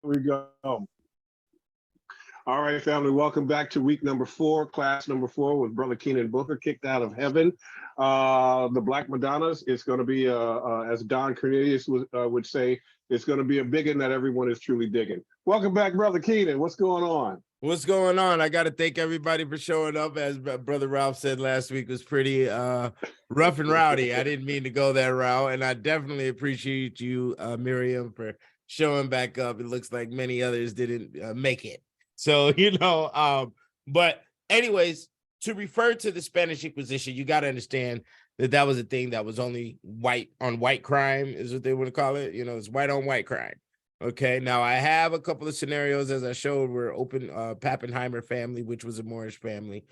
we go. All right, family, welcome back to week number 4, class number 4 with Brother Keenan Booker, kicked out of heaven. The Black Madonnas, it's going to be, as Don Cornelius would say, it's going to be a biggin that everyone is truly digging. Welcome back, Brother Keenan. What's going on? What's going on? I got to thank everybody for showing up. As Brother Ralph said last week, was pretty rough and rowdy. I didn't mean to go that route, and I definitely appreciate you, Miriam, for showing back up. It looks like many others didn't make it. So, but anyways, to refer to the Spanish Inquisition, you got to understand that that was a thing that was only white on white crime, is what they would call it. It's white on white crime. Okay, now I have a couple of scenarios, as I showed, where Pappenheimer family, which was a Moorish family,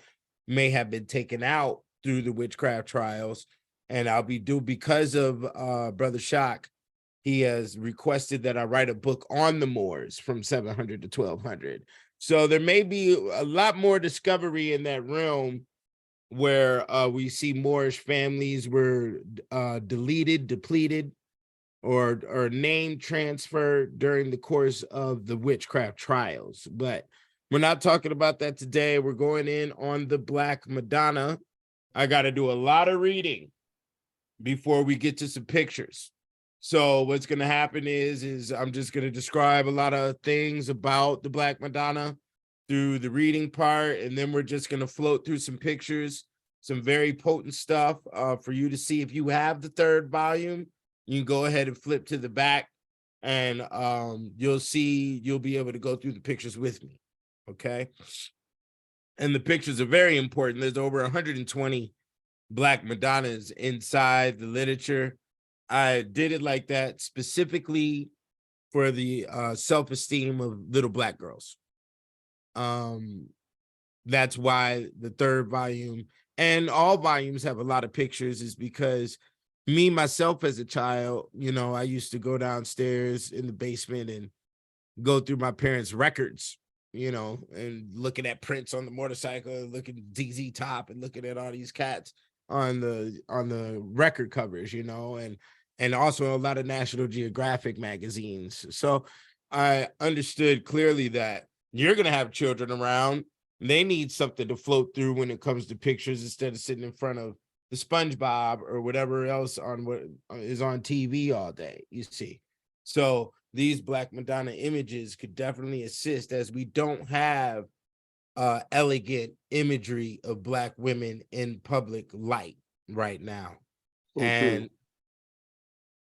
may have been taken out through the witchcraft trials. And because of Brother Shock, he has requested that I write a book on the Moors from 700 to 1200. So there may be a lot more discovery in that realm where we see Moorish families were deleted, depleted, or name transfer during the course of the witchcraft trials. But we're not talking about that today. We're going in on the Black Madonna. I got to do a lot of reading before we get to some pictures. So what's going to happen is I'm just going to describe a lot of things about the Black Madonna through the reading part, and then we're just going to float through some pictures, some very potent stuff for you to see. If you have the 3rd volume, you can go ahead and flip to the back, and you'll be able to go through the pictures with me, okay? And the pictures are very important. There's over 120 Black Madonnas inside the literature. I did it like that specifically for the self-esteem of little Black girls. That's why the 3rd volume and all volumes have a lot of pictures, is because me, myself, as a child, I used to go downstairs in the basement and go through my parents' records, and looking at Prince on the motorcycle, looking at DZ Top, and looking at all these cats on the record covers, and also a lot of National Geographic magazines. So I understood clearly that you're going to have children around. They need something to float through when it comes to pictures, instead of sitting in front of the SpongeBob or whatever else on what is on TV all day, you see. So these Black Madonna images could definitely assist, as we don't have elegant imagery of Black women in public light right now. And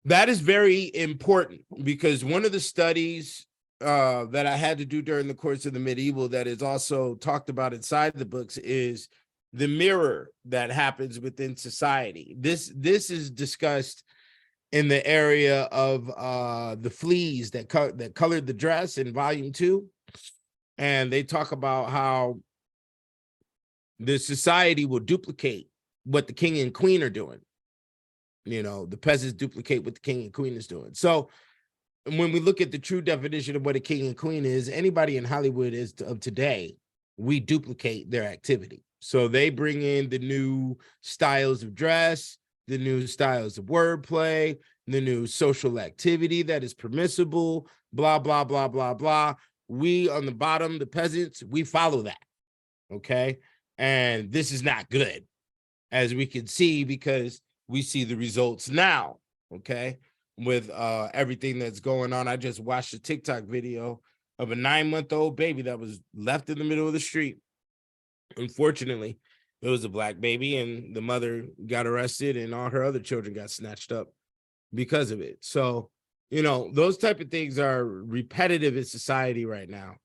that is very important, because one of the studies that I had to do during the course of the medieval that is also talked about inside the books is the mirror that happens within society. This is discussed in the area of the fleas that colored the dress in volume 2. And they talk about how the society will duplicate what the king and queen are doing. The peasants duplicate what the king and queen is doing. So when we look at the true definition of what a king and queen is, anybody in Hollywood of today, we duplicate their activity. So they bring in the new styles of dress, the new styles of wordplay, the new social activity that is permissible, blah, blah, blah, blah, blah. We on the bottom, the peasants, we follow that, okay? And this is not good, as we can see, because we see the results now, okay? With everything that's going on. I just watched a TikTok video of a 9-month-old baby that was left in the middle of the street. Unfortunately, it was a Black baby, and the mother got arrested, and all her other children got snatched up because of it. So, those type of things are repetitive in society right now.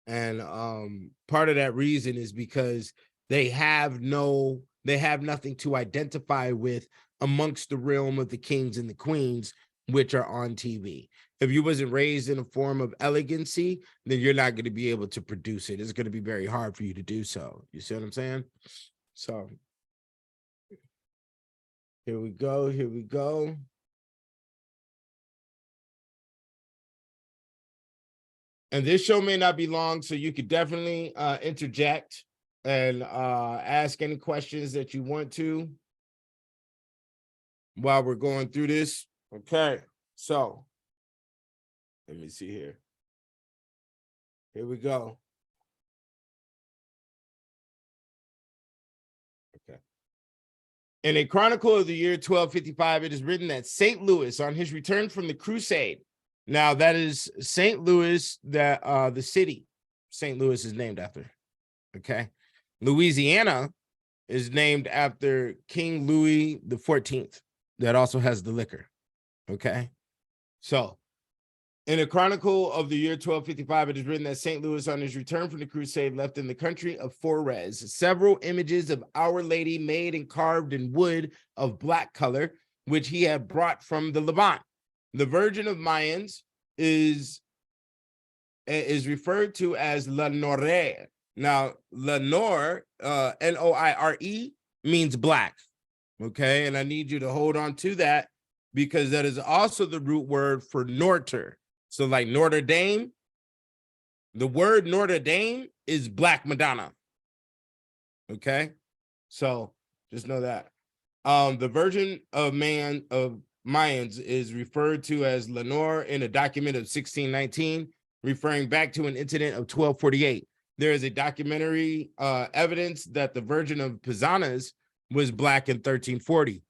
And part of that reason is because they have nothing to identify with amongst the realm of the kings and the queens, which are on TV. If you wasn't raised in a form of elegancy, then you're not going to be able to produce it. It's going to be very hard for you to do so. You see what I'm saying? So here we go. Here we go. And this show may not be long, so you could definitely interject and ask any questions that you want to while we're going through this. Okay, so let me see here. Here we go. Okay. In a chronicle of the year 1255, it is written that St. Louis, on his return from the crusade, now that is St. Louis, that the city St. Louis is named after. Okay. Louisiana is named after King Louis the 14th, that also has the liquor. Okay. So in a chronicle of the year 1255, it is written that St. Louis, on his return from the crusade, left in the country of Forez several images of Our Lady made and carved in wood of black color, which he had brought from the Levant. The Virgin of Mayans is referred to as La Noire. Now, La Noire, Noire, means black. Okay, and I need you to hold on to that, because that is also the root word for Norter. So like Notre Dame, the word Notre Dame is Black Madonna. Okay, so just know that. The Virgin of Mayans is referred to as Lenore in a document of 1619, referring back to an incident of 1248. There is a documentary evidence that the Virgin of Pisanas was black in 1340.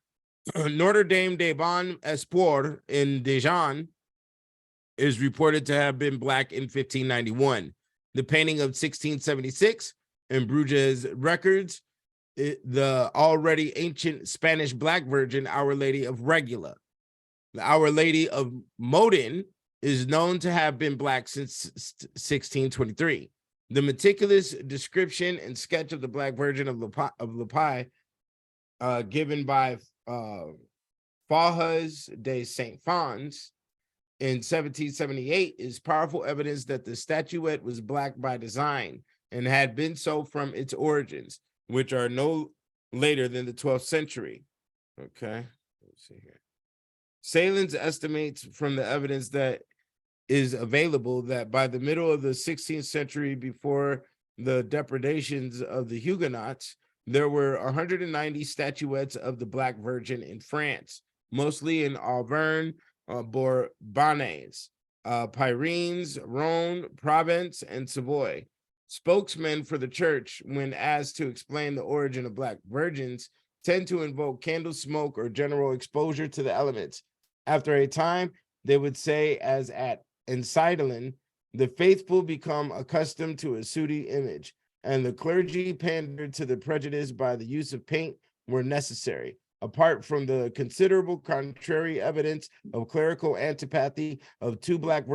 Notre Dame des Bon Espoir in Dijon is reported to have been black in 1591. The painting of 1676 in Bruges records the already ancient Spanish Black Virgin, Our Lady of Regula. The Our Lady of Modin is known to have been black since 1623. The meticulous description and sketch of the Black Virgin of Lepai, given by Fajas de Saint Fons in 1778, is powerful evidence that the statuette was black by design and had been so from its origins, which are no later than the 12th century. Okay, let's see here. Salins estimates from the evidence that is available that by the middle of the 16th century, before the depredations of the Huguenots, there were 190 statuettes of the Black Virgin in France, mostly in Auvergne, Bourbonnais, Pyrenees, Rhone, Provence, and Savoy. Spokesmen for the church, when asked to explain the origin of Black virgins, tend to invoke candle smoke or general exposure to the elements. After a time, they would say, as at Ensiedelen, the faithful become accustomed to a sooty image, and the clergy pandered to the prejudice by the use of paint where necessary. Apart from the considerable contrary evidence of clerical antipathy of two black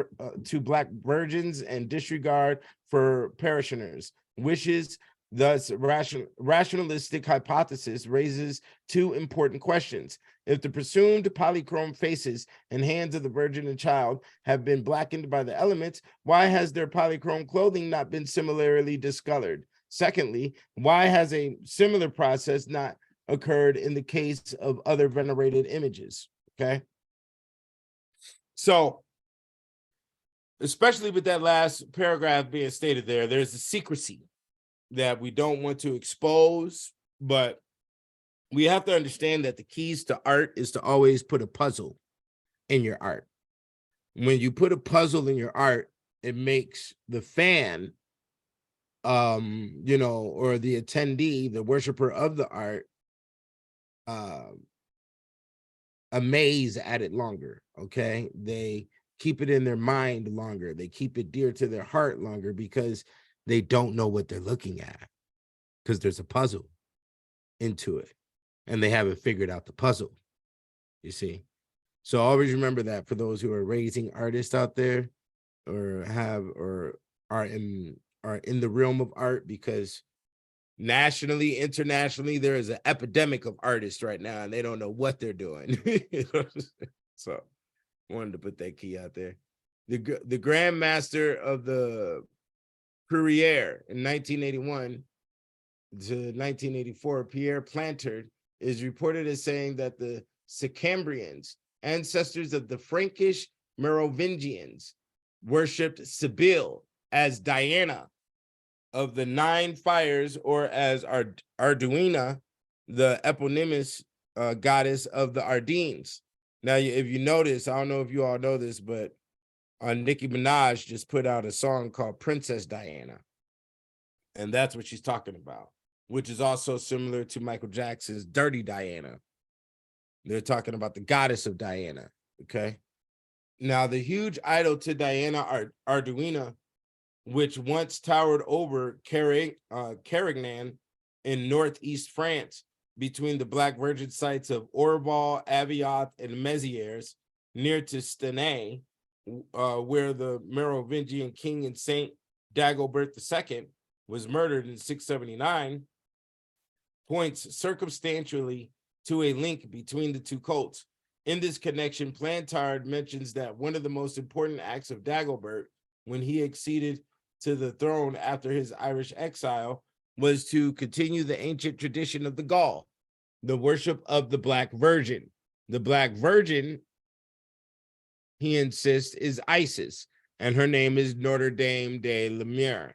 virgins and disregard for parishioners' wishes, thus rationalistic hypothesis raises two important questions. If the presumed polychrome faces and hands of the Virgin and Child have been blackened by the elements, why has their polychrome clothing not been similarly discolored? Secondly, why has a similar process not occurred in the case of other venerated images? Okay, so especially with that last paragraph being stated there, there's a secrecy that we don't want to expose, but we have to understand that the keys to art is to always put a puzzle in your art. When you put a puzzle in your art, it makes the fan, or the attendee, the worshiper of the art, amaze at it longer. Okay, they keep it in their mind longer, they keep it dear to their heart longer, because they don't know what they're looking at, because there's a puzzle into it and they haven't figured out the puzzle, you see. So always remember that for those who are raising artists out there, or are in the realm of art, because nationally, internationally, there is an epidemic of artists right now, and they don't know what they're doing. So wanted to put that key out there. The Grand Master of the Courrier in 1981 to 1984, Pierre Plantard, is reported as saying that the Sicambrians, ancestors of the Frankish Merovingians, worshipped Sibyl as Diana of the Nine Fires, or as Arduina, the eponymous goddess of the Ardines. Now, if you notice, I don't know if you all know this, but Nicki Minaj just put out a song called Princess Diana. And that's what she's talking about, which is also similar to Michael Jackson's Dirty Diana. They're talking about the goddess of Diana. Okay. Now, the huge idol to Diana Arduino, which once towered over Carignan in northeast France, between the Black Virgin sites of Orval, Avioth, and Mézières, near to Stenay, where the Merovingian king and Saint Dagobert II was murdered in 679, points circumstantially to a link between the two cults. In this connection, Plantard mentions that one of the most important acts of Dagobert when he acceded to the throne after his Irish exile was to continue the ancient tradition of the Gaul, the worship of the Black Virgin. The Black Virgin, he insists, is Isis, and her name is Notre Dame de Lumière.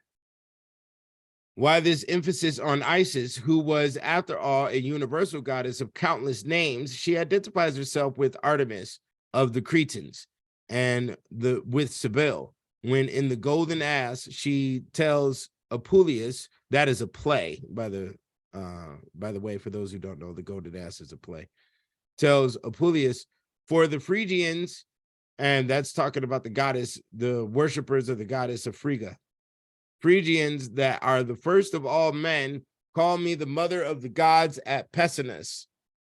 Why this emphasis on Isis, who was, after all, a universal goddess of countless names? She identifies herself with Artemis of the Cretans and with Cybele. When in the Golden Ass, she tells Apuleius, that is a play, by the way, for those who don't know, the Golden Ass is a play, tells Apuleius, for the Phrygians, and that's talking about the goddess, the worshipers of the goddess of Frigga, Phrygians that are the first of all men, call me the mother of the gods at Pessinus.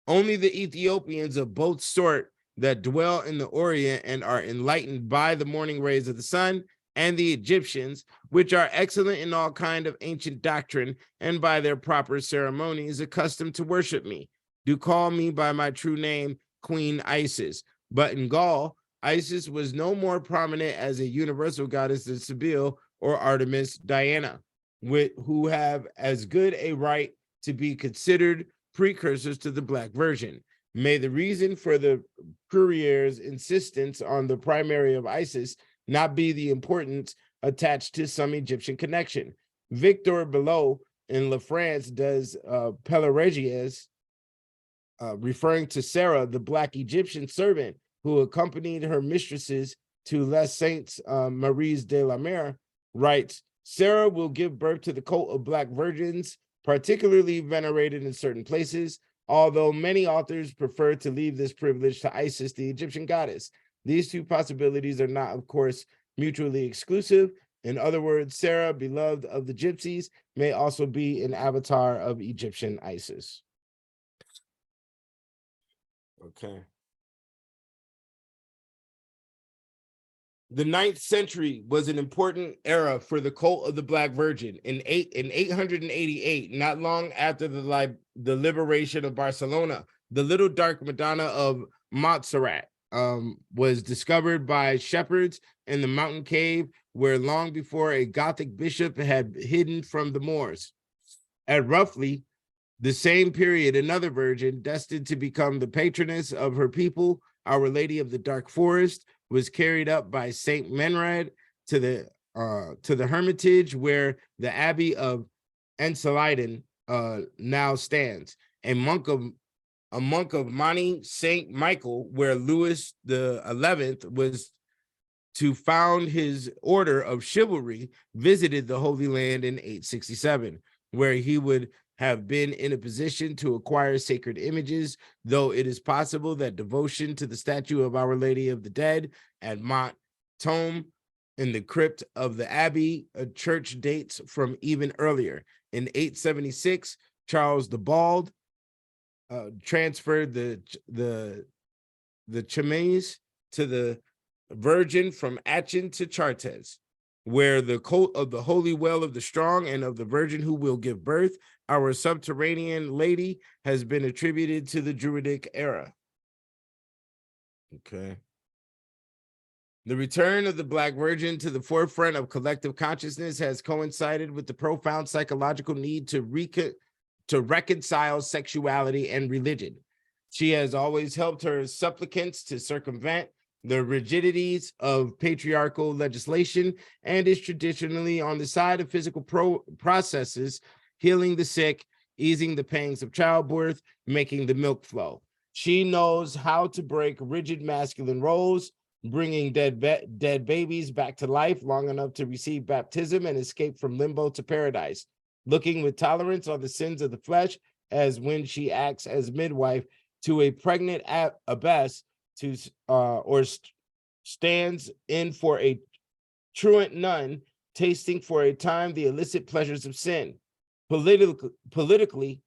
Only the Ethiopians of both sort that dwell in the Orient and are enlightened by the morning rays of the sun, and the Egyptians, which are excellent in all kind of ancient doctrine, and by their proper ceremonies accustomed to worship me, do call me by my true name, Queen Isis. But in Gaul, Isis was no more prominent as a universal goddess than Cybele or Artemis Diana, who have as good a right to be considered precursors to the Black Virgin. May the reason for the Courier's insistence on the primary of Isis not be the importance attached to some Egyptian connection. Victor Below in La France does Peleregies, referring to Sarah, the Black Egyptian servant who accompanied her mistresses to Les Saints Maries de la Mer, writes, Sarah will give birth to the cult of Black virgins, particularly venerated in certain places, although many authors prefer to leave this privilege to Isis, the Egyptian goddess. These two possibilities are not, of course, mutually exclusive. In other words, Sarah, beloved of the Gypsies, may also be an avatar of Egyptian Isis. Okay. The 9th century was an important era for the cult of the Black Virgin. In 888, not long after the liberation of Barcelona, the little dark Madonna of Montserrat was discovered by shepherds in the mountain cave where long before a Gothic bishop had hidden from the Moors. At roughly the same period, another virgin, destined to become the patroness of her people, Our Lady of the Dark Forest, was carried up by Saint Menred to the hermitage where the Abbey of Enceliden now stands. A monk of Monte Saint Michael, where Louis XI was to found his order of chivalry, visited the Holy Land in 867, where he would have been in a position to acquire sacred images, though it is possible that devotion to the statue of Our Lady of the Dead at Mont Tome in the crypt of the Abbey, a church, dates from even earlier. In 876, Charles the Bald transferred the chemise to the Virgin from Aachen to Chartres, where the cult of the Holy Well of the Strong and of the Virgin who will give birth, our subterranean lady, has been attributed to the Druidic era. Okay. The return of the Black Virgin to the forefront of collective consciousness has coincided with the profound psychological need to reconcile sexuality and religion. She has always helped her supplicants to circumvent the rigidities of patriarchal legislation and is traditionally on the side of physical processes, healing the sick, easing the pangs of childbirth, making the milk flow. She knows how to break rigid masculine roles, bringing dead babies back to life long enough to receive baptism and escape from limbo to paradise, looking with tolerance on the sins of the flesh, as when she acts as midwife to a pregnant abbess to stands in for a truant nun, tasting for a time the illicit pleasures of sin. Politically,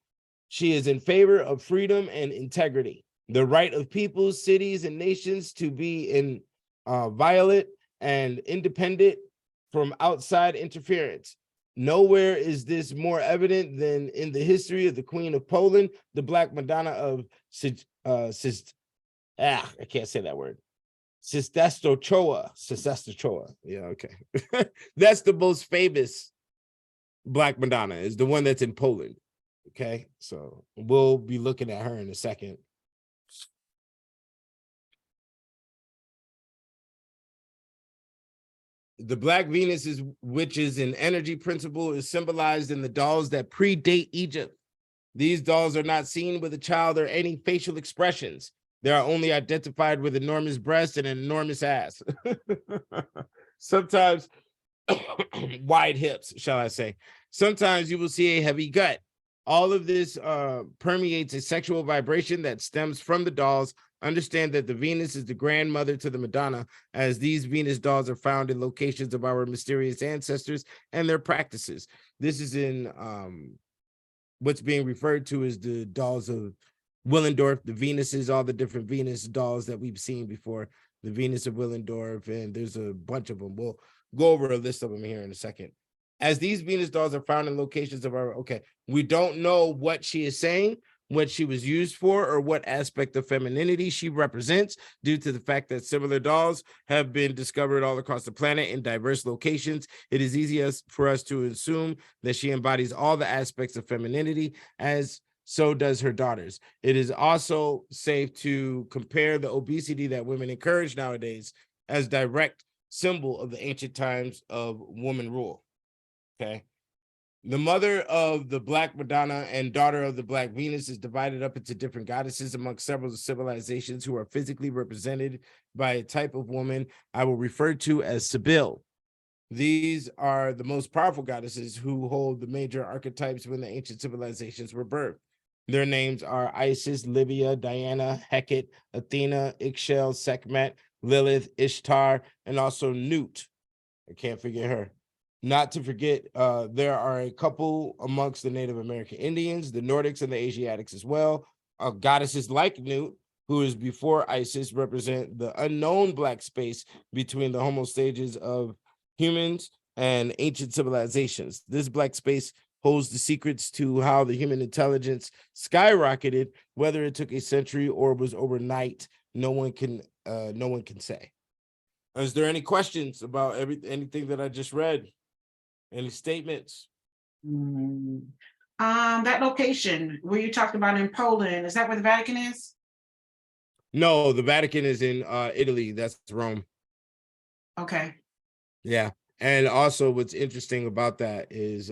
she is in favor of freedom and integrity, the right of peoples, cities, and nations to be inviolate and independent from outside interference. Nowhere is this more evident than in the history of the Queen of Poland, the Black Madonna of I can't say that word. Sistestochoa. Yeah, okay. That's the most famous Black Madonna, is the one that's in Poland. Okay, so we'll be looking at her in a second. The Black Venus, which is an energy principle, is symbolized in the dolls that predate Egypt. These dolls are not seen with a child or any facial expressions. They are only identified with enormous breasts and an enormous ass. Sometimes wide hips, shall I say. Sometimes you will see a heavy gut. All of this permeates a sexual vibration that stems from the dolls. Understand that the Venus is the grandmother to the Madonna, as these Venus dolls are found in locations of our mysterious ancestors and their practices. This is in what's being referred to as the dolls of Willendorf, the Venuses, all the different Venus dolls that we've seen before, the Venus of Willendorf, and there's a bunch of them. We'll go over a list of them here in a second. As these Venus dolls are found in locations of our, we don't know what she is saying, what she was used for, or what aspect of femininity she represents, due to the fact that similar dolls have been discovered all across the planet in diverse locations. It is easy for us to assume that she embodies all the aspects of femininity, as so does her daughters. It is also safe to compare the obesity that women encourage nowadays as direct symbol of the ancient times of woman rule. Okay. The mother of the Black Madonna and daughter of the Black Venus is divided up into different goddesses amongst several civilizations who are physically represented by a type of woman I will refer to as Sibyl. These are the most powerful goddesses who hold the major archetypes when the ancient civilizations were birthed. Their names are Isis, Libya, Diana, Hecate, Athena, Ixchel, Sekhmet, Lilith, Ishtar, and also Nut. I can't forget her. Not to forget, there are a couple amongst the Native American Indians, the Nordics, and the Asiatics as well. Goddesses like Nut, who is before Isis, represent the unknown Black space between the homo stages of humans and ancient civilizations. This Black space holds the secrets to how the human intelligence skyrocketed. Whether it took a century or was overnight, no one can say. Is there any questions about anything that I just read? Any statements? That location where you talked about in Poland, is that where the Vatican is? No, the Vatican is in Italy. That's Rome. Okay. Yeah. And also what's interesting about that is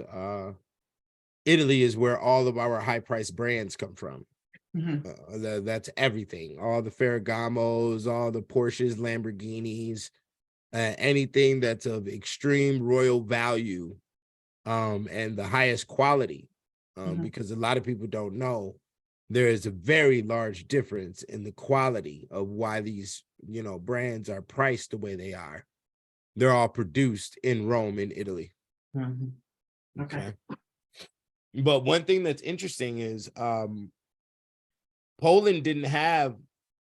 Italy is where all of our high price brands come from. That's everything. All the Ferragamos, all the Porsches, Lamborghinis, anything that's of extreme royal value and the highest quality, because a lot of people don't know there is a very large difference in the quality of why these brands are priced the way they are. They're all produced in Rome, in Italy. Okay. But one thing that's interesting is Poland didn't have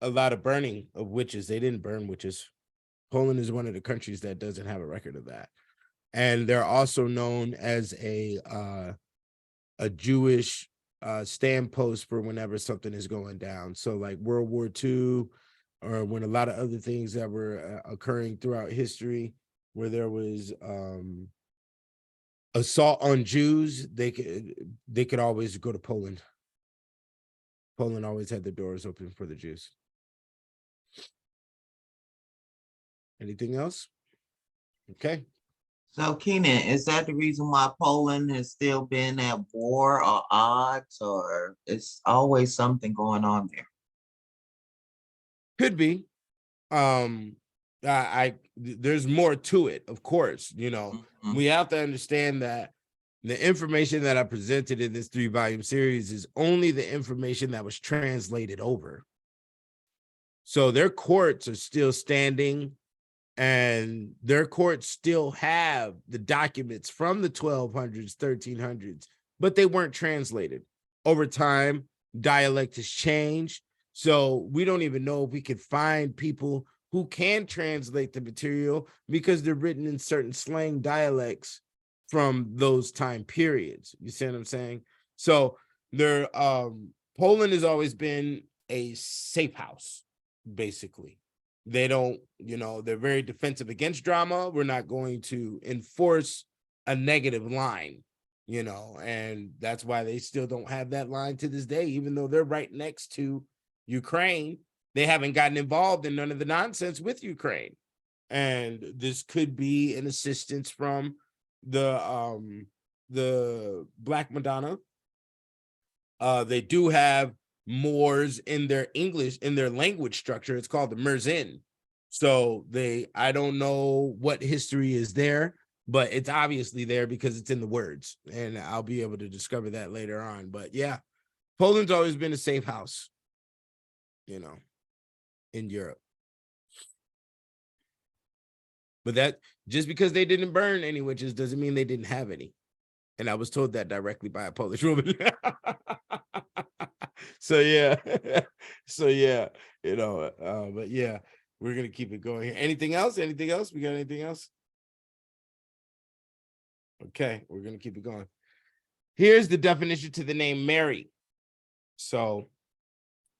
a lot of burning of witches. They didn't burn witches. Poland is one of the countries that doesn't have a record of that. And they're also known as a Jewish stand post for whenever something is going down. So like World War II, or when a lot of other things that were occurring throughout history, where there was assault on Jews, they could always go to Poland. Poland always had the doors open for the Jews. Anything else? Okay. So, Keenan, is that the reason why Poland has still been at war or odds, or it's always something going on there? Could be. there's more to it, of course. Mhm. We have to understand that the information that I presented in this 3-volume series is only the information that was translated over. So their courts are still standing, and their courts still have the documents from the 1200s, 1300s, but they weren't translated. Over time, dialect has changed. So we don't even know if we could find people who can translate the material because they're written in certain slang dialects from those time periods. You see what I'm saying? So Poland has always been a safe house, basically. They don't, they're very defensive against drama. We're not going to enforce a negative line, and that's why they still don't have that line to this day, even though they're right next to Ukraine. They haven't gotten involved in none of the nonsense with Ukraine. And this could be an assistance from the Black Madonna. They do have Moors in their English, in their language structure. It's called the Merzin. So I don't know what history is there, but it's obviously there because it's in the words, and I'll be able to discover that later on. But yeah, Poland's always been a safe house, in Europe. But that, just because they didn't burn any witches doesn't mean they didn't have any. And I was told that directly by a Polish woman. So yeah. But yeah, we're gonna keep it going here. Anything else? We got anything else? Okay, we're gonna keep it going. Here's the definition to the name Mary. So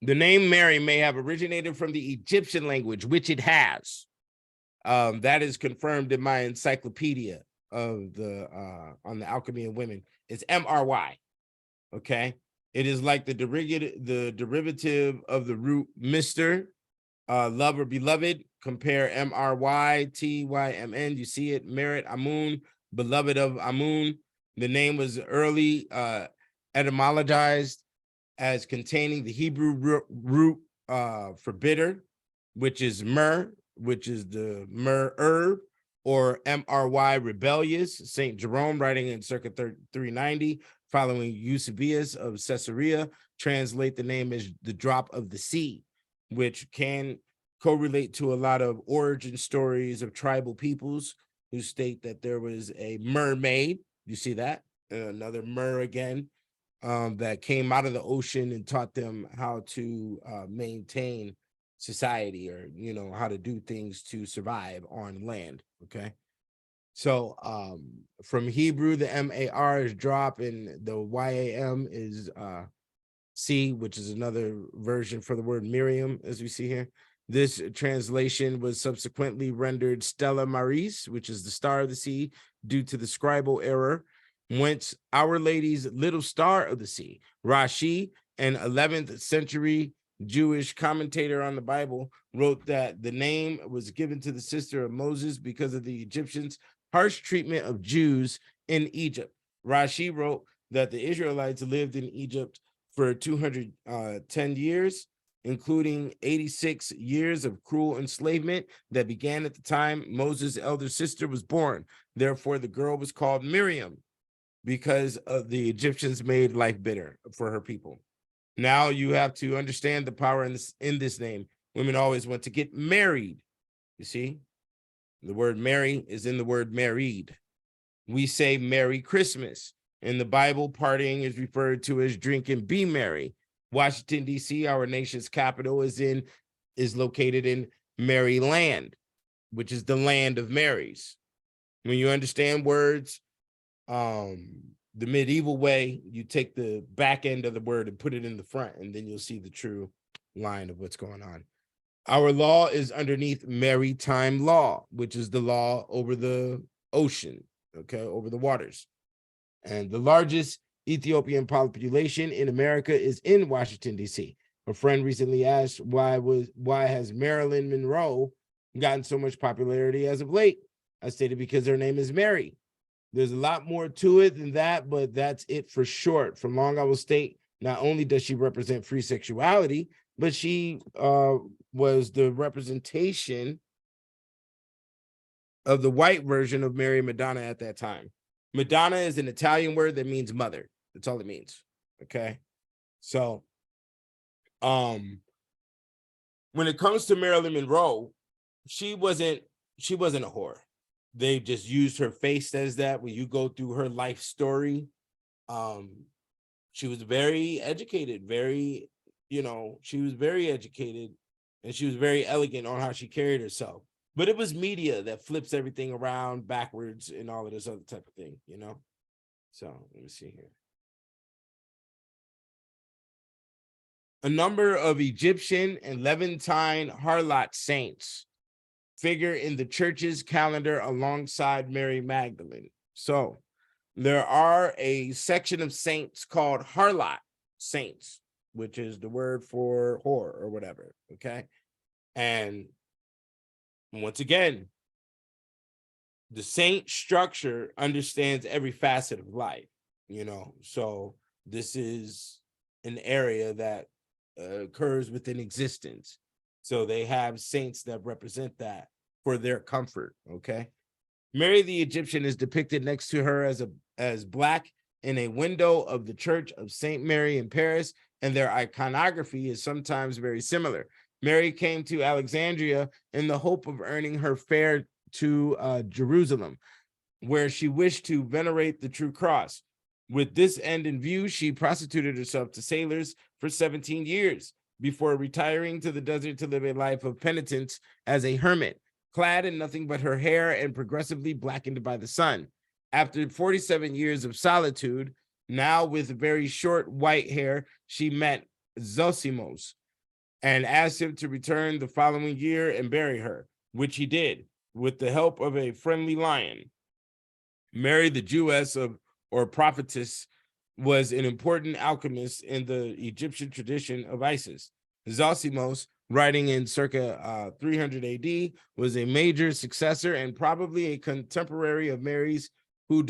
the name Mary may have originated from the Egyptian language, which it has. That is confirmed in my encyclopedia of on the alchemy of women. It's MRY. Okay, it is like the derivative of the root Mr. Love or beloved. Compare MRY TYMN. You see it. Merit Amun, beloved of Amun. The name was early etymologized as containing the Hebrew root for bitter, which is myrrh, which is the myrrh herb, or MRY rebellious. St. Jerome, writing in circa 390, following Eusebius of Caesarea, translate the name as the drop of the sea, which can correlate to a lot of origin stories of tribal peoples who state that there was a mermaid. You see that? Another myrrh again, that came out of the ocean and taught them how to maintain society, or how to do things to survive on land. Okay, so from Hebrew, the MAR is drop, and the YAM is C, which is another version for the word Miriam, as we see here. This translation was subsequently rendered Stella Maris, which is the star of the sea, due to the scribal error, whence Our Lady's little star of the sea. Rashi, an 11th century Jewish commentator on the Bible, wrote that the name was given to the sister of Moses because of the Egyptians' harsh treatment of Jews in Egypt. Rashi wrote that the Israelites lived in Egypt for 210 years, including 86 years of cruel enslavement that began at the time Moses' elder sister was born. Therefore, the girl was called Miriam, because of the Egyptians made life bitter for her people. Now you have to understand the power in this name. Women always want to get married. You see, the word Mary is in the word married. We say Merry Christmas. In the Bible, partying is referred to as drink and be merry. Washington, D.C., our nation's capital, is located in Maryland, which is the land of Marys. When you understand words, the medieval way, you take the back end of the word and put it in the front, and then you'll see the true line of what's going on. Our law is underneath maritime law, which is the law over the ocean, okay, over the waters. And the largest Ethiopian population in America is in Washington, D.C. A friend recently asked why has Marilyn Monroe gotten so much popularity as of late? I stated because her name is Mary. There's a lot more to it than that, but that's it for short. From Long Island State, not only does she represent free sexuality, but she was the representation of the white version of Mary Madonna at that time. Madonna is an Italian word that means mother. That's all it means. Okay. So when it comes to Marilyn Monroe, she wasn't a whore. They just used her face as that. When you go through her life story, she was very educated, she was very educated, and she was very elegant on how she carried herself. But it was media that flips everything around backwards and all of this other type of thing, So let me see here. A number of Egyptian and Levantine harlot saints figure in the church's calendar alongside Mary Magdalene. So there are a section of saints called harlot saints, which is the word for whore or whatever. Okay. And once again, the saint structure understands every facet of life, so this is an area that occurs within existence. So they have saints that represent that for their comfort. Okay. Mary the Egyptian is depicted next to her as black in a window of the Church of Saint Mary in Paris, and their iconography is sometimes very similar. Mary came to Alexandria in the hope of earning her fare to Jerusalem, where she wished to venerate the true cross. With this end in view, she prostituted herself to sailors for 17 years before retiring to the desert to live a life of penitence as a hermit, clad in nothing but her hair and progressively blackened by the sun. After 47 years of solitude, now with very short white hair, she met Zosimos and asked him to return the following year and bury her, which he did with the help of a friendly lion. Mary, the Jewess or prophetess, was an important alchemist in the Egyptian tradition of Isis. Zosimos, writing in circa 300 AD, was a major successor and probably a contemporary of Mary's, who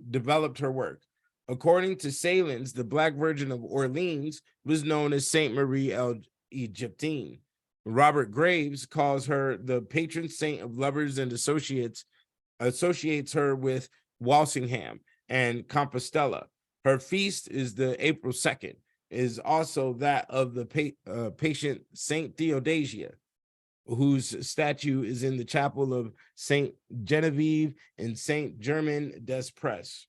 developed her work. According to Salins, the Black Virgin of Orleans was known as Saint Marie el Egyptine. Robert Graves calls her the patron saint of lovers and associates her with Walsingham and Compostela. Her feast is the April 2nd, is also that of the patient Saint Theodosia, whose statue is in the chapel of Saint Genevieve and Saint Germain des Prés.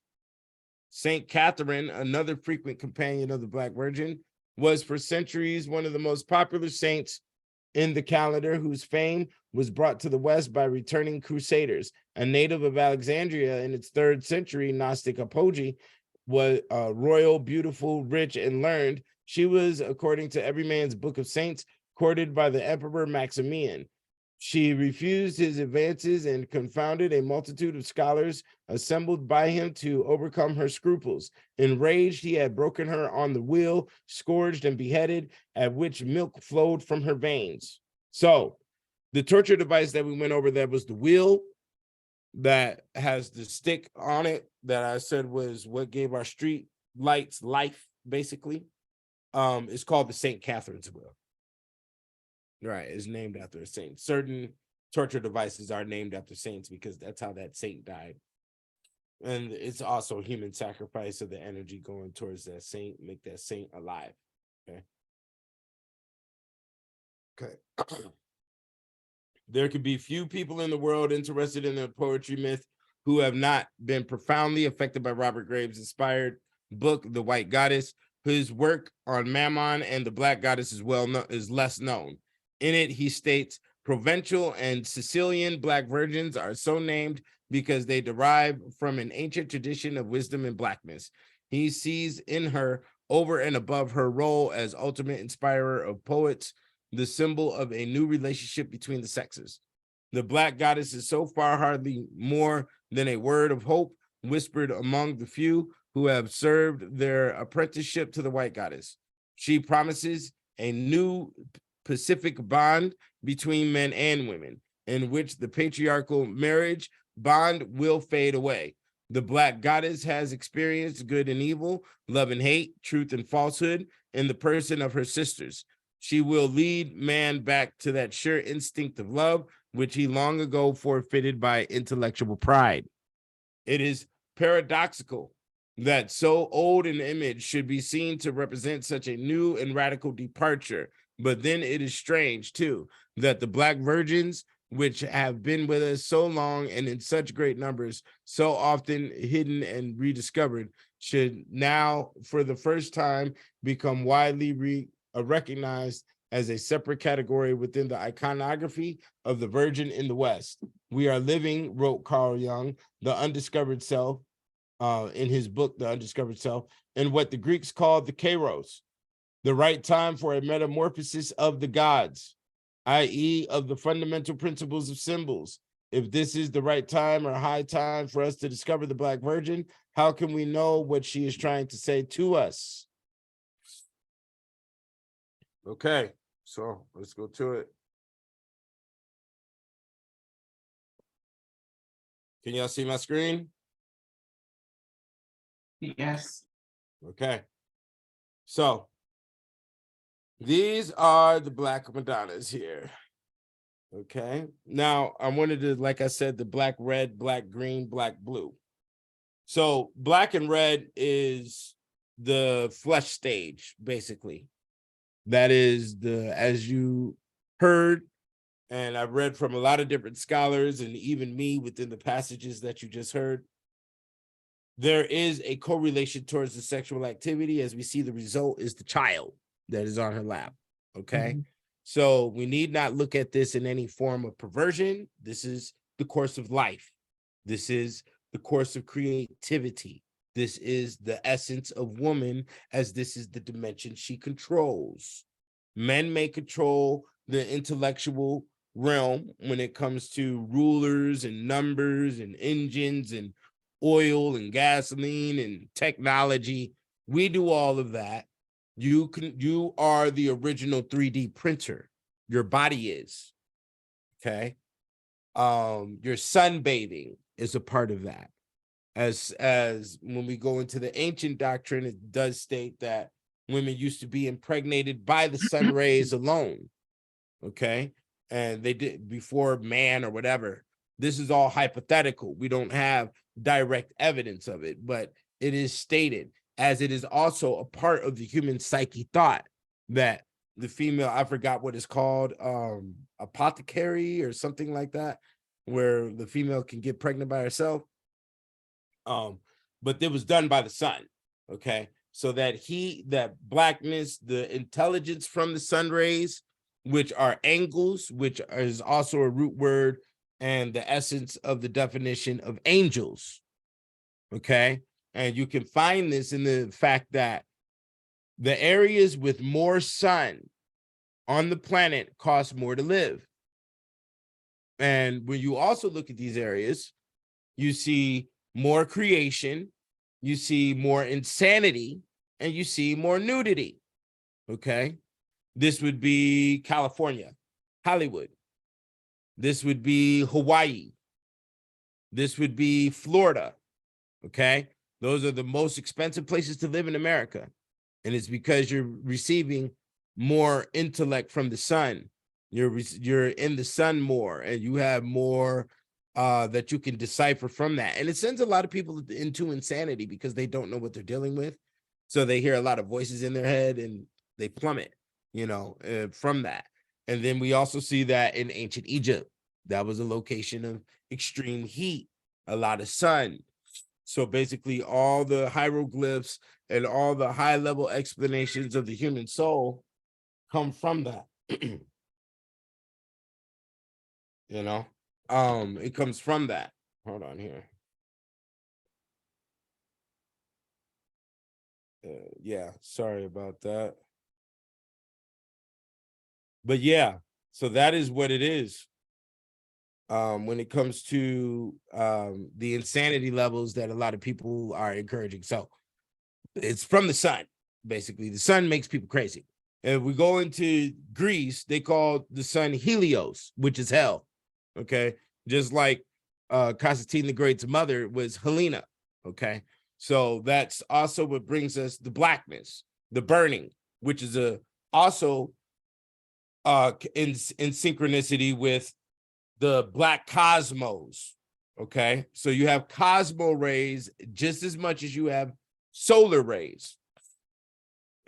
Saint Catherine, another frequent companion of the Black Virgin, was for centuries one of the most popular saints in the calendar, whose fame was brought to the West by returning crusaders. A native of Alexandria in its 3rd century, Gnostic apogee, was royal, beautiful, rich, and learned. She was, according to Every Man's Book of Saints, courted by the Emperor Maximian. She refused his advances and confounded a multitude of scholars assembled by him to overcome her scruples. Enraged, he had broken her on the wheel, scourged and beheaded, at which milk flowed from her veins. So the torture device that we went over, that was the wheel that has the stick on it that I said was what gave our street lights life, basically. It's called the St. Catherine's wheel. Right, is named after a saint. Certain torture devices are named after saints because that's how that saint died. And it's also human sacrifice of the energy going towards that saint, make that saint alive. Okay. There could be few people in the world interested in the poetry myth who have not been profoundly affected by Robert Graves' inspired book, The White Goddess. His work on Mammon and the Black Goddess is less known. In it, he states, Provençal and Sicilian Black virgins are so named because they derive from an ancient tradition of wisdom and blackness. He sees in her, over and above her role as ultimate inspirer of poets, the symbol of a new relationship between the sexes. The Black Goddess is so far hardly more than a word of hope whispered among the few who have served their apprenticeship to the White Goddess. She promises a new pacific bond between men and women, in which the patriarchal marriage bond will fade away. The Black Goddess has experienced good and evil, love and hate, truth and falsehood in the person of her sisters. She will lead man back to that sure instinct of love which he long ago forfeited by intellectual pride. It is paradoxical that so old an image should be seen to represent such a new and radical departure. But then it is strange, too, that the Black virgins, which have been with us so long and in such great numbers, so often hidden and rediscovered, should now, for the first time, become widely recognized as a separate category within the iconography of the Virgin in the West. We are living, wrote Carl Jung, the undiscovered self, in his book, The Undiscovered Self, in what the Greeks called the kairos, the right time for a metamorphosis of the gods, i.e. of the fundamental principles of symbols. If this is the right time or high time for us to discover the Black Virgin, how can we know what she is trying to say to us? Okay, so let's go to it. Can y'all see my screen? Yes. Okay. So these are the Black Madonnas here. Okay. Now I wanted to, like I said, the black, red, black, green, black, blue. So black and red is the flesh stage, basically. That is as you heard, and I've read from a lot of different scholars and even me within the passages that you just heard, there is a correlation towards the sexual activity, as we see the result is the child that is on her lap, okay? So we need not look at this in any form of perversion. This is the course of life. This is the course of creativity. This is the essence of woman, as this is the dimension she controls. Men may control the intellectual realm when it comes to rulers and numbers and engines and oil and gasoline and technology. We do all of that. You are the original 3D printer. Your body is. Okay. Your sunbathing is a part of that. As when we go into the ancient doctrine, it does state that women used to be impregnated by the sun rays alone. Okay. And they did before man or whatever. This is all hypothetical. We don't have direct evidence of it, but it is stated, as it is also a part of the human psyche thought that the female, I forgot what it's called, apothecary or something like that, where the female can get pregnant by herself. But it was done by the sun. Okay. So that blackness, the intelligence from the sun rays, which are angles, which is also a root word and the essence of the definition of angels. Okay. And you can find this in the fact that the areas with more sun on the planet cost more to live. And when you also look at these areas, you see more creation, you see more insanity, and you see more nudity. Okay. This would be California, Hollywood. This would be Hawaii. This would be Florida. Okay. Those are the most expensive places to live in America. And it's because you're receiving more intellect from the sun. You're in the sun more, and you have more that you can decipher from that. And it sends a lot of people into insanity because they don't know what they're dealing with. So they hear a lot of voices in their head and they plummet, from that. And then we also see that in ancient Egypt. That was a location of extreme heat, a lot of sun. So basically all the hieroglyphs and all the high level explanations of the human soul come from that. It comes from that. Hold on here. Yeah, sorry about that. But yeah, so that is what it is. When it comes to the insanity levels that a lot of people are encouraging. So it's from the sun, basically. The sun makes people crazy. And if we go into Greece, they call the sun Helios, which is hell. Okay. Just like Constantine the Great's mother was Helena. Okay. So that's also what brings us the blackness, the burning, which is also in synchronicity with the black cosmos. Okay, so you have cosmo rays just as much as you have solar rays.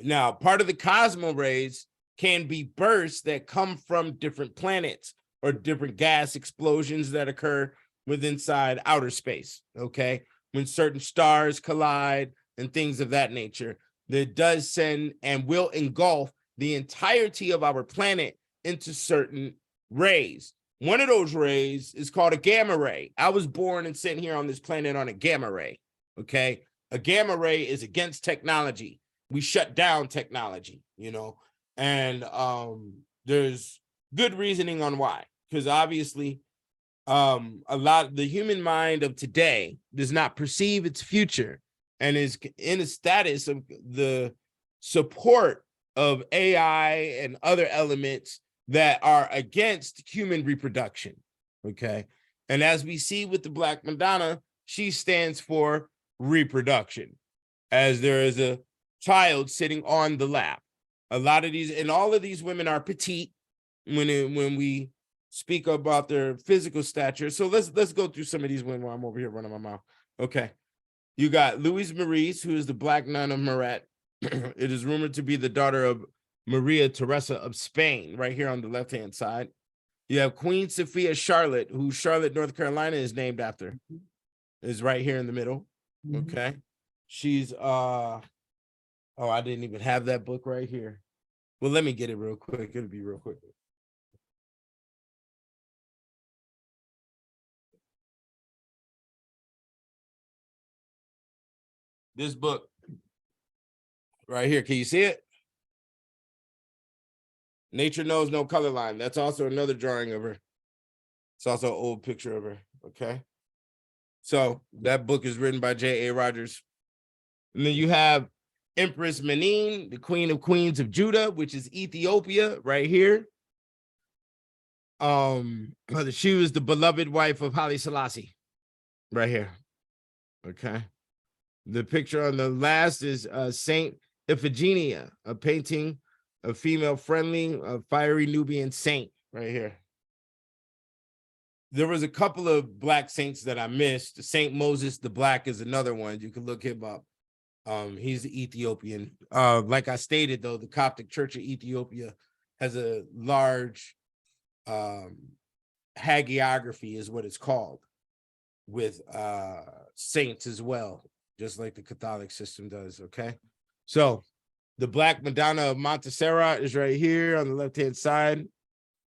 Now, part of the cosmo rays can be bursts that come from different planets or different gas explosions that occur inside outer space. Okay, when certain stars collide and things of that nature, that does send and will engulf the entirety of our planet into certain rays. One of those rays is called a gamma ray. I was born and sent here on this planet on a gamma ray. Okay, a gamma ray is against technology. We shut down technology, you know, and there's good reasoning on why, because obviously a lot of the human mind of today does not perceive its future and is in a status of the support of AI and other elements that are against human reproduction. Okay, and as we see with the Black Madonna, she stands for reproduction, as there is a child sitting on the lap. A lot of these and all of these women are petite when we speak about their physical stature. So let's go through some of these women while I'm over here running my mouth. Okay, you got Louise Maurice, who is the Black Nun of Moret. It is rumored to be the daughter of Maria Teresa of Spain, right here on the left-hand side. You have Queen Sophia Charlotte, who Charlotte, North Carolina is named after, is right here in the middle. Okay, she's oh, I didn't even have that book right here. Well, let me get it real quick. It'll be real quick. This book right here, can you see it? Nature Knows No Color Line. That's also another drawing of her. It's also an old picture of her. Okay, so that book is written by J.A. Rogers. And then you have Empress Menine, the Queen of Queens of Judah, which is Ethiopia, right here. She was the beloved wife of Haile Selassie, right here. Okay. The picture on the last is Saint Iphigenia, a painting of female-friendly, fiery Nubian saint, right here. There was a couple of Black saints that I missed. Saint Moses the Black is another one. You can look him up. He's Ethiopian. Like I stated, though, the Coptic Church of Ethiopia has a large hagiography, is what it's called, with saints as well, just like the Catholic system does. Okay, so the Black Madonna of Montserrat is right here on the left-hand side,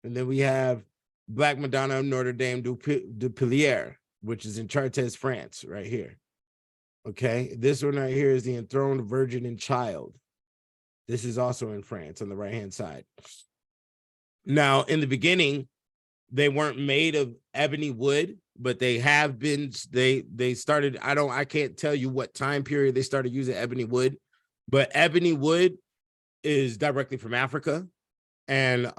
and then we have Black Madonna of Notre Dame du Pilier, which is in Chartres, France, right here. Okay, this one right here is the Enthroned Virgin and Child. This is also in France on the right-hand side. Now, in the beginning, they weren't made of ebony wood, but they have been, they started, I can't tell you what time period they started using ebony wood, but ebony wood is directly from Africa. And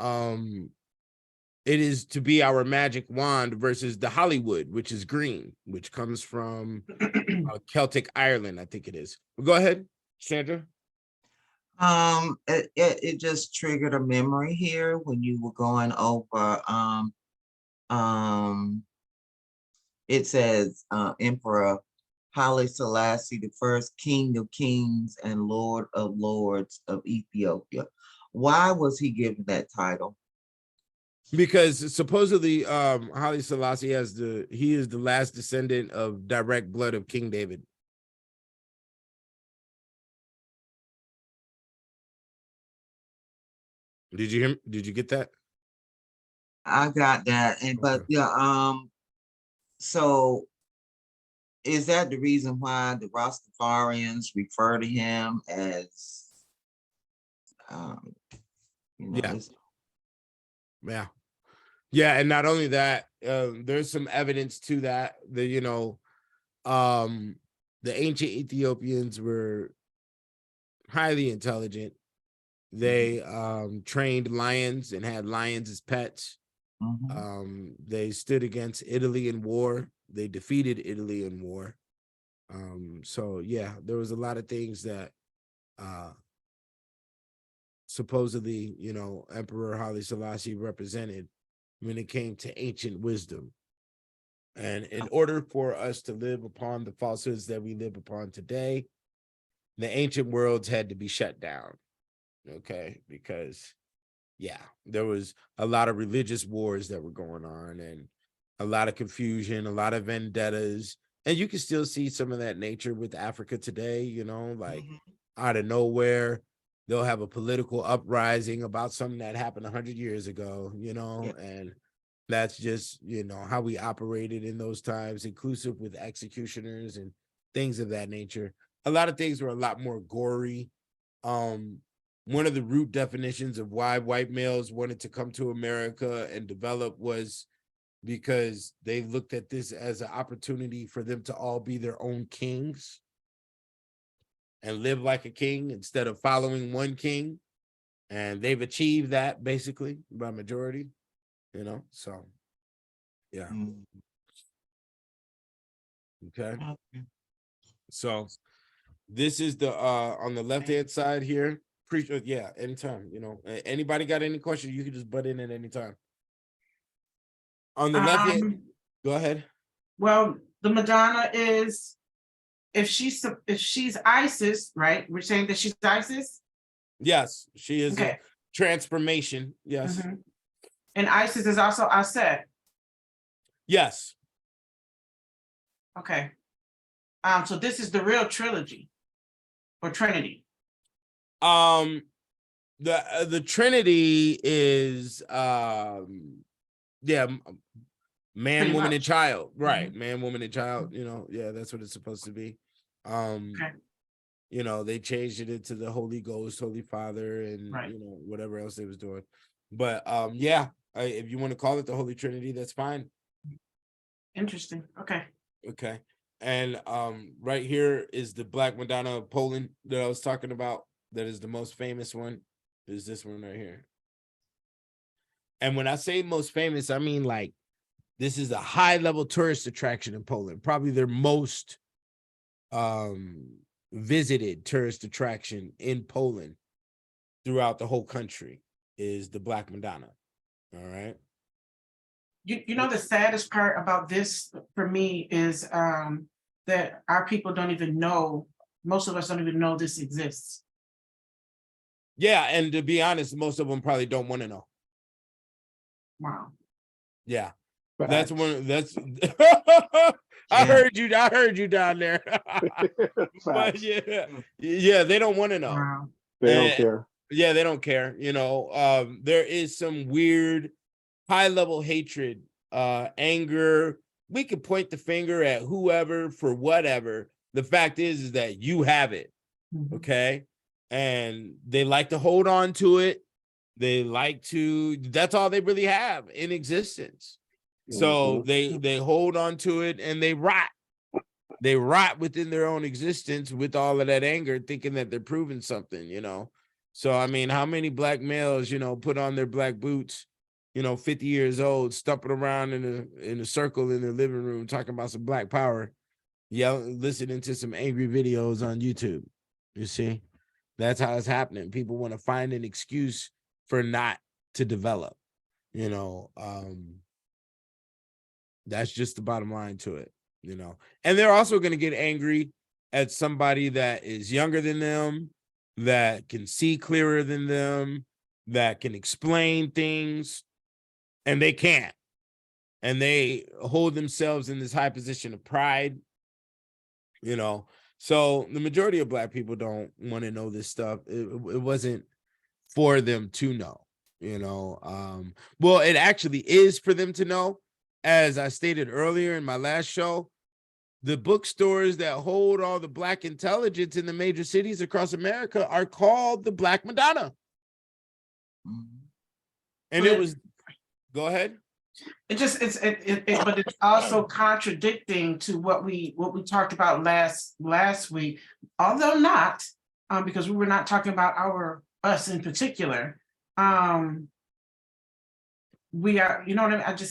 it is to be our magic wand versus the Hollywood, which is green, which comes from Celtic Ireland, I think it is. Well, go ahead, Sandra. It just triggered a memory here when you were going over, it says, Emperor Haile Selassie, the first King of Kings and Lord of Lords of Ethiopia. Why was he given that title? Because supposedly Haile Selassie he is the last descendant of direct blood of King David. Did you hear? Did you get that? I got that. And but Okay. yeah, so is that the reason why the Rastafarians refer to him as you know, Yeah. Yeah, and not only that, there's some evidence to that. The ancient Ethiopians were highly intelligent. They trained lions and had lions as pets. They stood against Italy in war. They defeated Italy in war. So yeah, there was a lot of things that supposedly, Emperor Haile Selassie represented. when it came to ancient wisdom. And in order for us to live upon the falsehoods that we live upon today, the ancient worlds had to be shut down. Okay, because yeah, there was a lot of religious wars that were going on and a lot of confusion, a lot of vendettas. And you can still see some of that nature with Africa today, you know, like out of nowhere, they'll have a political uprising about something that happened 100 years ago, you know, and that's just, you know, how we operated in those times, inclusive with executioners and things of that nature. A lot of things were a lot more gory. One of the root definitions of why white males wanted to come to America and develop was because they looked at this as an opportunity for them to all be their own kings and live like a king instead of following one king. And they've achieved that basically by majority, you know, so yeah. Okay. So this is the on the left hand side here. Yeah, anytime, you know. Anybody got any questions, you can just butt in at any time. On the left hand, go ahead. Well, the Madonna is, if she's Isis, right? We're saying that she's Isis? Yes, she is Okay. a transformation. Yes. And Isis is also Aset. Yes. Okay. So this is the real trilogy or Trinity. The Trinity is yeah, man, Pretty woman, and much. child. Right. Man, woman, and child, you know, yeah, that's what it's supposed to be. Okay. You know, they changed it into the Holy Ghost, Holy Father, and Right. you know, whatever else they was doing. But yeah, if you want to call it the Holy Trinity, that's fine. Interesting. Okay. Okay. And right here is the Black Madonna of Poland that I was talking about. That is the most famous one. Is this one right here. And when I say most famous, I mean like this is a high-level tourist attraction in Poland, probably their most visited tourist attraction in Poland throughout the whole country is the Black Madonna. All right. You know, the saddest part about this for me is that our people don't even know, most of us don't even know this exists. Yeah, and to be honest, most of them probably don't want to know. Wow. Yeah. Facts. That's one. That's I heard you down there. But yeah, they don't want to know. Wow. They don't care. Yeah, they don't care. You know, there is some weird high-level hatred, anger. We could point the finger at whoever for whatever. The fact is that you have it. Okay. And they like to hold on to it. They like to, that's all they really have in existence. So they hold on to it and they rot. They rot within their own existence with all of that anger, thinking that they're proving something, you know. So I mean, how many black males, you know, put on their black boots, you know, 50 years old, stumping around in a circle in their living room talking about some black power, yelling, listening to some angry videos on YouTube. You see, that's how it's happening. People want to find an excuse for not to develop, you know. That's just the bottom line to it, you know. And they're also going to get angry at somebody that is younger than them, that can see clearer than them, that can explain things, and they can't. And they hold themselves in this high position of pride, you know. So the majority of black people don't want to know this stuff. It wasn't for them to know, you know. Well, it actually is for them to know. As I stated earlier in my last show, the bookstores that hold all the black intelligence in the major cities across America are called the Black Madonna. And it was, go ahead. It just but it's also contradicting to what we talked about last week, although not because we were not talking about us in particular. We are, you know what I mean?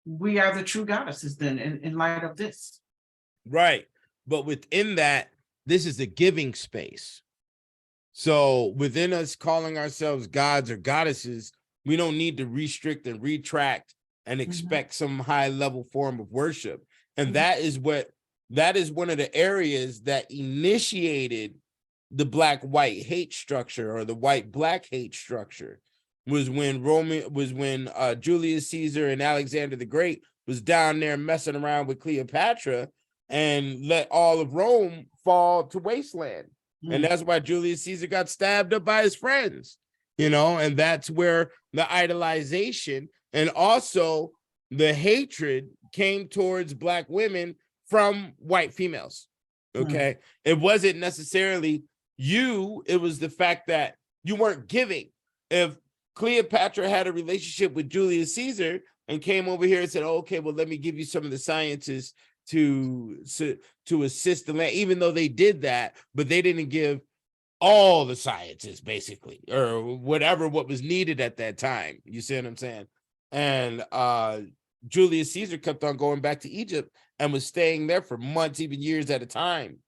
We are the true goddesses then in light of this. Right. But within that, this is a giving space. So within us calling ourselves gods or goddesses, We don't need to restrict and retract and expect some high level form of worship. And that is one of the areas that initiated the black-white hate structure, or the white-black hate structure, was when Julius Caesar and Alexander the Great was down there messing around with Cleopatra and let all of Rome fall to wasteland. And that's why Julius Caesar got stabbed up by his friends, and that's where the idolization and also the hatred came towards black women from white females. Okay. It wasn't necessarily you, it was the fact that you weren't giving. If Cleopatra had a relationship with Julius Caesar and came over here and said, oh, okay, well, let me give you some of the sciences to assist the land, even though they did that, but they didn't give all the sciences, basically, or what was needed at that time. You see what I'm saying? And Julius Caesar kept on going back to Egypt and was staying there for months, even years at a time.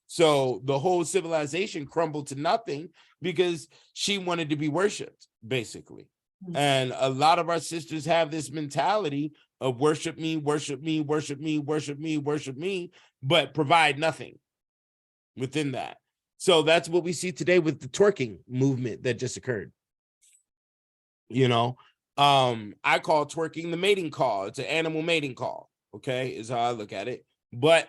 So the whole civilization crumbled to nothing because she wanted to be worshipped, basically. And a lot of our sisters have this mentality of worship me, worship me, worship me, worship me, worship me, but provide nothing within that. So that's what we see today with the twerking movement that just occurred. I call twerking the mating call. It's an animal mating call, okay, is how I look at it. But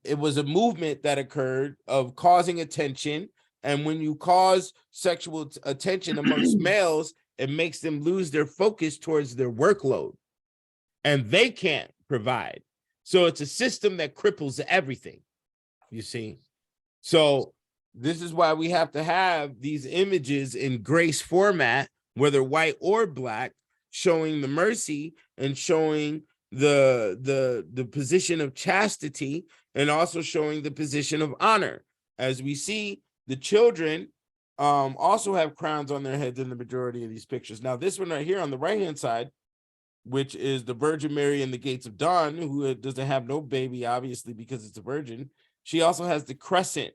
it was a movement that occurred of causing attention. And when you cause sexual attention amongst males, it makes them lose their focus towards their workload, and they can't provide. So it's a system that cripples everything, you see. So this is why we have to have these images in grace format, whether white or black, showing the mercy and showing the position of chastity, and also showing the position of honor. As we see, the children also have crowns on their heads in the majority of these pictures. Now, this one right here on the right-hand side, which is the Virgin Mary in the Gates of Dawn, who doesn't have no baby, obviously, because it's a virgin. She also has the crescent.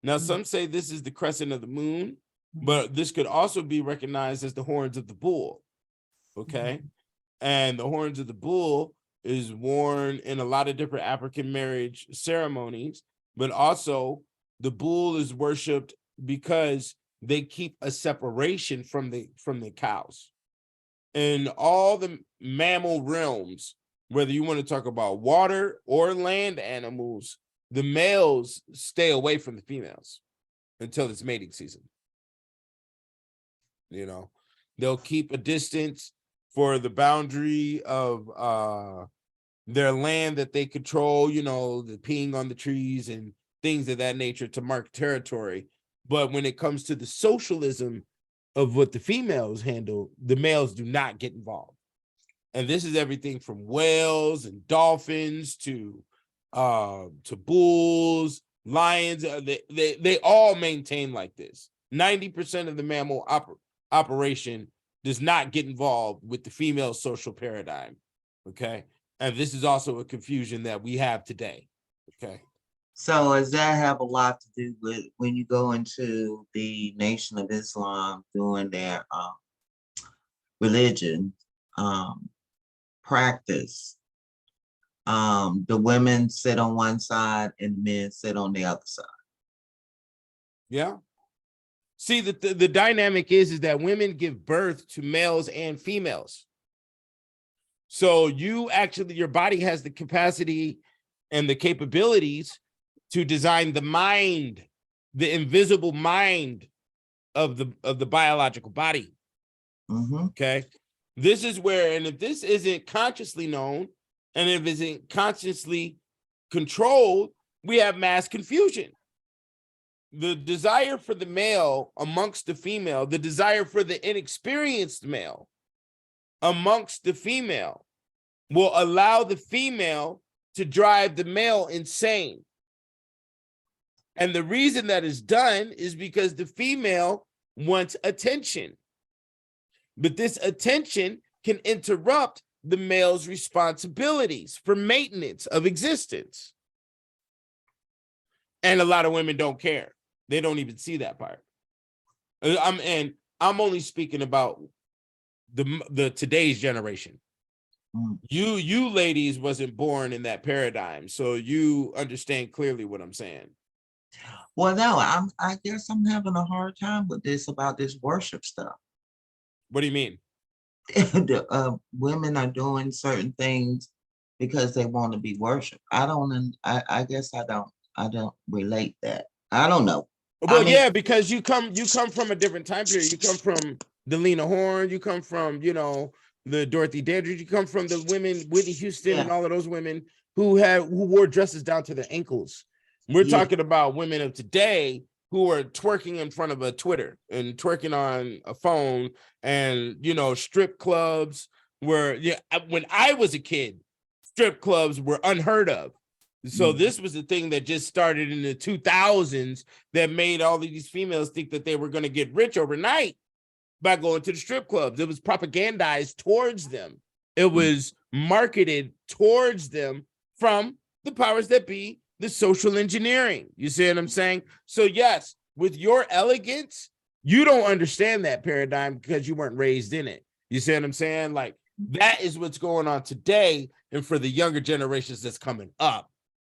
Now, some say this is the crescent of the moon, but this could also be recognized as the horns of the bull, okay? And the horns of the bull is worn in a lot of different African marriage ceremonies, but also the bull is worshipped because they keep a separation from the cows. In all the mammal realms, whether you want to talk about water or land animals, the males stay away from the females until it's mating season. They'll keep a distance for the boundary of their land that they control, the peeing on the trees and things of that nature to mark territory. But when it comes to the socialism of what the females handle, the males do not get involved. And this is everything from whales and dolphins to bulls, lions. They all maintain like this. 90% of the mammal operation does not get involved with the female social paradigm. Okay. And this is also a confusion that we have today. Okay. So does that have a lot to do with when you go into the Nation of Islam doing their religion practice? The women sit on one side and the men sit on the other side. Yeah. See, the dynamic is that women give birth to males and females. So your body has the capacity and the capabilities to design the mind, the invisible mind of the biological body. Okay. This is where, and if this isn't consciously known, and if it isn't consciously controlled, we have mass confusion. The desire for the male amongst the female, the desire for the inexperienced male amongst the female will allow the female to drive the male insane. And the reason that is done is because the female wants attention. But this attention can interrupt the male's responsibilities for maintenance of existence. And a lot of women don't care. They don't even see that part. And I'm only speaking about the today's generation. Mm. You ladies wasn't born in that paradigm, so you understand clearly what I'm saying. Well, no, I guess I'm having a hard time with this about this worship stuff. What do you mean? Women are doing certain things because they want to be worshiped. I guess I don't relate that. I don't know. Well, I mean, yeah, because you come from a different time period. You come from the Lena Horne, you come from, the Dorothy Dandridge, you come from the women, Whitney Houston, and Yeah. all of those women who wore dresses down to their ankles. We're Yeah. talking about women of today who are twerking in front of a Twitter and twerking on a phone, and strip clubs were, when I was a kid, strip clubs were unheard of. So this was the thing that just started in the 2000s that made all of these females think that they were going to get rich overnight by going to the strip clubs. It was propagandized towards them. It was marketed towards them from the powers that be, the social engineering. You see what I'm saying? So yes, with your elegance, you don't understand that paradigm because you weren't raised in it. You see what I'm saying? Like, that is what's going on today. And for the younger generations that's coming up,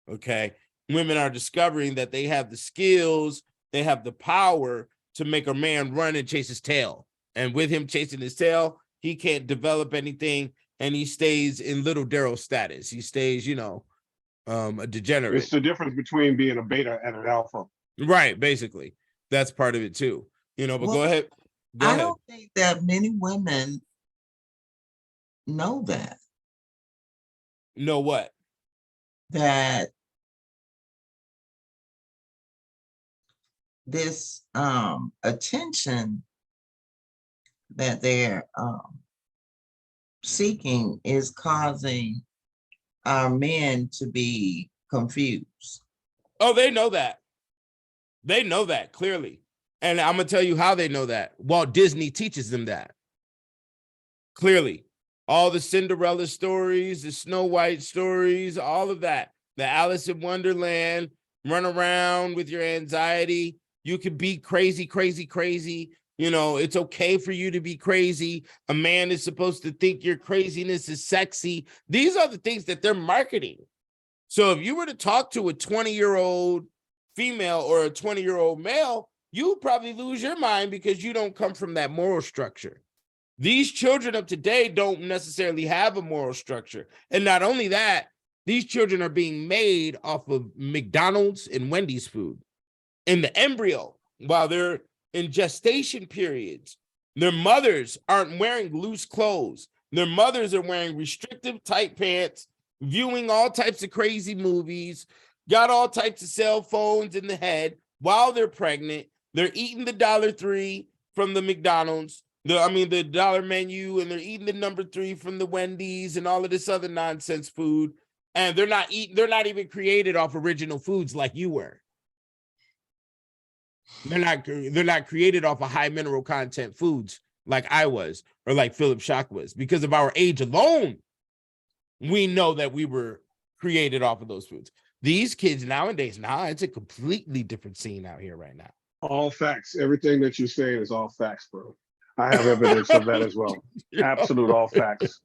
okay, women are discovering that they have the skills, they have the power to make a man run and chase his tail. And with him chasing his tail, he can't develop anything, and he stays in little Daryl status. He stays, a degenerate. It's the difference between being a beta and an alpha. Right, basically. That's part of it too. But Well, go ahead. I don't think that many women know that. Know what? That this attention that they're seeking is causing our men to be confused. Oh, they know that. They know that clearly. And I'm going to tell you how they know that. Walt Disney teaches them that. Clearly. All the Cinderella stories, the Snow White stories, all of that. The Alice in Wonderland, run around with your anxiety. You can be crazy, crazy, crazy. It's okay for you to be crazy. A man is supposed to think your craziness is sexy. These are the things that they're marketing. So if you were to talk to a 20-year-old female or a 20-year-old male, you would probably lose your mind because you don't come from that moral structure. These children of today don't necessarily have a moral structure. And not only that, these children are being made off of McDonald's and Wendy's food in the embryo while they're in gestation periods. Their mothers aren't wearing loose clothes. Their mothers are wearing restrictive tight pants, viewing all types of crazy movies, got all types of cell phones in the head while they're pregnant. They're eating the $3 from the McDonald's, the dollar menu, and they're eating the number 3 from the Wendy's and all of this other nonsense food. And they're not even created off original foods like you were. They're not created off of high mineral content foods like I was or like Philip Shock was. Because of our age alone, we know that we were created off of those foods. These kids nowadays, it's a completely different scene out here right now. All facts. Everything that you're saying is all facts, bro. I have evidence of that as well. Absolute all facts.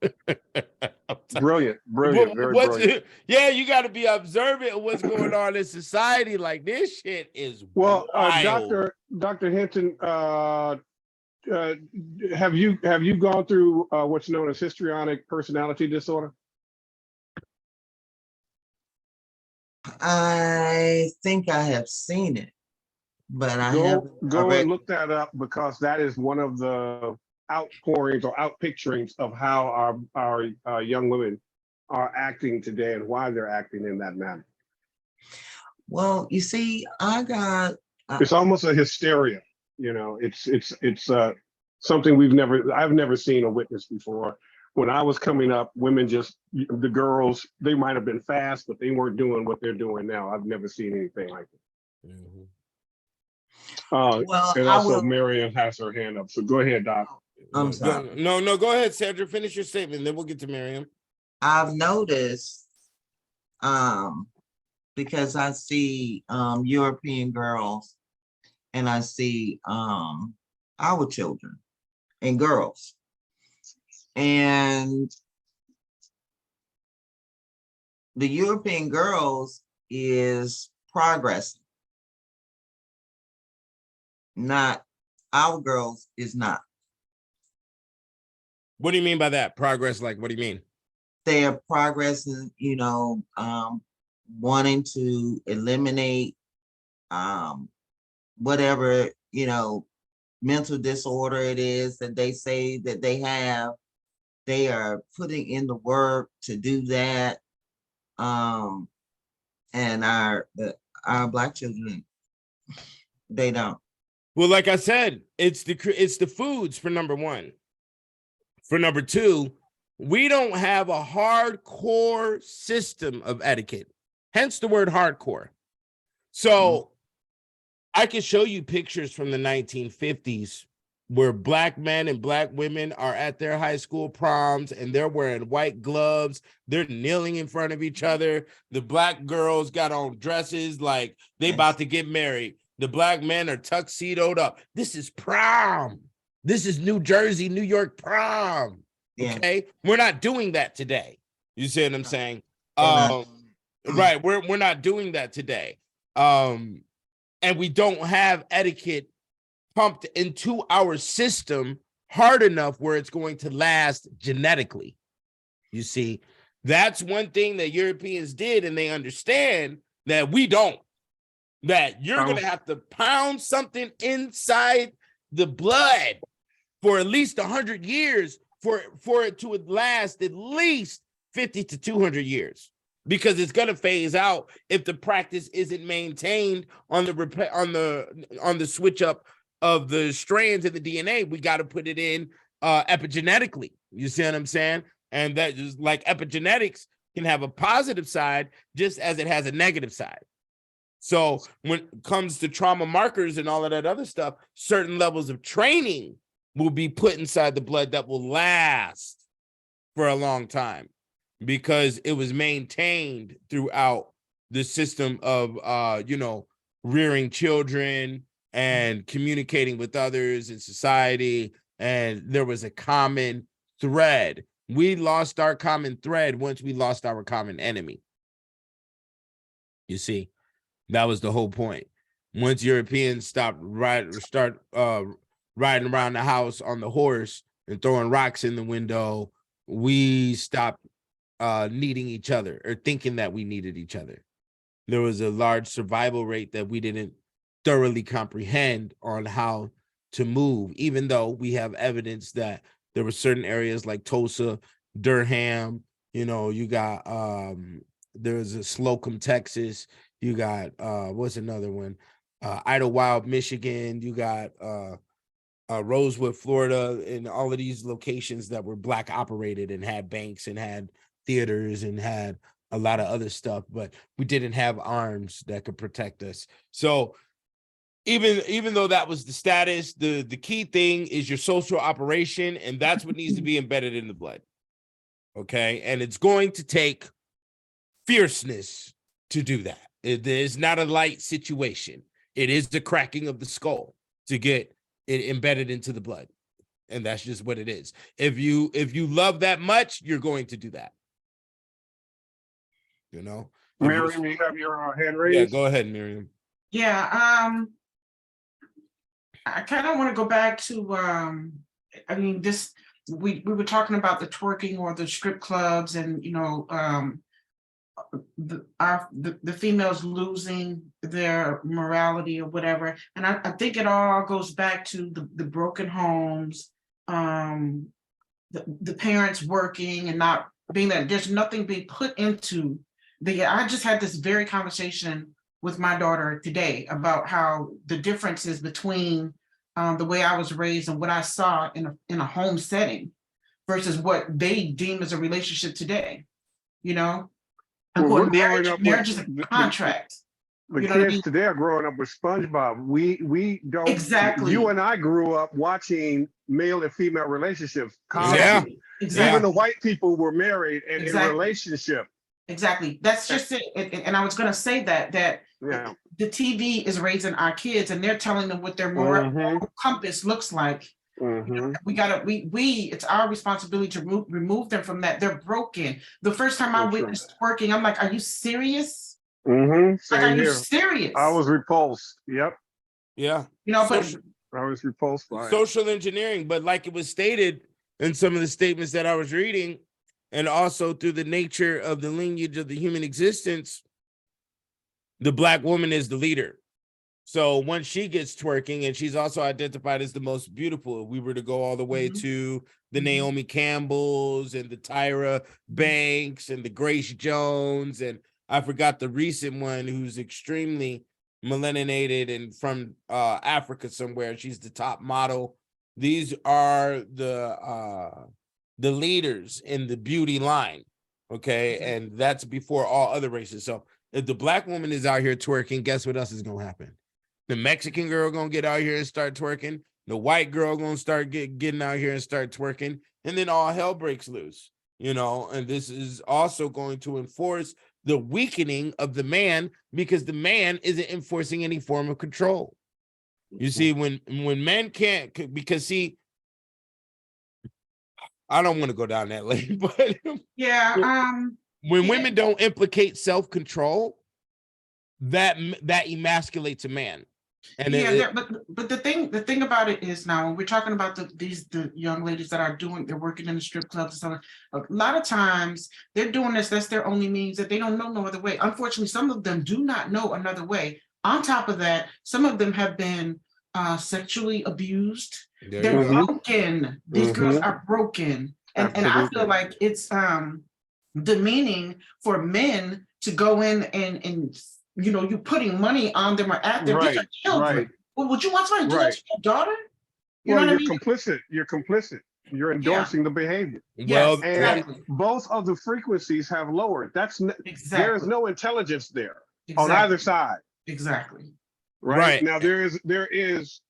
Brilliant, very brilliant. Yeah, you got to be observant of what's going on in society. Like, this shit is well. wild. Dr. Hinton, have you gone through what's known as histrionic personality disorder? I think I have seen it, but I haven't. Go and look that up, because that is one of the outpourings or outpicturings of how our young women are acting today and why they're acting in that manner. Well, you see, it's almost a hysteria. It's something I've never seen or witnessed before. When I was coming up, women the girls, they might have been fast, but they weren't doing what they're doing now. I've never seen anything like that. Well, and also Miriam has her hand up. So go ahead, Doc. I'm sorry. No, go ahead, Sandra. Finish your statement, then we'll get to Miriam. I've noticed, because I see European girls, and I see our children and girls. And the European girls is progressing. Not our girls is not. What do you mean by that? Progress, like, what do you mean? They're progressing, wanting to eliminate whatever, mental disorder it is that they say that they have. They are putting in the work to do that. And our Black children, they don't. Well, like I said, it's the foods for number one. For number two, we don't have a hardcore system of etiquette, hence the word hardcore. So I can show you pictures from the 1950s where Black men and Black women are at their high school proms and they're wearing white gloves. They're kneeling in front of each other. The Black girls got on dresses like they about to get married. The Black men are tuxedoed up. This is prom. This is New Jersey, New York prom. Okay, we're not doing that today. You see what I'm saying? Right, we're not doing that today. And we don't have etiquette pumped into our system hard enough where it's going to last genetically. You see, that's one thing that Europeans did, and they understand that we don't. That you're going to have to pound something inside the blood for at least 100 years for it to last at least 50 to 200 years, because it's going to phase out if the practice isn't maintained on the switch up of the strands of the DNA. We got to put it in epigenetically. You see what I'm saying? And that is like epigenetics can have a positive side just as it has a negative side. So when it comes to trauma markers and all of that other stuff, certain levels of training will be put inside the blood that will last for a long time because it was maintained throughout the system of, rearing children and communicating with others in society. And there was a common thread. We lost our common thread once we lost our common enemy. You see? That was the whole point. Once Europeans start riding around the house on the horse and throwing rocks in the window, we stopped needing each other or thinking that we needed each other. There was a large survival rate that we didn't thoroughly comprehend on how to move, even though we have evidence that there were certain areas like Tulsa, Durham, you got there's a Slocum, Texas. You got what's another one? Idlewild, Michigan. You got Rosewood, Florida, and all of these locations that were Black operated and had banks and had theaters and had a lot of other stuff, but we didn't have arms that could protect us. So even though that was the status, the key thing is your social operation, and that's what needs to be embedded in the blood. Okay, and it's going to take fierceness to do that. It is not a light situation. It is the cracking of the skull to get it embedded into the blood. And that's just what it is. If you love that much, you're going to do that. Miriam, you have your hand raised? Yeah, go ahead, Miriam. Yeah, I kind of want to go back to we were talking about the twerking or the strip clubs and the females losing their morality or whatever. And I think it all goes back to the broken homes, the parents working and not being that there's nothing being put into I just had this very conversation with my daughter today about how the differences between the way I was raised and what I saw in a home setting versus what they deem as a relationship today, Marriage is a contract. The kids today are growing up with SpongeBob. We don't. Exactly. You and I grew up watching male and female relationships. Yeah. Exactly. Even the white people were married and in a relationship. Exactly. That's just it. And I was going to say that Yeah. The TV is raising our kids, and they're telling them what their moral compass looks like. We gotta, it's our responsibility to remove them from that. They're broken. The first time I witnessed twerking, I'm like, are you serious? Same Like, are you here. serious? I was repulsed. Yep. Yeah. You know, but I was repulsed by it. Social engineering, but like it was stated in some of the statements that I was reading, and also through the nature of the lineage of the human existence, the Black woman is the leader. So once she gets twerking, and she's also identified as the most beautiful, if we were to go all the way to the Naomi Campbells and the Tyra Banks and the Grace Jones, and I forgot the recent one who's extremely melaninated and from Africa somewhere. She's the top model. These are the leaders in the beauty line, okay? And that's before all other races. So if the Black woman is out here twerking, guess what else is gonna happen? The Mexican girl gonna get out here and start twerking. The white girl gonna start getting out here and start twerking, and then all hell breaks loose, you know. And this is also going to enforce the weakening of the man, because the man isn't enforcing any form of control. You see, when men can't, because see, I don't want to go down that lane, but yeah, when women don't implicate self-control, that emasculates a man. And but the thing about it is, now when we're talking about the young ladies that are they're working in the strip clubs and stuff, a lot of times they're doing this, that's their only means, that they don't know no other way. Unfortunately, some of them do not know another way. On top of that, some of them have been sexually abused. They're broken. These girls are broken. And I feel like it's demeaning for men to go in and you know, you're putting money on them or at them. These are children. Well, would you want somebody to do that to your daughter? You know what I mean? Complicit. You're complicit. You're endorsing the behavior. Well, yes, exactly. Both of the frequencies have lowered. There is no intelligence there on Exactly. either side. Exactly. Right. Now there is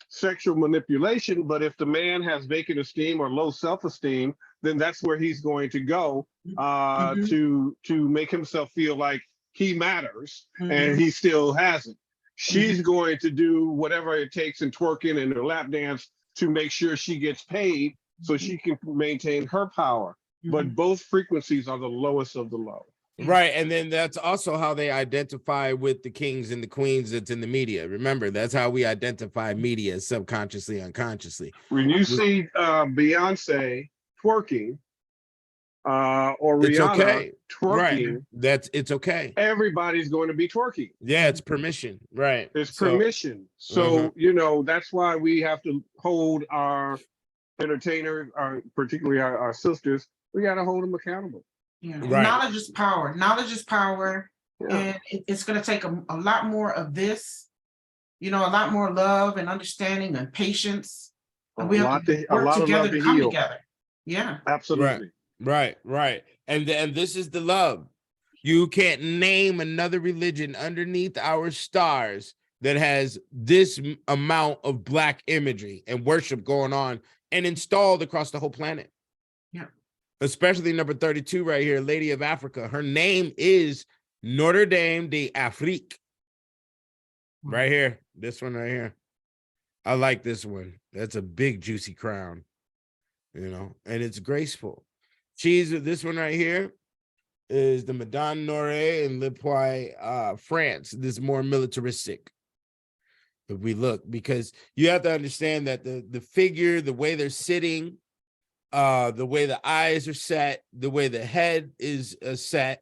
sexual manipulation, but if the man has vacant esteem or low self-esteem, then that's where he's going to go to make himself feel like he matters, and he still hasn't. She's going to do whatever it takes in twerking and her lap dance to make sure she gets paid so she can maintain her power. But both frequencies are the lowest of the low. Right. And then that's also how they identify with the kings and the queens that's in the media. Remember, that's how we identify media, subconsciously, unconsciously. When you see Beyonce twerking, or Rihanna twerking, it's okay. Everybody's going to be twerking. Yeah, it's permission, right? It's permission. So you know, that's why we have to hold our entertainers, particularly our sisters. We got to hold them accountable. Yeah. Right. Knowledge is power. Knowledge is power, and it's going to take a lot more of this. You know, a lot more love and understanding and patience. And we have to work together to come together. Yeah, absolutely. Right. And this is the love. You can't name another religion underneath our stars that has this amount of Black imagery and worship going on and installed across the whole planet. Yeah. Especially number 32 right here, Lady of Africa. Her name is Notre Dame d'Afrique. Right here. This one right here. I like this one. That's a big, juicy crown, you know, and it's graceful. This one right here is the Madonna Noire in Le Puy, France. This is more militaristic. If we look, because you have to understand that the figure, the way they're sitting, the way the eyes are set, the way the head is set,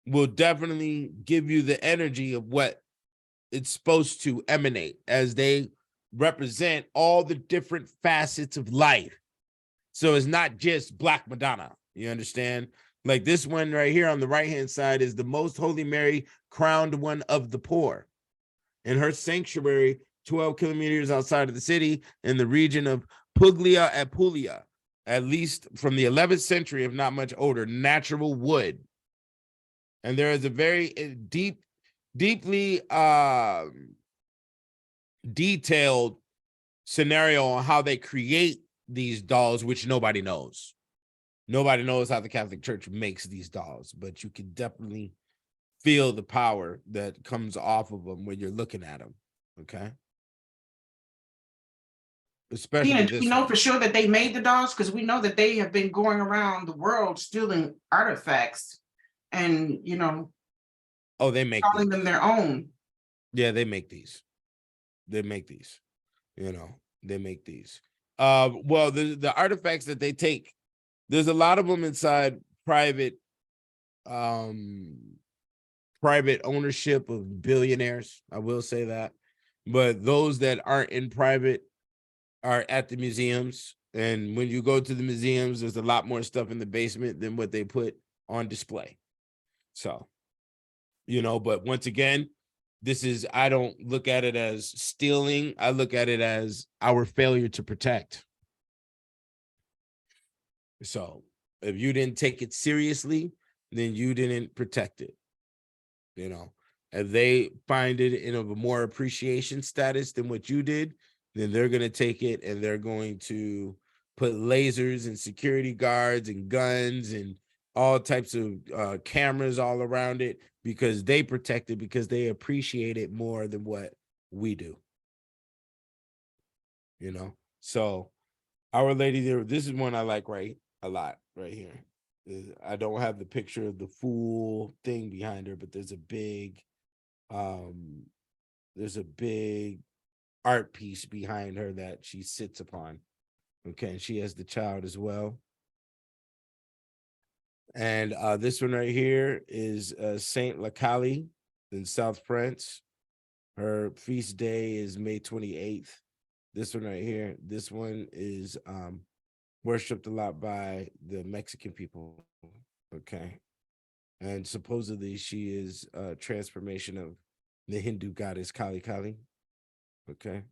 will definitely give you the energy of what it's supposed to emanate, as they represent all the different facets of life. So it's not just Black Madonna. You understand? Like this one right here on the right-hand side is the Most Holy Mary, crowned one of the poor. In her sanctuary, 12 kilometers outside of the city, in the region of Puglia Apulia, at least from the 11th century, if not much older, natural wood. And there is a very deeply detailed scenario on how they create these dolls, which nobody knows. Nobody knows how the Catholic Church makes these dolls, but you can definitely feel the power that comes off of them when you're looking at them. Okay. Especially Tina, do we this know one. for sure that they made the dolls? Because we know that they have been going around the world stealing artifacts and, you know, Oh, they make calling these. them their own. Yeah, they make these. They make these. You know, they make these. Well, the artifacts that they take, there's a lot of them inside private ownership of billionaires. I will say that. But those that aren't in private are at the museums. And when you go to the museums, there's a lot more stuff in the basement than what they put on display. So, you know, but once again, I don't look at it as stealing. I look at it as our failure to protect. So if you didn't take it seriously, then you didn't protect it. You know, if they find it in a more appreciation status than what you did, then they're going to take it and they're going to put lasers and security guards and guns and all types of cameras all around it because they protect it, because they appreciate it more than what we do. You know, so Our Lady there, this is one I like a lot right here. I don't have the picture of the full thing behind her, but there's a big art piece behind her that she sits upon. Okay, and she has the child as well. And this one right here is Saint Lacaille in South France. Her feast day is May 28th. This one right here, this one is worshipped a lot by the Mexican people. Okay. And supposedly she is a transformation of the Hindu goddess Kali Kali. Okay.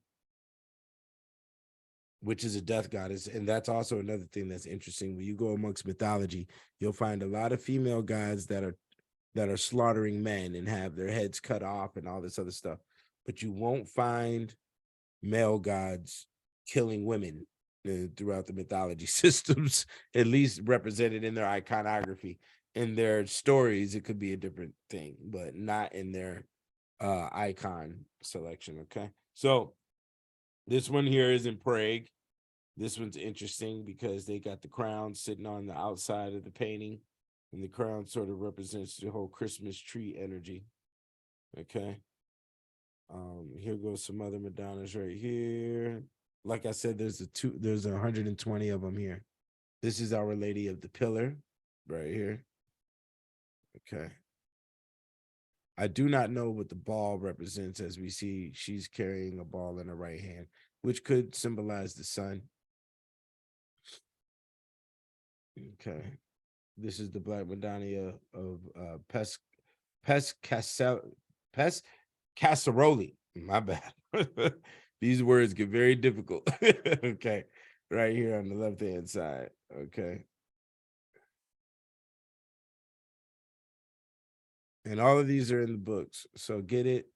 Which is a death goddess. And that's also another thing that's interesting. When you go amongst mythology, you'll find a lot of female gods that are slaughtering men and have their heads cut off and all this other stuff. But you won't find male gods killing women throughout the mythology systems, at least represented in their iconography. In their stories, it could be a different thing, but not in their icon selection. Okay. So this one here is in Prague. This one's interesting because they got the crown sitting on the outside of the painting, and the crown sort of represents the whole Christmas tree energy. Okay. Here goes some other Madonnas right here. Like I said, there's 120 of them here. This is Our Lady of the Pillar right here. Okay. I do not know what the ball represents, as we see she's carrying a ball in her right hand, which could symbolize the sun. Okay. This is the Black Madonna of Casseroli. My bad. These words get very difficult. Okay. Right here on the left-hand side. Okay. And all of these are in the books. So get it,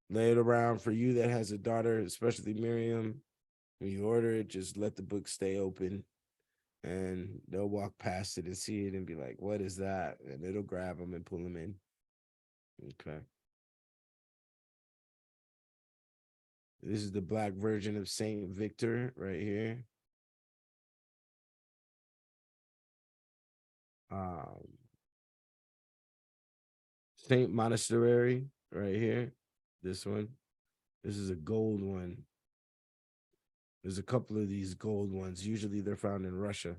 lay it around. For you that has a daughter, especially Miriam, when you order it, just let the book stay open and they'll walk past it and see it and be like, what is that? And it'll grab them and pull them in. Okay. This is the Black Virgin of Saint Victor right here. Saint Monastery right here. This one. This is a gold one. There's a couple of these gold ones. Usually they're found in Russia.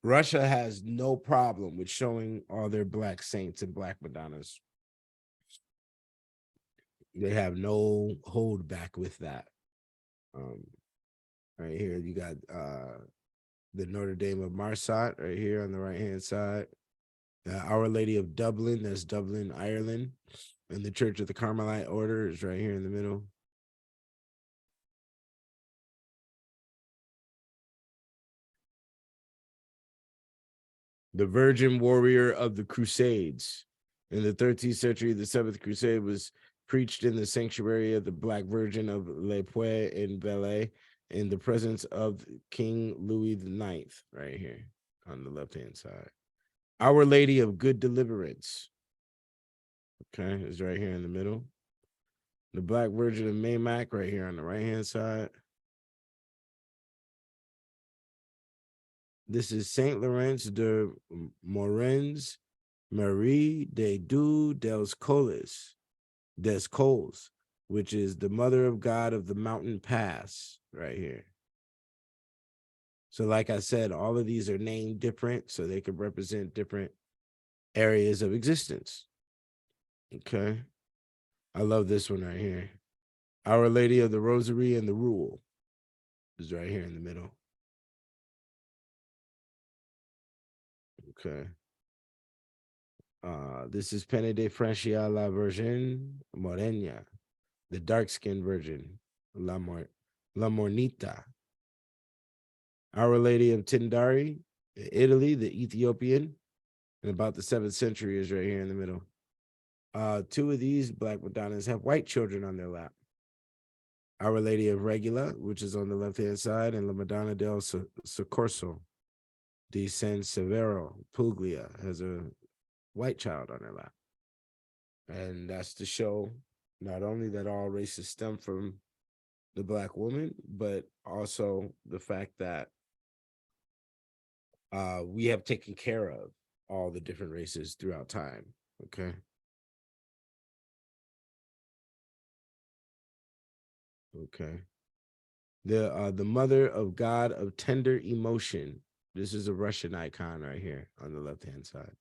Russia has no problem with showing all their Black saints and Black Madonnas. They have no hold back with that. Right here, you got the Notre Dame of Marsac right here on the right-hand side. Our Lady of Dublin, that's Dublin, Ireland. And the Church of the Carmelite Order is right here in the middle. The Virgin Warrior of the Crusades. In the 13th century, the Seventh Crusade was preached in the sanctuary of the Black Virgin of Le Puy in Valais in the presence of King Louis IX, right here on the left-hand side. Our Lady of Good Deliverance. Okay, is right here in the middle. The Black Virgin of Maymac right here on the right-hand side. This is Saint Lawrence de Morens Marie de Dieu des Cols, which is the Mother of God of the Mountain Pass right here. So like I said, all of these are named different, so they could represent different areas of existence. Okay. I love this one right here. Our Lady of the Rosary and the Rule is right here in the middle. Okay. This is Pene de Francia la Virgen Morena, the dark-skinned virgin, La Mornita. Our Lady of Tindari, Italy, the Ethiopian, and about the 7th century is right here in the middle. Two of these Black Madonnas have white children on their lap. Our Lady of Regula, which is on the left-hand side, and La Madonna del Soccorso di San Severo Puglia has a white child on her lap. And that's to show not only that all races stem from the Black woman, but also the fact that we have taken care of all the different races throughout time. Okay. Okay. The Mother of God of Tender Emotion. This is a Russian icon right here on the left-hand side.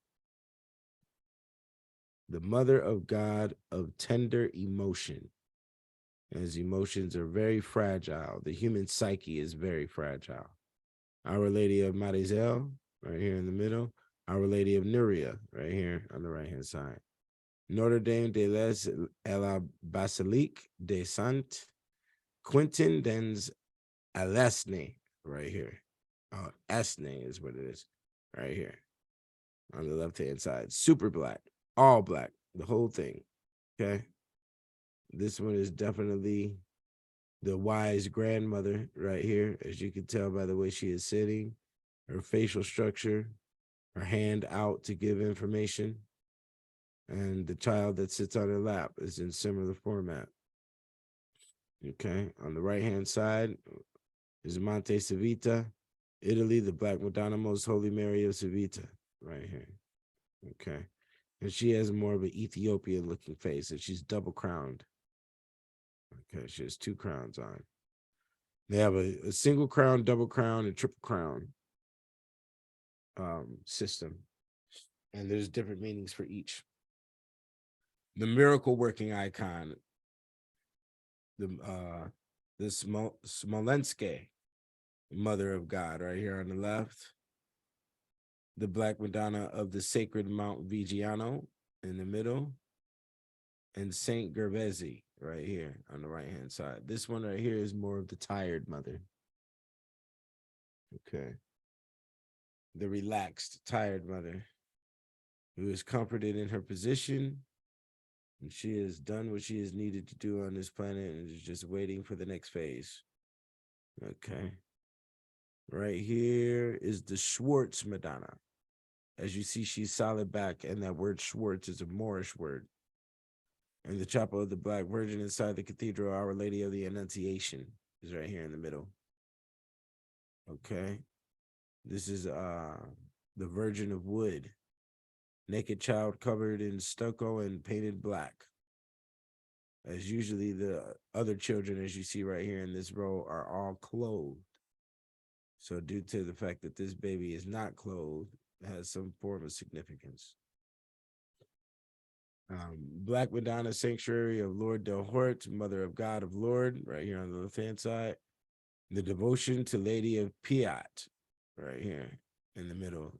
The Mother of God of Tender Emotion. As emotions are very fragile. The human psyche is very fragile. Our Lady of Marizel, right here in the middle. Our Lady of Nuria, right here on the right-hand side. Notre Dame de la Basilique de Saint Quentin des Alesne, right here. Esne is what it is, right here on the left-hand side. Super black, all black, the whole thing. Okay. This one is definitely the wise grandmother right here, as you can tell by the way she is sitting, her facial structure, her hand out to give information, and the child that sits on her lap is in similar format. Okay, on the right-hand side is Monte Civita, Italy, the Black Madonna, Most Holy Mary of Civita, right here. Okay, and she has more of an Ethiopian-looking face, and she's double crowned. Okay, she has 2 crowns on. They have a single crown, double crown, and triple crown system, and there's different meanings for each. The miracle working icon, the Smolenske, Mother of God, right here on the left. The Black Madonna of the Sacred Mount Vigiano in the middle, and Saint Gervasi right here on the right-hand side. This one right here is more of the tired mother. Okay. The relaxed, tired mother who is comforted in her position, and she has done what she has needed to do on this planet and is just waiting for the next phase. Okay. Right here is the Schwartz Madonna. As you see, she's solid back, and that word Schwartz is a Moorish word. And the chapel of the Black Virgin inside the cathedral, Our Lady of the Annunciation, is right here in the middle. Okay. This is the Virgin of Wood. Naked child covered in stucco and painted black. As usually the other children, as you see right here in this row, are all clothed. So due to the fact that this baby is not clothed, it has some form of significance. Black Madonna Sanctuary of Lord Del Hort, Mother of God of Lord, right here on the left-hand side. The Devotion to Lady of Piat, right here in the middle.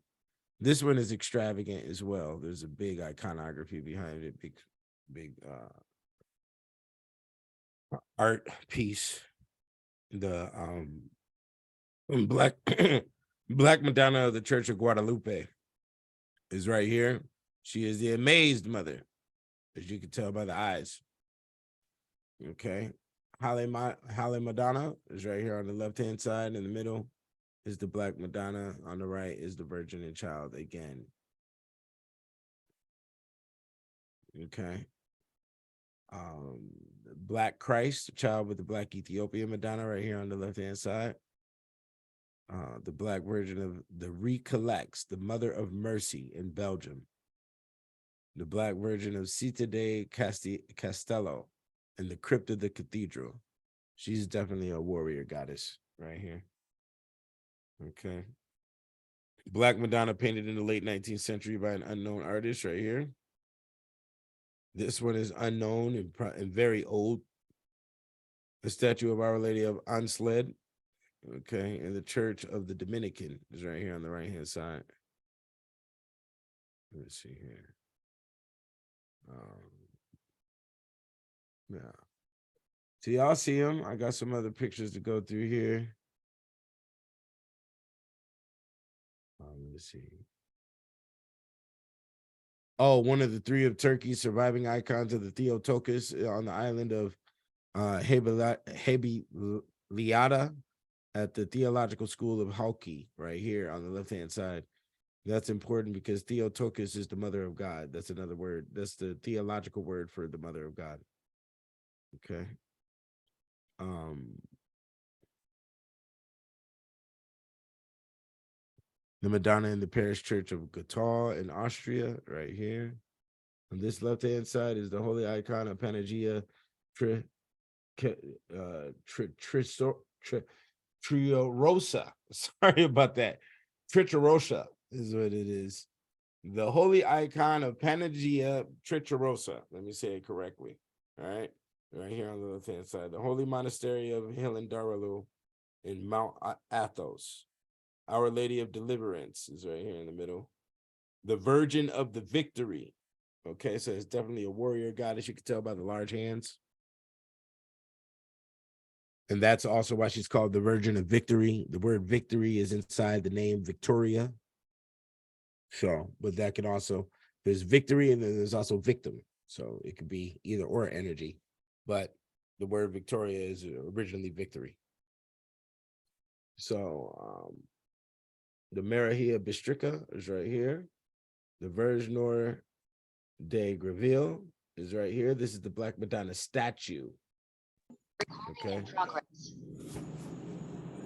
This one is extravagant as well. There's a big iconography behind it, big art piece. The Black Black Madonna of the Church of Guadalupe is right here. She is the amazed mother, as you can tell by the eyes. Okay. Halle Madonna is right here on the left-hand side. In the middle is the Black Madonna. On the right is the Virgin and Child again. Okay. Black Christ, the child with the black Ethiopian Madonna right here on the left-hand side. The Black Virgin of the Recollects, the Mother of Mercy in Belgium. The Black Virgin of Città de Castello and the Crypt of the Cathedral. She's definitely a warrior goddess right here. Okay. Black Madonna painted in the late 19th century by an unknown artist right here. This one is unknown and very old. The statue of Our Lady of Ansled. Okay, and the Church of the Dominican is right here on the right-hand side. Let's see here. Yeah. So y'all see them. I got some other pictures to go through here. Let's see. Oh, one of the three of Turkey's surviving icons of the Theotokos on the island of Hebiliada at the Theological School of Halki, right here on the left-hand side. That's important because Theotokos is the mother of God. That's another word. That's the theological word for the mother of God. Okay. The Madonna in the Parish Church of Gotha in Austria, right here. On this left-hand side is the holy icon of Panagia Triorosa. Sorry about that. Trichorosa is what it is. The holy icon of Panagia Trichorosa. Let me say it correctly. All right. Right here on the left-hand side. The holy monastery of Hilandaralu in Mount Athos. Our Lady of Deliverance is right here in the middle. The Virgin of the Victory. Okay, so it's definitely a warrior goddess. You can tell by the large hands. And that's also why she's called the Virgin of Victory. The word victory is inside the name Victoria. So, but that can also, there's victory and then there's also victim. So it could be either or energy. But the word Victoria is originally victory. So the Marahia Bistrica is right here. The Virginor de Greville is right here. This is the Black Madonna statue. Okay.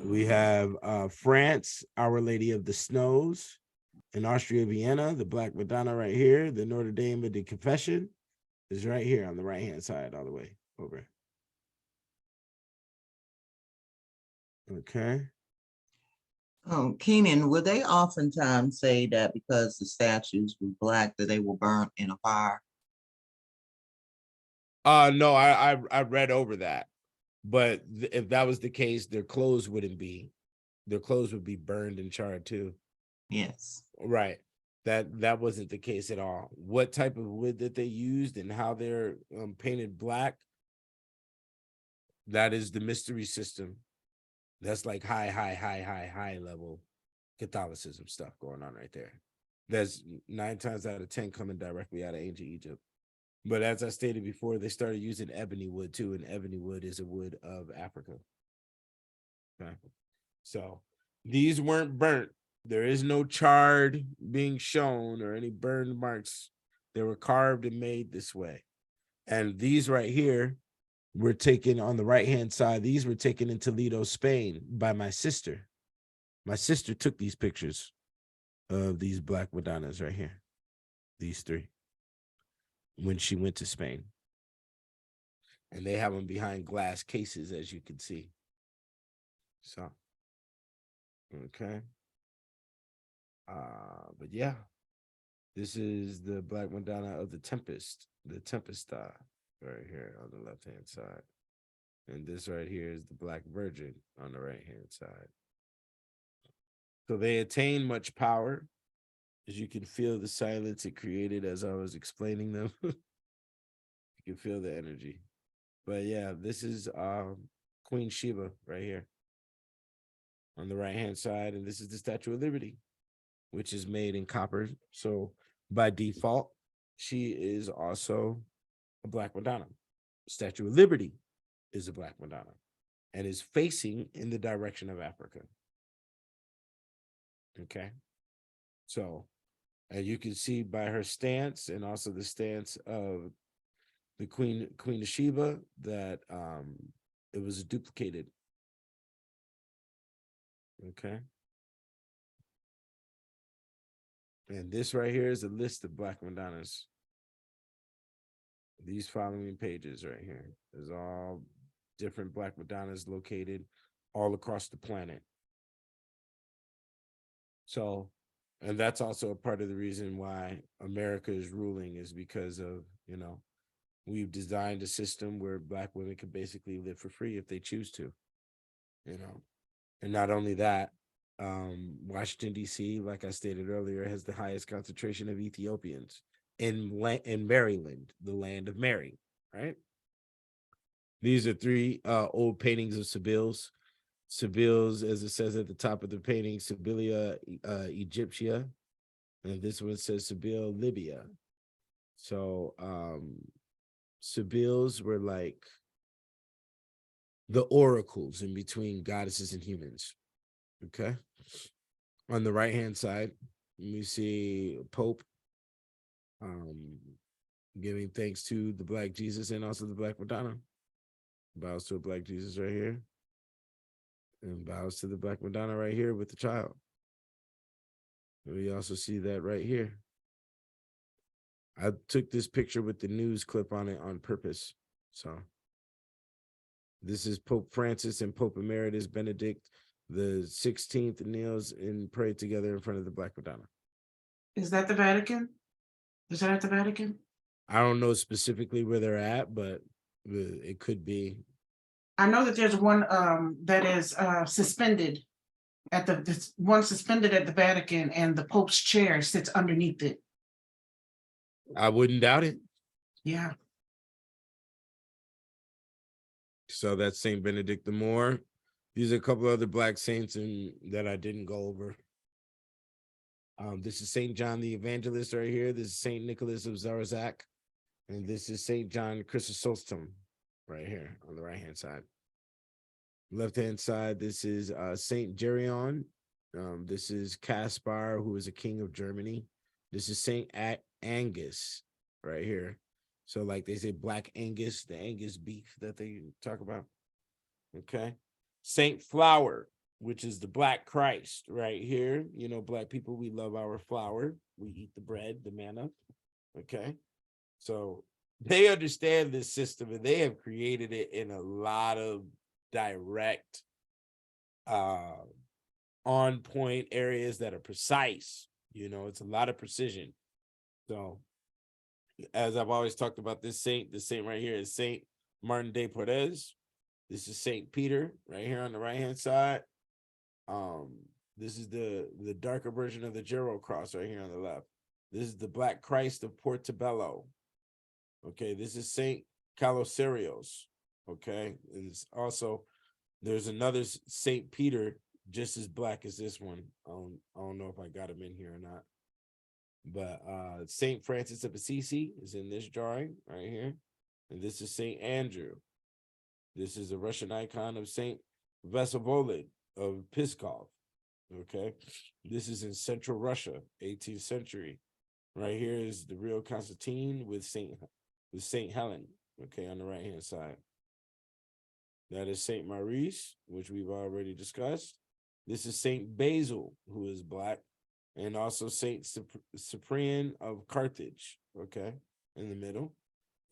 We have France, Our Lady of the Snows. In Austria, Vienna, the Black Madonna right here. The Notre Dame of the Confession is right here on the right-hand side all the way over. Okay. Keenan, would they oftentimes say that because the statues were black that they were burnt in a fire? No, I read over that. But if that was the case, their clothes wouldn't be. Their clothes would be burned and charred too. Yes. Right. That wasn't the case at all. What type of wood that they used and how they're painted black, that is the mystery system. That's like high level Catholicism stuff going on right there. There's 9 times out of 10 coming directly out of ancient Egypt. But as I stated before, they started using ebony wood too, and ebony wood is a wood of Africa. Okay. So these weren't burnt. There is no charred being shown or any burned marks. They were carved and made this way. And these right here were taken on the right-hand side. These were taken in Toledo, Spain by my sister. My sister took these pictures of these Black Madonnas right here. These 3. When she went to Spain. And they have them behind glass cases, as you can see. So, okay. But yeah, this is the Black Madonna of the Tempest, the Tempesta, right here on the left-hand side. And this right here is the Black Virgin on the right-hand side. So they attain much power, as you can feel the silence it created as I was explaining them. You can feel the energy. But yeah, this is Queen Sheba right here on the right-hand side. And this is the Statue of Liberty, which is made in copper. So by default, she is also a Black Madonna. Statue of Liberty is a Black Madonna and is facing in the direction of Africa. Okay. So And you can see by her stance and also the stance of the Queen of Sheba that it was duplicated. Okay. And this right here is a list of Black Madonnas. These following pages right here is all different Black Madonnas located all across the planet. So, and that's also a part of the reason why America is ruling, is because of, you know, we've designed a system where Black women can basically live for free if they choose to, you know. And not only that, Washington, D.C., like I stated earlier, has the highest concentration of Ethiopians in Maryland, the land of Mary, right? These are three old paintings of Sibyls. Sibyls, as it says at the top of the painting, Sibylla Egyptia. And this one says Sibyl Libya. So Sibyls were like the oracles in between goddesses and humans. Okay. On the right hand side, we see Pope giving thanks to the Black Jesus and also the Black Madonna. Bows to a Black Jesus right here. And bows to the Black Madonna right here with the child. We also see that right here. I took this picture with the news clip on it on purpose. So this is Pope Francis and Pope Emeritus Benedict the 16th kneels and prayed together in front of the Black Madonna. Is that the Vatican? Is that at the Vatican? I don't know specifically where they're at, but it could be. I know that there's one that is suspended at this one suspended at the Vatican, and the Pope's chair sits underneath it. I wouldn't doubt it. Yeah. So that's Saint Benedict the Moor. These are a couple other Black saints that I didn't go over. This is Saint John the Evangelist right here. This is Saint Nicholas of Zarazak. And this is Saint John Chrysostom right here on the right-hand side. Left-hand side, this is Saint Gerion. This is Caspar, who is a king of Germany. This is Saint Angus right here. So like they say Black Angus, the Angus beef that they talk about. Okay. Saint Flower, which is the Black Christ right here. You know, Black people, we love our flour. We eat the bread, the manna. Okay. So they understand this system and they have created it in a lot of direct, on point areas that are precise. You know, it's a lot of precision. So as I've always talked about this saint right here is Saint Martin de Porres. This is Saint Peter right here on the right hand side. This is the darker version of the Gero cross right here on the left. This is the Black Christ of Portobello. Okay, this is Saint Calosarios. Okay, it's also there's another Saint Peter just as black as this one. I don't know if I got him in here or not. But Saint Francis of Assisi is in this drawing right here. And this is Saint Andrew. This is a Russian icon of Saint Vasilvolid of Pskov. Okay. This is in Central Russia, 18th century. Right here is the real Constantine with Saint Helen. Okay, on the right hand side. That is Saint Maurice, which we've already discussed. This is Saint Basil, who is black, and also Saint Cyprian of Carthage, okay, in the middle.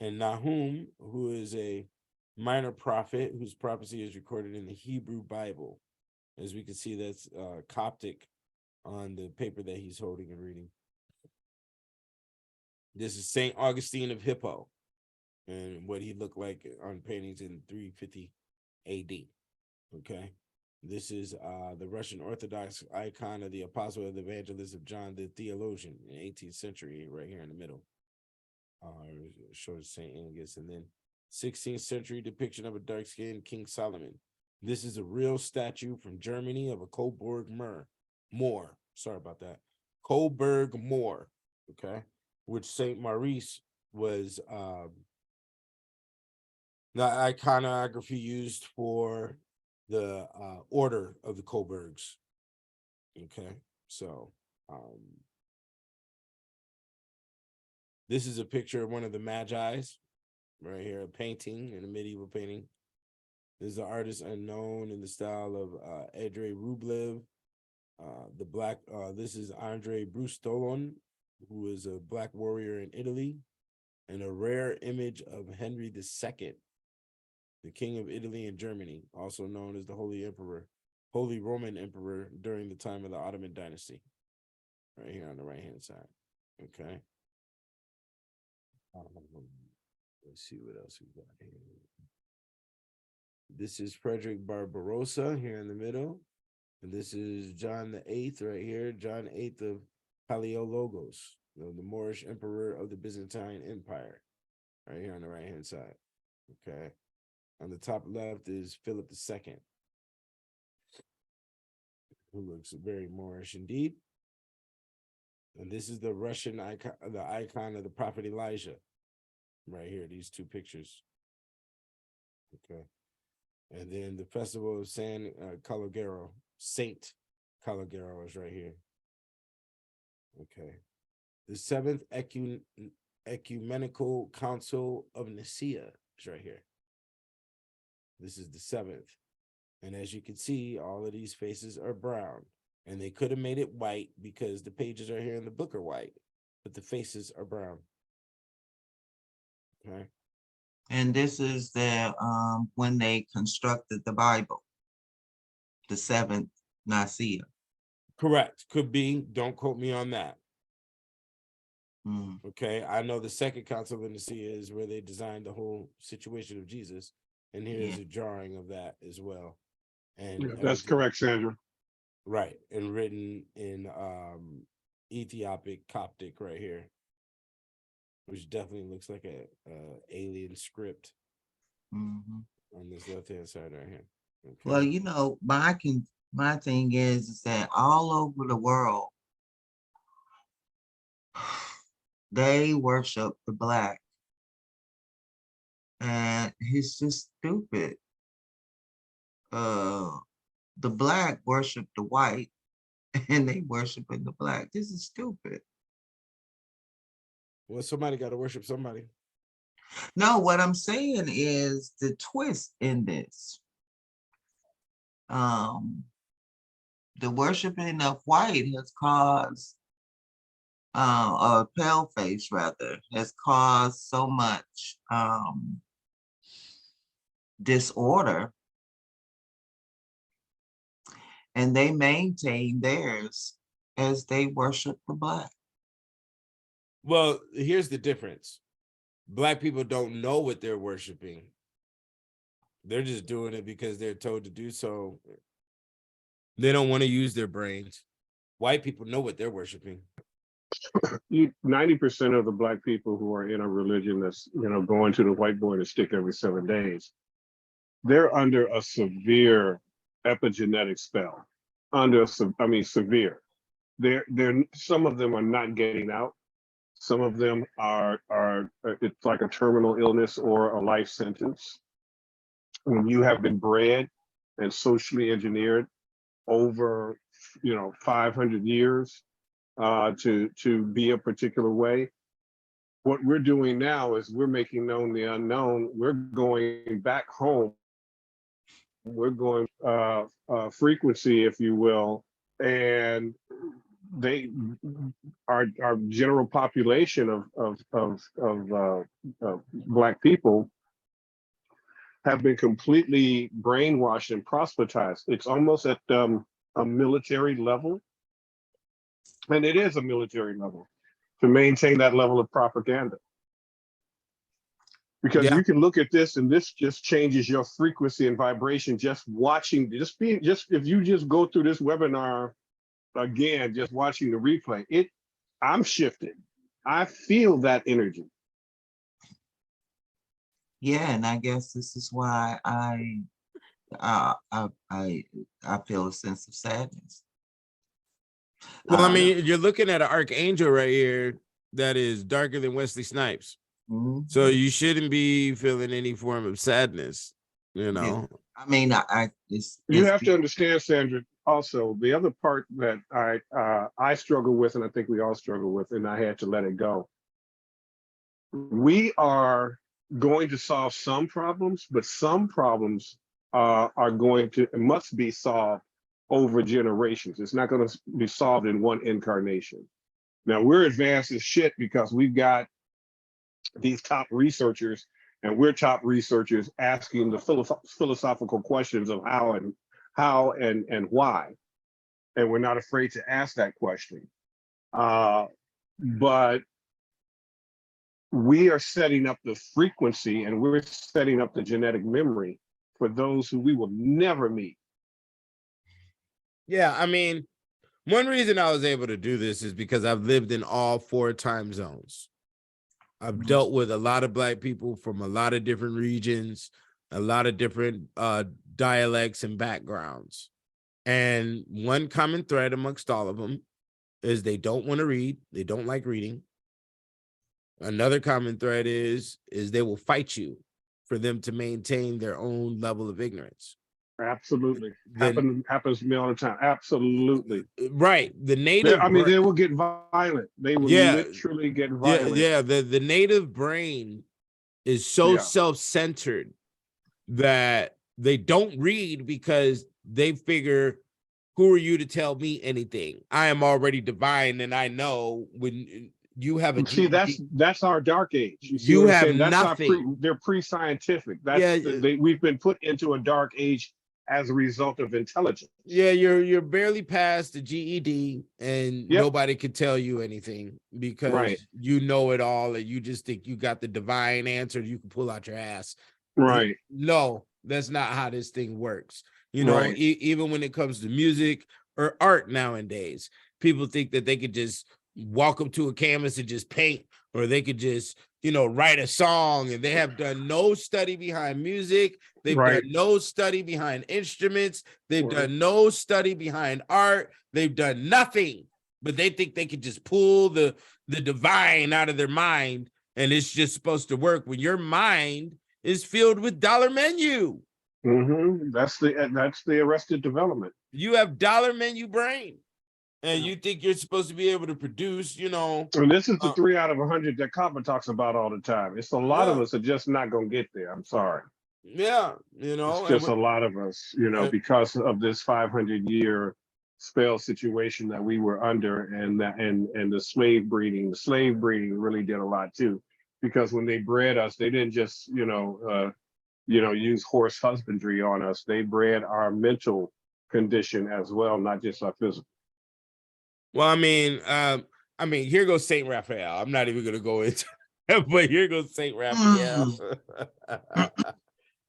And Nahum, who is a minor prophet whose prophecy is recorded in the Hebrew Bible. As we can see, that's Coptic on the paper that he's holding and reading. This is Saint Augustine of Hippo and what he looked like on paintings in 350 AD. Okay. This is the Russian Orthodox icon of the apostle of the evangelist of John the theologian in the 18th century, right here in the middle. Shows Saint Angus. And then 16th century depiction of a dark-skinned King Solomon. This is a real statue from Germany of a Coburg Moor. Sorry about that. Coburg Moor. Okay. Which Saint Maurice was the iconography used for the order of the Coburgs. Okay, so This is a picture of one of the Magi's right here, a painting, in a medieval painting. This is an artist unknown in the style of Andrei Rublev. This is Andrei Brustolon, who is a black warrior in Italy, and a rare image of Henry II, the King of Italy and Germany, also known as the Holy Roman Emperor during the time of the Ottoman dynasty. Right here on the right-hand side. Okay. Let's see what else we got here. This is Frederick Barbarossa here in the middle. And this is John VIII right here, John VIII of Paleologos, the Moorish emperor of the Byzantine Empire, right here on the right-hand side. Okay. On the top left is Philip II, who looks very Moorish indeed. And this is the Russian icon, the icon of the prophet Elijah, right here, these two pictures. Okay. And then the festival of San Calogero, Saint Calogero is right here. Okay. The Seventh Ecumenical Council of Nicaea is right here. This is the seventh. And as you can see, all of these faces are brown. And they could have made it white because the pages are here in the book are white, but the faces are brown. Okay. And this is the when they constructed the Bible, the seventh Nicaea. Correct. Could be. Don't quote me on that. Mm. Okay. I know the second council of Nicaea is where they designed the whole situation of Jesus. And here's a drawing of that as well. And Yeah, that's correct, Sandra. Right. And written in Ethiopic Coptic right here, which definitely looks like a alien script on this left-hand side right here. Okay. Well, you know, my thing is that all over the world, they worship the black. And it's just stupid. The black worship the white and they worshiping the black. This is stupid. Well, somebody got to worship somebody. No, what I'm saying is the twist in this. The worshiping of white has caused, or pale face rather, has caused so much disorder. And they maintain theirs as they worship the black. Well, here's the difference. Black people don't know what they're worshiping. They're just doing it because they're told to do so. They don't want to use their brains. White people know what they're worshiping. 90% of the black people who are in a religion that's, going to the whiteboard and stick every 7 days, they're under a severe epigenetic spell. Severe. They're some of them are not getting out. Some of them are it's like a terminal illness or a life sentence. When you have been bred and socially engineered over 500 years to be a particular way, what we're doing now is we're making known the unknown. We're going back home. We're going frequency, if you will, and our general population of Black people have been completely brainwashed and proselytized. It's almost at a military level, and it is a military level to maintain that level of propaganda. Because you can look at this and this just changes your frequency and vibration just watching, if you just go through this webinar again, just watching the replay, I'm shifted. I feel that energy. Yeah, and I guess this is why I feel a sense of sadness. Well, I mean, you're looking at an archangel right here that is darker than Wesley Snipes. So you shouldn't be feeling any form of sadness, Yeah. I mean, you have to understand, Sandra, also the other part that I struggle with, and I think we all struggle with, and I had to let it go. we are going to solve some problems, but some problems are going to must be solved over generations. It's not going to be solved in one incarnation. Now we're advanced as shit because we've got these top researchers, and we're top researchers asking the philosophical questions of how and why, and we're not afraid to ask that question. But we are setting up the frequency, and we're setting up the genetic memory for those who we will never meet. Yeah, I mean, one reason I was able to do this is because I've lived in all 4 time zones. I've dealt with a lot of Black people from a lot of different regions, a lot of different dialects and backgrounds. And one common thread amongst all of them is they don't want to read. They don't like reading. Another common thread is they will fight you for them to maintain their own level of ignorance. Absolutely. Then, Happens to me all the time. Absolutely. right. The native, they will get violent. They will literally get violent. Yeah. The native brain is so self-centered that they don't read because they figure, who are you to tell me anything? I am already divine, and I know when you have a see GED, that's our dark age. You have nothing. They're pre-scientific. We've been put into a dark age as a result of intelligence. Yeah, you're barely past the GED, and nobody can tell you anything because you know it all, and you just think you got the divine answer you can pull out your ass. Right. No, that's not how this thing works. You know, even when it comes to music or art nowadays, people think that they could just walk up to a canvas and just paint, or they could just, write a song, and they have done no study behind music. They've done no study behind instruments. They've done no study behind art. They've done nothing, but they think they could just pull the divine out of their mind, and it's just supposed to work when your mind is filled with dollar menu. Mm-hmm. That's the arrested development. You have dollar menu brain, and you think you're supposed to be able to produce, And this is the 3 out of 100 that Copper talks about all the time. It's a lot of us are just not going to get there. I'm sorry. Yeah, it's just a lot of us, because of this 500-year spell situation that we were under, and the slave breeding. The slave breeding really did a lot too, because when they bred us, they didn't just use horse husbandry on us. They bred our mental condition as well, not just our physical. Well, I mean, here goes Saint Raphael. I'm not even gonna go into it, but here goes Saint Raphael.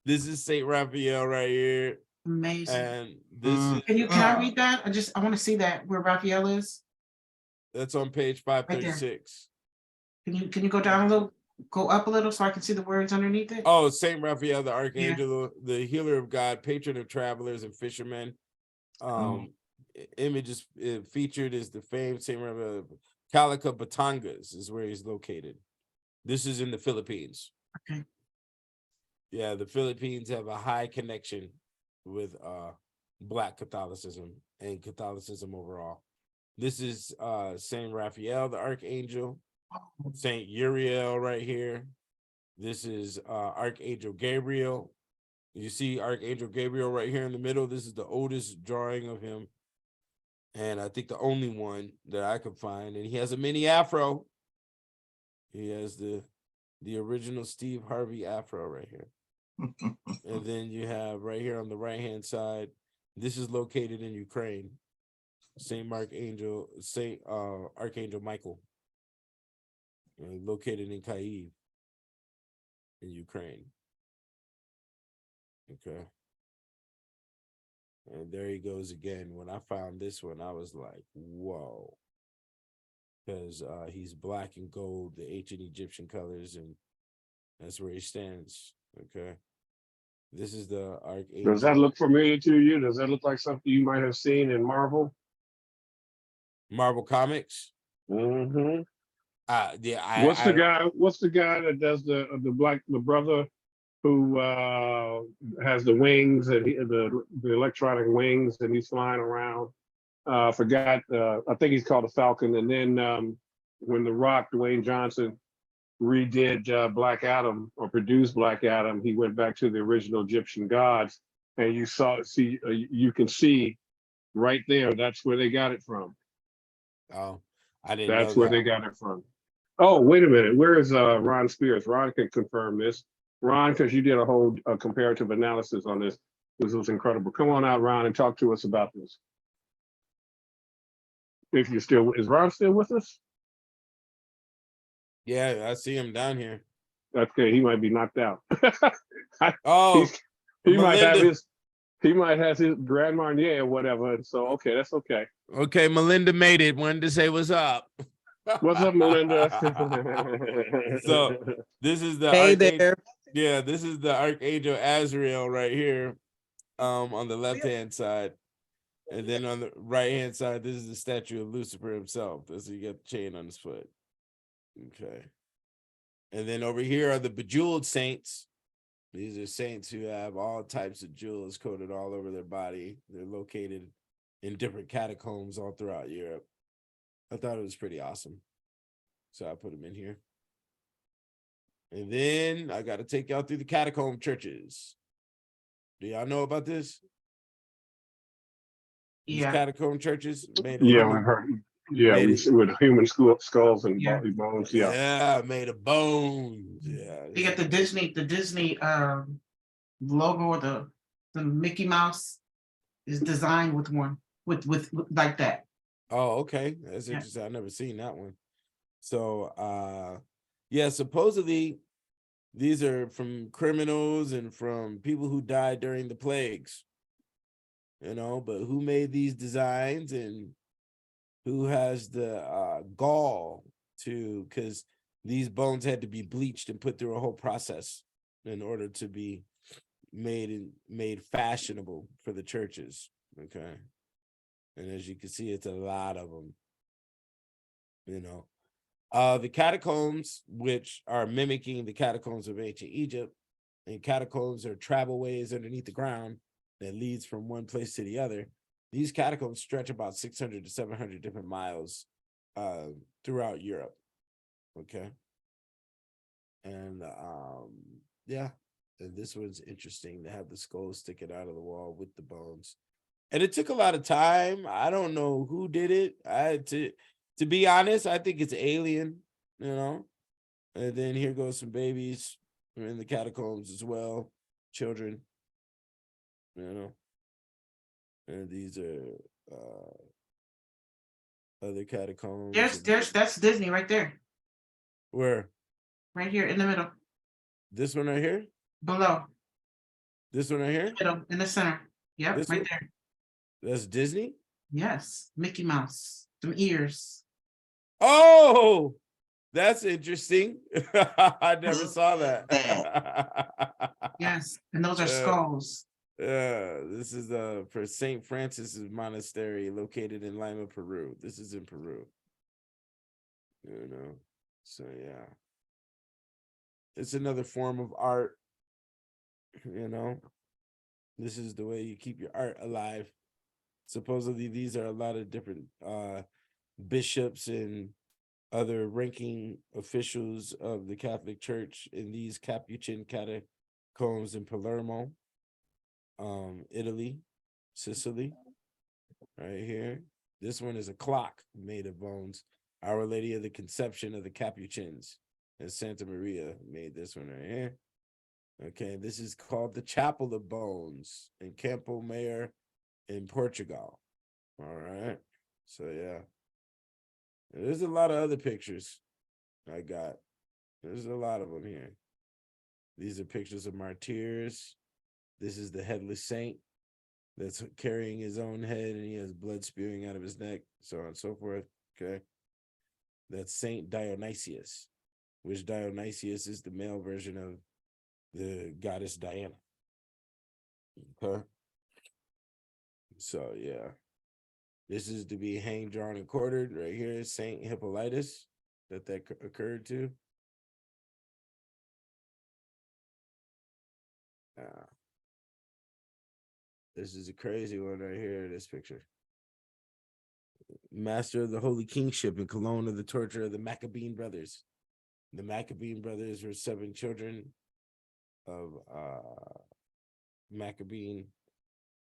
This is Saint Raphael right here. Amazing. And this is, can I read that? I want to see that where Raphael is. That's on page 536. Right, can you go down a little, go up a little so I can see the words underneath it? Oh, Saint Raphael, the archangel, the healer of God, patron of travelers and fishermen. Images featured is the famed Saint Raphael. Calica, Batangas is where he's located. This is in the Philippines. Okay. Yeah, the Philippines have a high connection with Black Catholicism and Catholicism overall. This is Saint Raphael, the archangel. Saint Uriel right here. This is Archangel Gabriel. You see Archangel Gabriel right here in the middle. This is the oldest drawing of him, and I think the only one that I could find. And he has a mini afro. He has the original Steve Harvey afro right here. And then you have right here on the right hand side, this is located in Ukraine. Saint Archangel Michael, located in Kyiv in Ukraine. Okay. And there he goes again. When I found this one, I was like, whoa. Because he's black and gold, the ancient Egyptian colors, and that's where he stands. Okay. This is the archangel. Does that look familiar to you? Does that look like something you might have seen in Marvel? Marvel Comics? Mm-hmm. Yeah. What's the guy that does the brother who has the wings and the electronic wings, and he's flying around? I think he's called a Falcon. And then when The Rock, Dwayne Johnson, redid Black Adam or produced Black Adam, he went back to the original Egyptian gods, and you can see right there. That's where they got it from. Oh, I didn't know That's where that. they got it from. Oh, wait a minute. Where is Ron Spears? Ron can confirm this. Ron, because you did a whole comparative analysis on this. This was incredible. Come on out, Ron, and talk to us about this. If you're still, is Ron still with us? Yeah, I see him down here. Okay, he might be knocked out. Oh, he might have Melinda. his Grand Marnier or whatever. So okay, that's okay. Okay, Melinda made it. Wanted to say what's up. What's up, Melinda? So this is the Hey archangel. there. Yeah, this is the Archangel Azrael right here. On the left-hand side. And then on the right-hand side, this is the statue of Lucifer himself. That's you got the chain on his foot. Okay. And then over here are the bejeweled saints. These are saints who have all types of jewels coated all over their body. They're located in different catacombs all throughout Europe. I thought it was pretty awesome. So I put them in here. And then I got to take y'all through the catacomb churches. Do y'all know about this? These Yeah. catacomb churches made Yeah, of we've heard. Yeah, Made with human skulls and Yeah. bones. Yeah. made of bones. Yeah. You get the Disney logo, or the Mickey Mouse is designed with one with like that. Oh, okay. That's Yeah. interesting. I've never seen that one. So yeah, supposedly these are from criminals and from people who died during the plagues. You know, but who made these designs and who has the gall to, because these bones had to be bleached and put through a whole process in order to be made fashionable for the churches. Okay. And as you can see, it's a lot of them. You know, the catacombs, which are mimicking the catacombs of ancient Egypt, and catacombs are travel ways underneath the ground that leads from one place to the other. These catacombs stretch about 600 to 700 different miles throughout Europe. Okay. And yeah, and this one's interesting to have the skull sticking out of the wall with the bones. And it took a lot of time. I don't know who did it. To be honest, I think it's alien, you know. And then here goes some babies in the catacombs as well, children, you know. And these are other catacombs. That's Disney right there, Where? right here in the middle, This one right here? below, This one right here? middle, in the center. Yep, This right one? there. That's Disney? Yes, Mickey Mouse, some ears. Oh, that's interesting. I never saw that. Yes, and those are skulls. This is for St. Francis's Monastery located in Lima, Peru. This is in Peru. You know, so yeah. It's another form of art, you know. This is the way you keep your art alive. Supposedly these are a lot of different bishops and other ranking officials of the Catholic Church in these Capuchin catacombs in Palermo, Italy, Sicily, right here. This one is a clock made of bones. Our Lady of the Conception of the Capuchins and Santa Maria made this one right here. Okay, this is called the Chapel of Bones in Campo Maior in Portugal. All right, so yeah. There's a lot of other pictures I got. There's a lot of them here. These are pictures of martyrs. This is the headless saint that's carrying his own head and he has blood spewing out of his neck, so on and so forth. Okay. That's Saint Dionysius, which Dionysius is the male version of the goddess Diana. Okay. So yeah. This is to be hanged, drawn, and quartered right here. Saint Hippolytus that occurred to. This is a crazy one right here, this picture. Master of the Holy Kingship in Cologne of the torture of the Maccabean brothers. The Maccabean brothers were 7 children of Maccabean.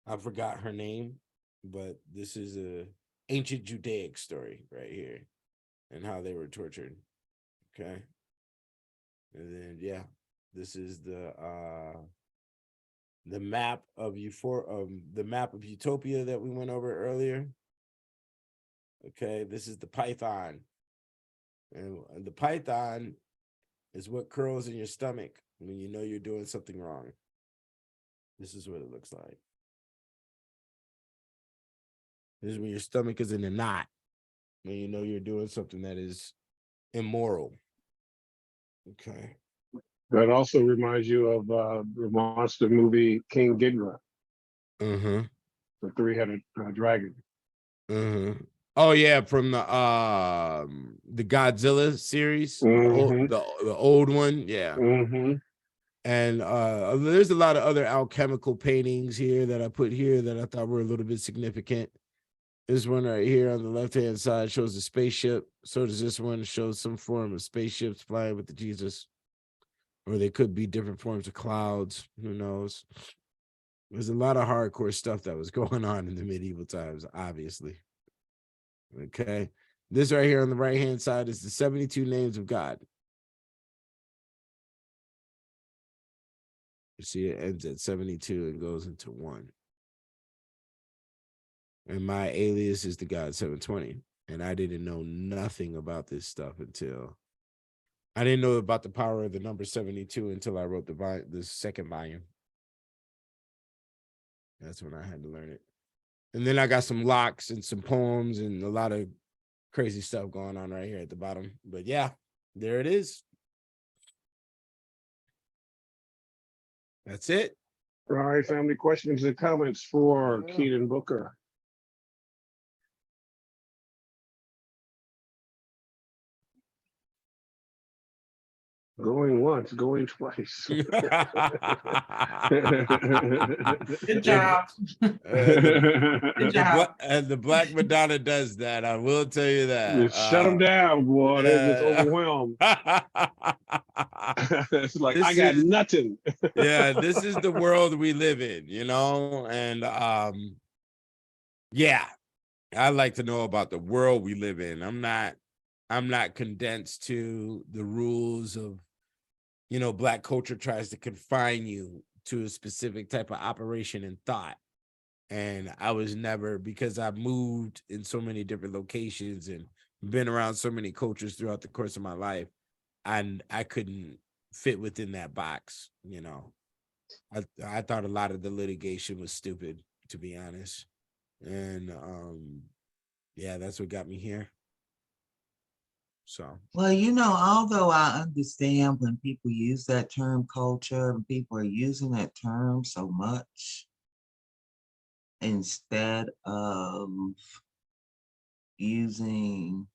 I forgot her name, but this is a ancient Judaic story right here and how they were tortured. Okay. And then this is the map of the map of Utopia that we went over earlier. Okay, this is the python. And the python is what curls in your stomach when you know you're doing something wrong. This is what it looks like. This is when your stomach is in a knot, when you know you're doing something that is immoral. Okay. That also reminds you of the monster movie King Ghidorah, Mm-hmm. the three-headed dragon. Mm-hmm. Oh yeah, from the Godzilla series, Mhm. the old one, yeah. Mm-hmm. And there's a lot of other alchemical paintings here that I put here that I thought were a little bit significant. This one right here on the left-hand side shows a spaceship. So does this one show some form of spaceships flying with the Jesus. Or they could be different forms of clouds. Who knows? There's a lot of hardcore stuff that was going on in the medieval times, obviously. Okay. This right here on the right-hand side is the 72 names of God. You see, it ends at 72 and goes into 1. And my alias is the God 720. And I didn't know nothing about this stuff until I didn't know about the power of the number 72 until I wrote the second volume. That's when I had to learn it. And then I got some locks and some poems and a lot of crazy stuff going on right here at the bottom. But yeah, there it is. That's it. All right, family, questions and comments for Yeah. Keenan Booker. Going once, going twice. Good job. The Black Madonna does that. I will tell you that. Just shut them down, boy. They're just overwhelmed. It's like, I got nothing. Yeah, this is the world we live in, you know? And yeah, I like to know about the world we live in. I'm not condensed to the rules of, you know, Black culture tries to confine you to a specific type of operation and thought. And I was never, because I moved in so many different locations and been around so many cultures throughout the course of my life, and I couldn't fit within that box, you know. I thought a lot of the litigation was stupid, to be honest. And yeah, that's what got me here. So, well, you know, although I understand when people use that term culture, and people are using that term so much instead of using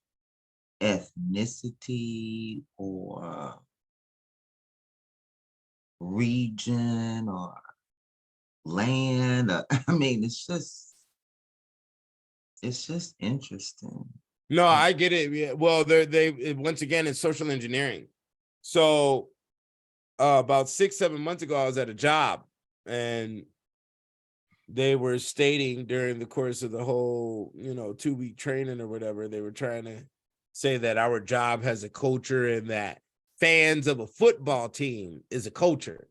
ethnicity or region or land. I mean, it's just interesting. no, I get it. Yeah, well, they once again, it's social engineering. So about 6-7 months ago, I was at a job and they were stating during the course of the whole, you know, 2-week training or whatever, they were trying to say that our job has a culture and that fans of a football team is a culture.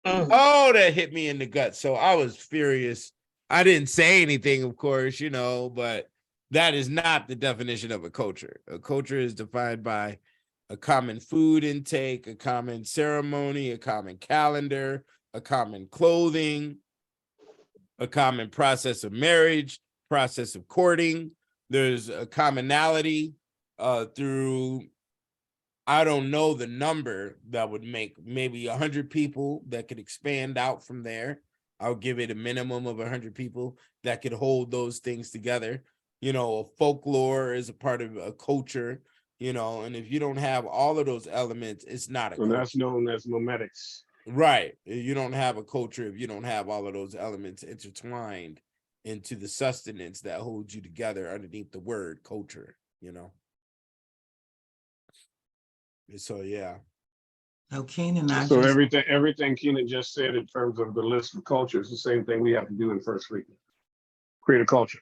Oh, that hit me in the gut. So I was furious. I didn't say anything, of course, you know, but that is not the definition of a culture. A culture is defined by a common food intake, a common ceremony, a common calendar, a common clothing, a common process of marriage, process of courting. There's a commonality through, I don't know the number that would make maybe 100 people that could expand out from there. I'll give it a minimum of 100 people that could hold those things together. You know, a folklore is a part of a culture, you know, and if you don't have all of those elements, it's not a And culture. that's known as nomadics. Right. You don't have a culture if you don't have all of those elements intertwined into the sustenance that holds you together underneath the word culture, you know. So yeah. No, Keenan, I So just, everything Keenan just said in terms of the list of cultures, the same thing we have to do in first week. Create a culture.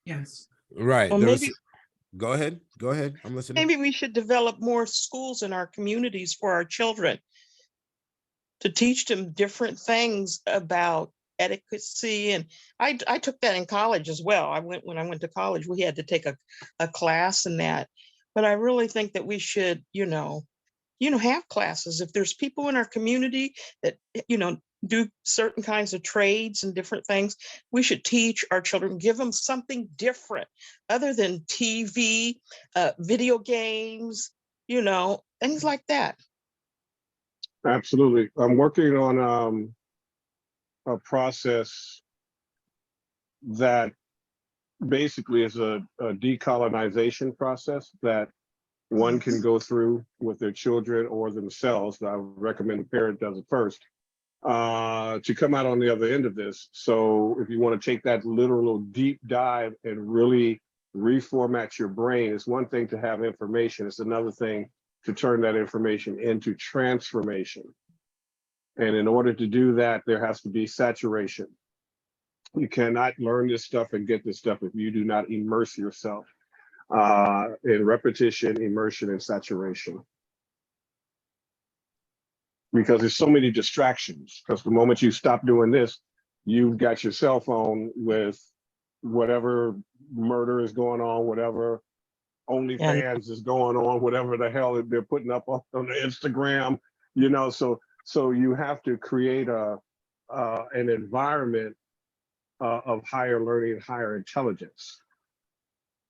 Yes. Right. Well, There maybe was, go ahead. Go ahead. I'm listening. maybe we should develop more schools in our communities for our children to teach them different things about etiquette. And I took that in college as well. When I went to college, we had to take a class in that. But I really think that we should, have classes. If there's people in our community that, do certain kinds of trades and different things, we should teach our children, give them something different other than TV, video games, things like that. Absolutely. I'm working on a process that basically is a decolonization process that one can go through with their children or themselves. I would recommend the parent does it first to come out on the other end of this. So if you want to take that literal deep dive and really reformat your brain, it's one thing to have information. It's another thing to turn that information into transformation. And in order to do that, there has to be saturation. You cannot learn this stuff and get this stuff if you do not immerse yourself in repetition, immersion, and saturation. Because there's so many distractions. Because the moment you stop doing this, you've got your cell phone with whatever murder is going on, whatever OnlyFans is going on, whatever the hell they're putting up on the Instagram, so you have to create an environment of higher learning, higher intelligence.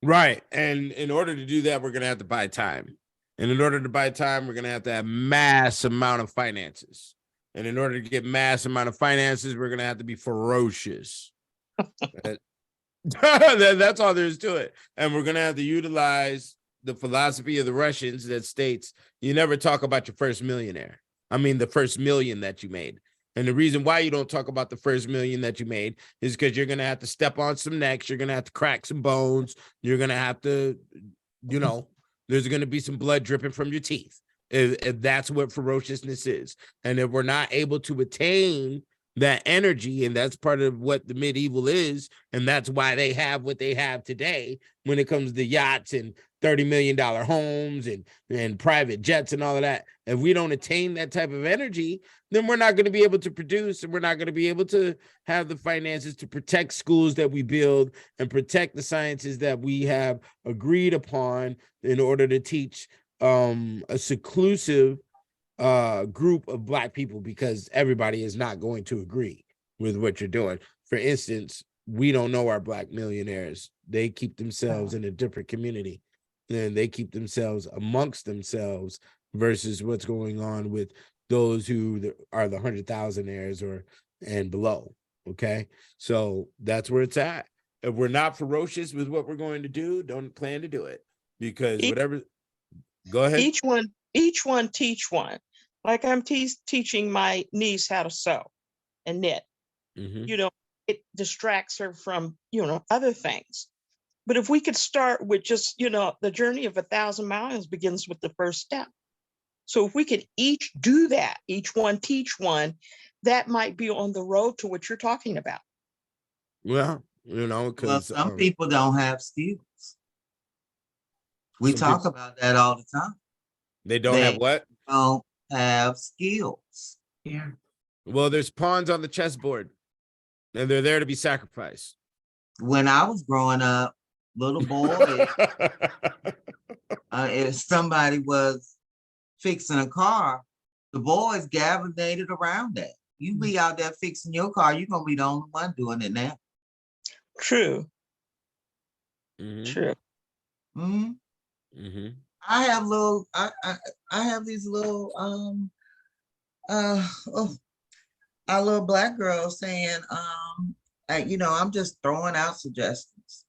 Right. And in order to do that, we're going to have to buy time. And in order to buy time, we're going to have mass amount of finances. And in order to get mass amount of finances, we're going to have to be ferocious. That's all there is to it. And we're going to have to utilize the philosophy of the Russians that states you never talk about your first millionaire. I mean, the first million that you made. And the reason why you don't talk about the first million that you made is because you're going to have to step on some necks. You're going to have to crack some bones. You're going to have to, there's going to be some blood dripping from your teeth. If that's what ferociousness is. And if we're not able to attain that energy, and that's part of what the medieval is, and that's why they have what they have today when it comes to yachts and $30 million homes and private jets and all of that. If we don't attain that type of energy, then we're not going to be able to produce, and we're not going to be able to have the finances to protect schools that we build and protect the sciences that we have agreed upon in order to teach a seclusive group of Black people, because everybody is not going to agree with what you're doing. For instance, we don't know our Black millionaires. They keep themselves in a different community, and they keep themselves amongst themselves versus what's going on with those who are the 100,000aires and below. Okay, so that's where it's at. If we're not ferocious with what we're going to do, don't plan to do it, because whatever. Go ahead. Each one teach one. Like I'm teaching my niece how to sew and knit. Mm-hmm. It distracts her from, other things. But if we could start with just, the journey of 1,000 miles begins with the first step. So if we could each do that, each one teach one, that might be on the road to what you're talking about. Well, because some people don't have skills. We talk about that all the time. They don't have what? Don't have skills. Yeah. Well, there's pawns on the chessboard, and they're there to be sacrificed. When I was growing up, little boy, if somebody was fixing a car, the boys gravitated around that. You be out there fixing your car, you're gonna be the only one doing it now. True. Mm-hmm. True. Mm-hmm. Mm-hmm. I have these little our little Black girls saying I'm just throwing out suggestions,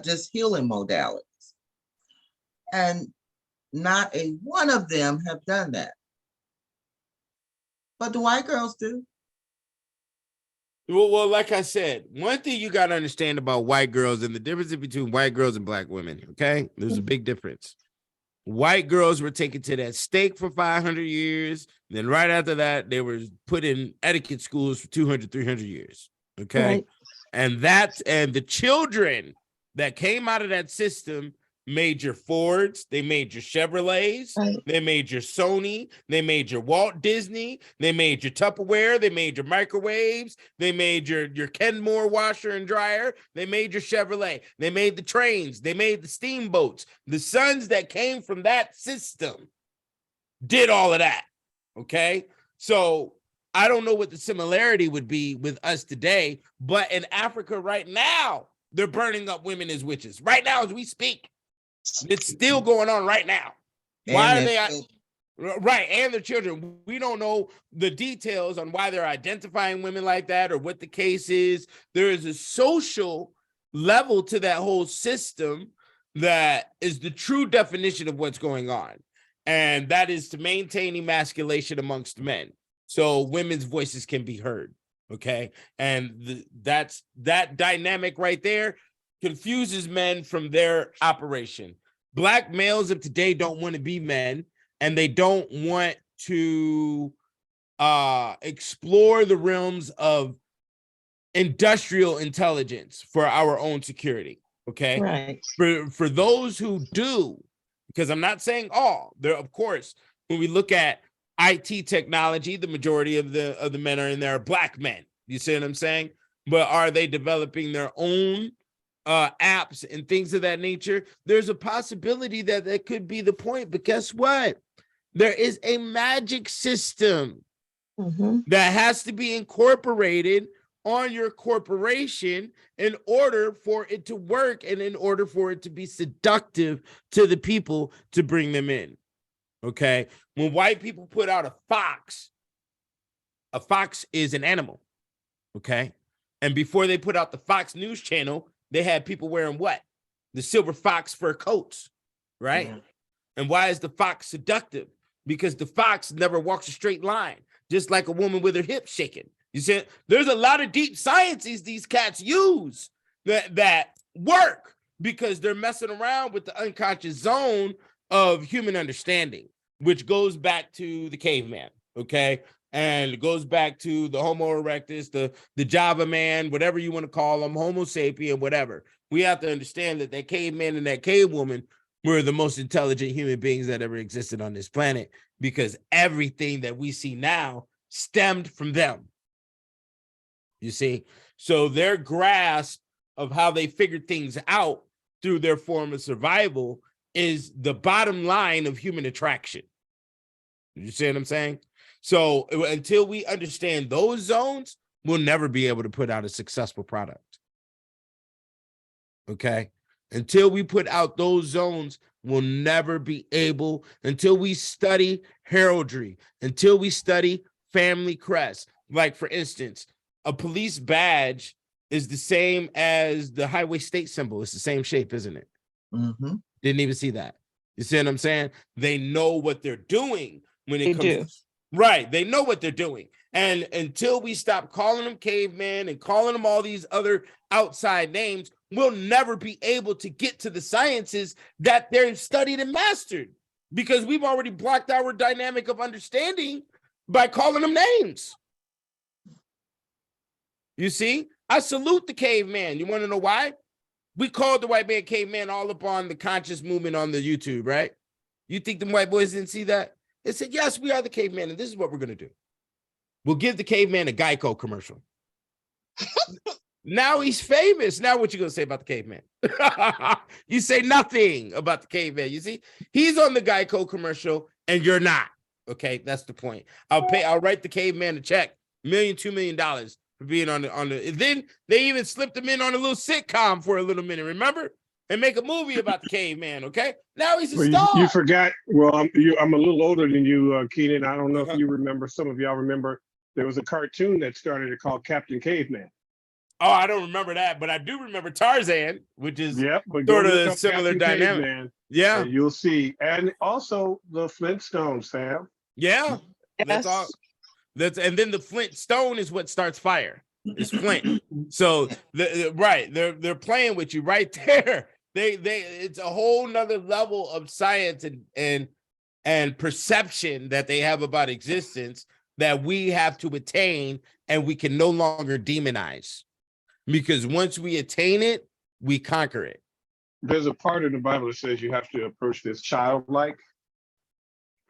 just healing modalities, and not a one of them have done that, but the white girls do. Well, like I said, one thing you got to understand about white girls and the difference between white girls and Black women, okay? There's a big difference. White girls were taken to that stake for 500 years. Then right after that, they were put in etiquette schools for 200, 300 years. Okay. Right. And the children that came out of that system made your Fords, they made your Chevrolets, Right. they made your Sony, they made your Walt Disney, they made your Tupperware, they made your microwaves, they made your Kenmore washer and dryer, they made your Chevrolet, they made the trains, they made the steamboats. The sons that came from that system did all of that. Okay. So I don't know what the similarity would be with us today, but in Africa right now, they're burning up women as witches right now as we speak. It's still going on right now. Why are they right? And their children. We don't know the details on why they're identifying women like that or what the case is. There is a social level to that whole system that is the true definition of what's going on. And that is to maintain emasculation amongst men, so women's voices can be heard. Okay. And that dynamic right there confuses men from their operation. Black males of today don't want to be men, and they don't want to explore the realms of industrial intelligence for our own security. Okay. Right. For those who do, because I'm not saying all, there, of course, when we look at IT technology, the majority of the men are in there are Black men. You see what I'm saying? But are they developing their own apps and things of that nature? There's a possibility that could be the point. But guess what? There is a magic system that has to be incorporated on your corporation in order for it to work and in order for it to be seductive to the people to bring them in. Okay. When white people put out a fox is an animal. Okay. And before they put out the Fox News channel, they had people wearing what? The silver fox fur coats, right? Yeah. And why is the fox seductive? Because the fox never walks a straight line, just like a woman with her hips shaking. You see, there's a lot of deep sciences these cats use that work because they're messing around with the unconscious zone of human understanding, which goes back to the caveman, okay? And it goes back to the Homo erectus, the Java man, whatever you want to call them, Homo sapien, whatever. We have to understand that that caveman and that cave woman were the most intelligent human beings that ever existed on this planet, because everything that we see now stemmed from them. You see? So their grasp of how they figured things out through their form of survival is the bottom line of human attraction. You see what I'm saying? So until we understand those zones, we'll never be able to put out a successful product. Okay? Until we put out those zones, we'll never be able, until we study heraldry, until we study family crest. Like, for instance, a police badge is the same as the highway state symbol. It's the same shape, isn't it? Mm-hmm. Didn't even see that. You see what I'm saying? They know what they're doing when it comes. Right. They know what they're doing. And until we stop calling them cavemen and calling them all these other outside names, we'll never be able to get to the sciences that they're studied and mastered, because we've already blocked our dynamic of understanding by calling them names. You see, I salute the caveman. You want to know why? We called the white man caveman all up on the conscious movement on the YouTube, right? You think the white boys didn't see that? They said, yes, we are the caveman, and this is what we're going to do. We'll give the caveman a Geico commercial. Now he's famous. Now what you going to say about the caveman? You say nothing about the caveman. You see, he's on the Geico commercial and you're not. Okay, that's the point. I'll write the caveman a check, $2 million for being on the. Then they even slipped him in on a little sitcom for a little minute, remember? And make a movie about the caveman, okay? Now he's a star. You forgot, well, I'm a little older than you, Keenan. I don't know if you remember, some of y'all remember, there was a cartoon that started called Captain Caveman. Oh, I don't remember that, but I do remember Tarzan, which is sort of a similar Captain dynamic. Caveman, yeah. You'll see. And also the Flintstones, Sam. Yeah. Yes. That's all. And then the flint stone is what starts fire. It's flint. So they're playing with you right there. it's a whole nother level of science and perception that they have about existence that we have to attain, and we can no longer demonize, because once we attain it, we conquer it. There's a part of the Bible that says you have to approach this childlike.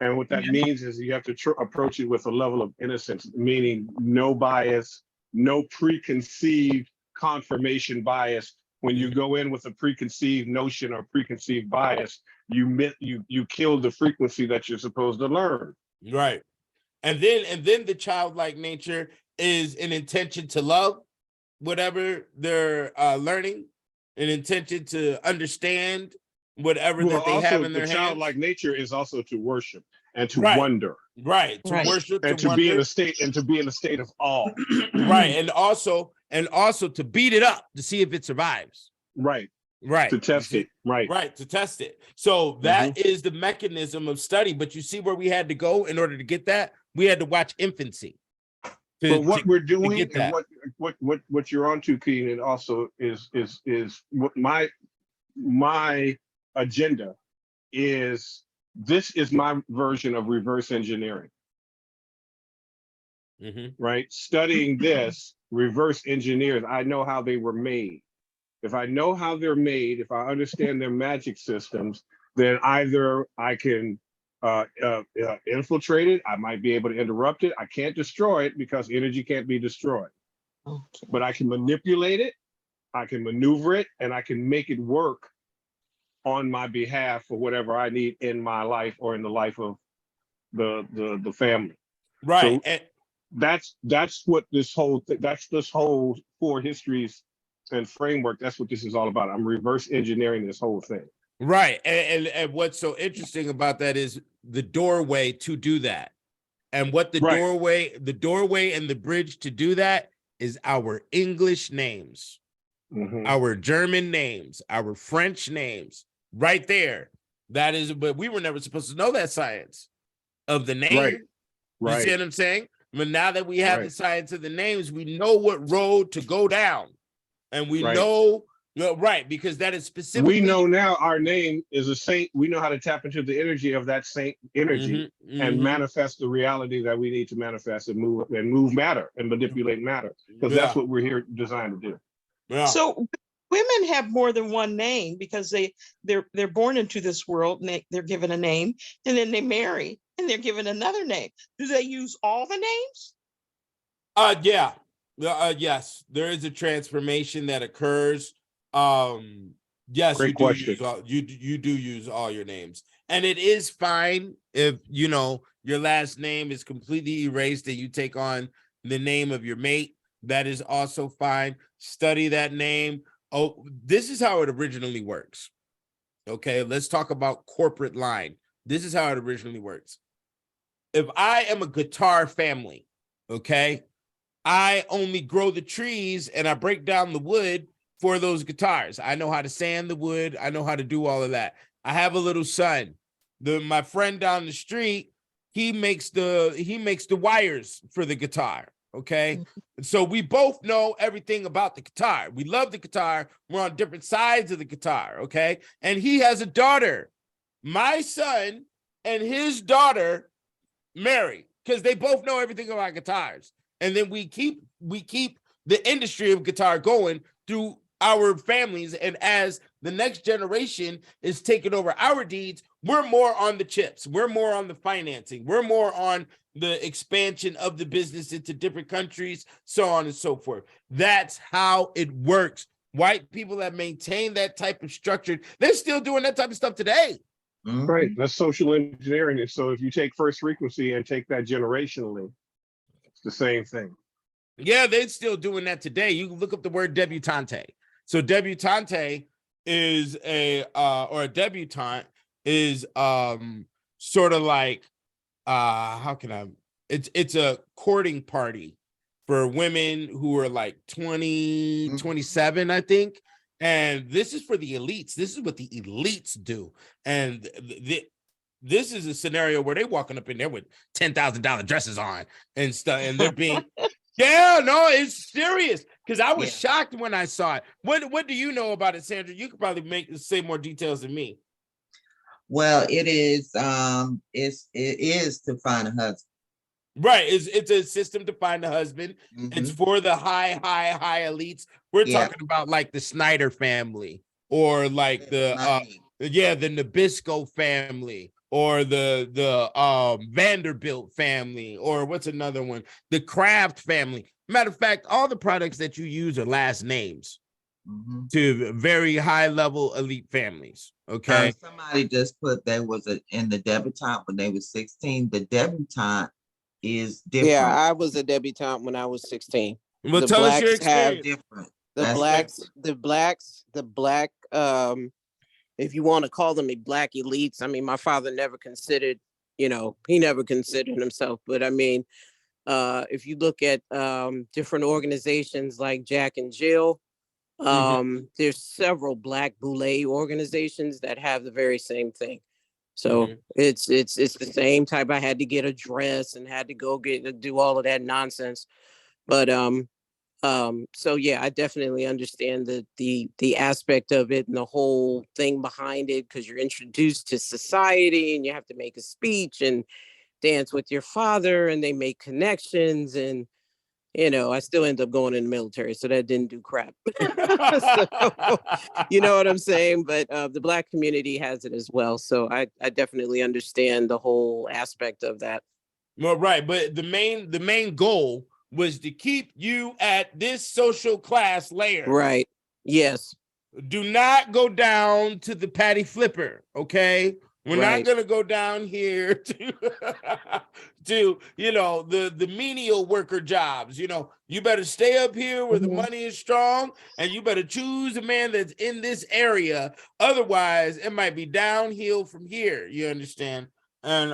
And what that means is you have to approach it with a level of innocence, meaning no bias, no preconceived confirmation bias. When you go in with a preconceived notion or preconceived bias, you kill the frequency that you're supposed to learn. Right. And then the childlike nature is an intention to love whatever they're learning, an intention to understand whatever that they have in their hands. The childlike nature is also to worship and to Right. wonder. Right. To Right. worship And to be in wonder. a state of awe. Right. And also to beat it up to see if it survives. Right. Right. To test it. Right. Right, to test it. So that is the mechanism of study. But you see where we had to go in order to get that? We had to watch infancy. But what we're doing get and that. what you're on to, Keenan, also is what my agenda is. This is my version of reverse engineering, right? Studying this, reverse engineers, I know how they were made. If I know how they're made, if I understand their magic systems, then either I can infiltrate it, I might be able to interrupt it. I can't destroy it because energy can't be destroyed. Okay. But I can manipulate it, I can maneuver it, and I can make it work on my behalf for whatever I need in my life or in the life of the family. Right. So that's what this whole this whole 4 histories and framework. That's what this is all about. I'm reverse engineering this whole thing. Right. And what's so interesting about that is the doorway to do that. And what the doorway and the bridge to do that is our English names, our German names, our French names, right there. That is, but we were never supposed to know that science of the name. Right. You see what I'm saying? But now that we have the science of the names, we know what road to go down. And we know, because that is specifically. We know now our name is a saint. We know how to tap into the energy of that saint energy and manifest the reality that we need to manifest and move matter and manipulate matter. Because that's what we're here designed to do. Yeah. So women have more than one name because they're born into this world and they're given a name, and then they marry and they're given another name. Do they use all the names? Yeah. Yes, there is a transformation that occurs. Yes, Great question. You do use all your names, and it is fine if your last name is completely erased and you take on the name of your mate. That is also fine. Study that name. Oh, this is how it originally works. Okay, let's talk about corporate line. This is how it originally works. If I am a guitar family, okay, I only grow the trees and I break down the wood for those guitars. I know how to sand the wood. I know how to do all of that. I have a little son. My friend down the street, he makes the wires for the guitar. Okay. So we both know everything about the guitar. We love the guitar. We're on different sides of the guitar. Okay. And he has a daughter. My son and his daughter marry because they both know everything about guitars. And then we keep the industry of guitar going through our families. And as the next generation is taking over our deeds, we're more on the chips. We're more on the financing. We're more on the expansion of the business into different countries, so on and so forth. That's how it works. White people that maintain that type of structure, they're still doing that type of stuff today. Right. That's social engineering. And so if you take first frequency and take that generationally, it's the same thing. Yeah, they're still doing that today. You can look up the word debutante. So debutante is or a debutante is sort of like it's a courting party for women who are like 20, 27, I think. And this is for the elites. This is what the elites do. And this is a scenario where they're walking up in there with $10,000 dresses on and stuff, and they're being, yeah, no, it's serious. Because I was Yeah. shocked when I saw it. What do you know about it, Sandra? You could probably say more details than me. Well, it is to find a husband. Right. It's a system to find a husband. It's Mhm. for the high elites. We're Yeah. talking about like the Snyder family, or like the Money. the Nabisco family, or the Vanderbilt family, or what's another one? The Kraft family. Matter of fact, all the products that you use are last names Mhm. to very high level elite families. Okay. Somebody just put there was in the debutante when they was 16. The debutante is different. Yeah, I was a debutante when I was 16. Well, The tell us your blacks have experience. Different. the That's black, if you want to call them black elites. I mean, my father never considered, he never considered himself, but I mean, if you look at different organizations like Jack and Jill, there's several black boule organizations that have the very same thing. So it's the same type. I had to get a dress and had to go do all of that nonsense. But so yeah, I definitely understand the aspect of it and the whole thing behind it, because you're introduced to society and you have to make a speech and dance with your father, and they make connections. And I still end up going in the military, so that didn't do crap. So, you know what I'm saying? But the black community has it as well. So I definitely understand the whole aspect of that. Well, right, but the main goal was to keep you at this social class layer. Right. Yes. Do not go down to the Patty Flipper, okay? We're not Right. gonna go down here to to the menial worker jobs. You better stay up here where the money is strong, and you better choose a man that's in this area. Otherwise, it might be downhill from here. You understand? And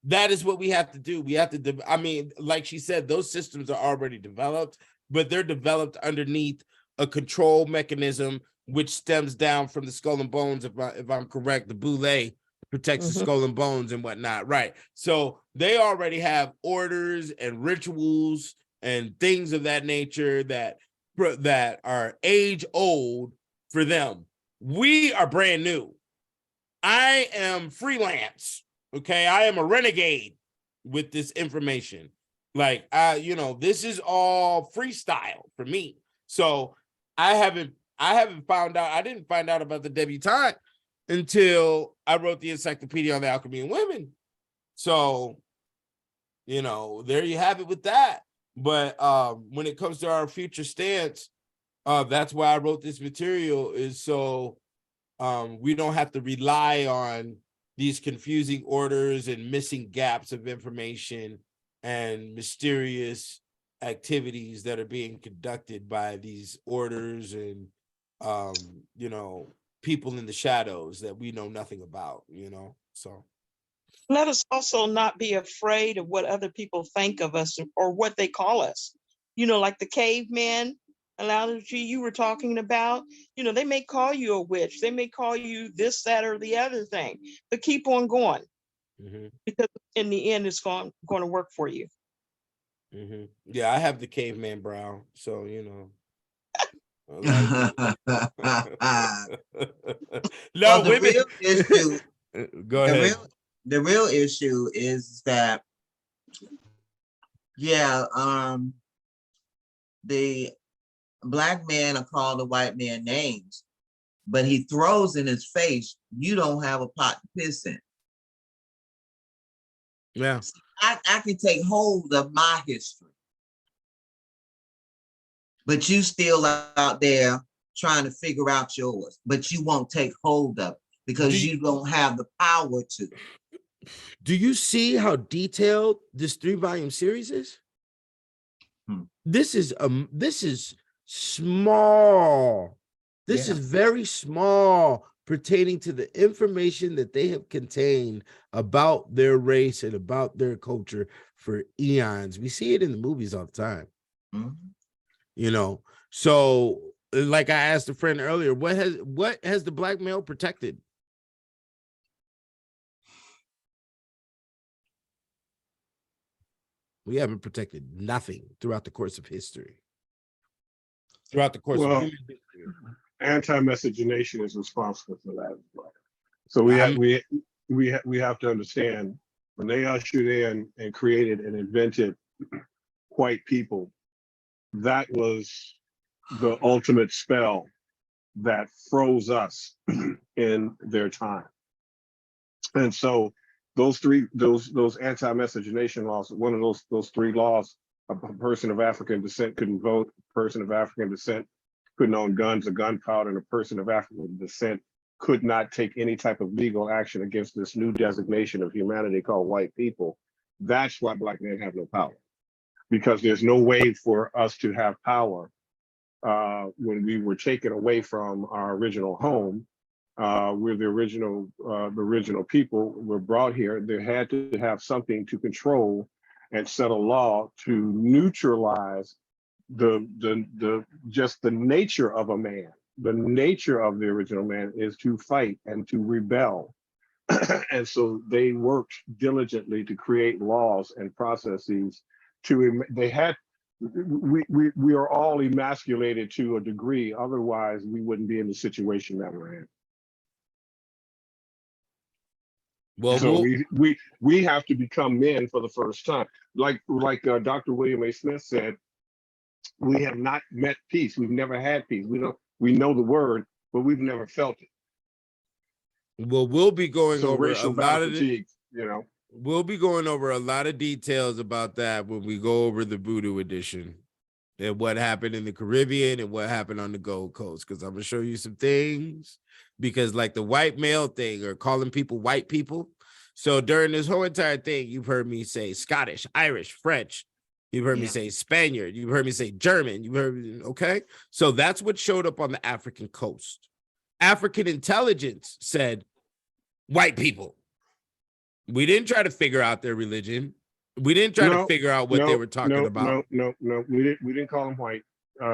that is what we have to do. We have to, I mean, like she said, those systems are already developed, but they're developed underneath a control mechanism, which stems down from the skull and bones. If I'm correct, the boule protects the skull and bones and whatnot. Right. So they already have orders and rituals and things of that nature that are age old for them. We are brand new. I am freelance. Okay, I am a renegade with this information. Like, this is all freestyle for me. So I haven't found out. I didn't find out about the debutante until I wrote the encyclopedia on the alchemy of women. So, there you have it with that. But when it comes to our future stance, that's why I wrote this material, is so we don't have to rely on these confusing orders and missing gaps of information and mysterious activities that are being conducted by these orders and people in the shadows that we know nothing about. So Let us also not be afraid of what other people think of us or what they call us. Like the caveman analogy you were talking about, they may call you a witch. They may call you this, that, or the other thing, but keep on going, because in the end, it's going to work for you. Yeah, I have the caveman brow. So, no, the women. real issue. Go ahead. The real issue is that, the black man are called the white man names, but he throws in his face, you don't have a pot to piss in. Yeah. I can take hold of my history, but you still out there trying to figure out yours, but you won't take hold of it because you don't have the power to. Do you see how detailed this 3-volume series is? This is small. This is very small, pertaining to the information that they have contained about their race and about their culture for eons. We see it in the movies all the time. So like I asked a friend earlier, what has the black male protected? We haven't protected nothing throughout the course of history. throughout the course of Well, human history. anti-miscegenation is responsible for that as well. So we have to understand when they ushered in and created and invented white people, that was the ultimate spell that froze us in their time. And so those anti-miscegenation laws, one of those three laws, a person of African descent couldn't vote, a person of African descent couldn't own guns or gunpowder, and a person of African descent could not take any type of legal action against this new designation of humanity called white people. That's why Black men have no power, because there's no way for us to have power when we were taken away from our original home. We're the original people were brought here. There had to have something to control and set a law to neutralize just the nature of a man. The nature of the original man is to fight and to rebel. And so they worked diligently to create laws and processes we are all emasculated to a degree, otherwise we wouldn't be in the situation that we're in. Well, So we have to become men for the first time. Like Dr. William A. Smith said, we have not met peace. We've never had peace. We know the word, but we've never felt it. we'll be going So over a racial lot battle of fatigue, you know. we'll be going over a lot of details about that when we go over the Voodoo edition and what happened in the Caribbean and what happened on the Gold Coast, because I'm gonna show you some things, because like the white male thing or calling people white people. So during this whole entire thing, you've heard me say Scottish, Irish, French. You've heard me say Spaniard. You've heard me say German. You've heard, okay? So that's what showed up on the African coast. African intelligence said white people. We didn't try to figure out their religion. We didn't try to figure out what they were talking about. No. We didn't call them white.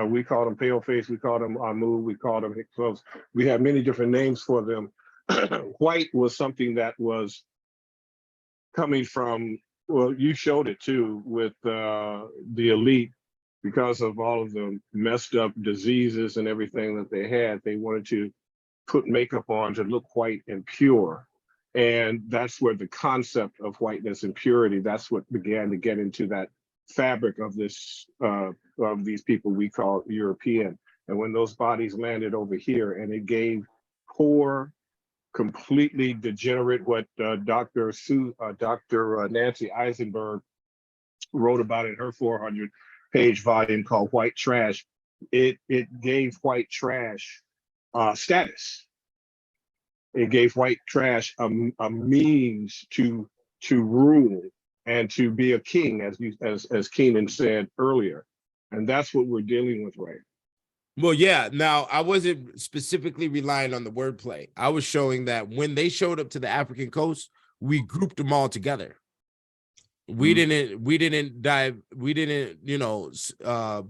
We called them pale face. We called them Amu. We called them Hicks. We have many different names for them. White was something that was coming from, well, you showed it too with the elite, because of all of the messed up diseases and everything that they had. They wanted to put makeup on to look white and pure. And that's where the concept of whiteness and purity, that's what began to get into that fabric of this, of these people we call European. And when those bodies landed over here, and it gave poor, completely degenerate, what Dr. Nancy Eisenberg wrote about in her 400-page volume called White Trash. It gave white trash status. It gave white trash a means to rule and to be a king, as Keenan said earlier. And that's what we're dealing with right now. Well, yeah. Now, I wasn't specifically relying on the wordplay. I was showing that when they showed up to the African coast, we grouped them all together. We didn't,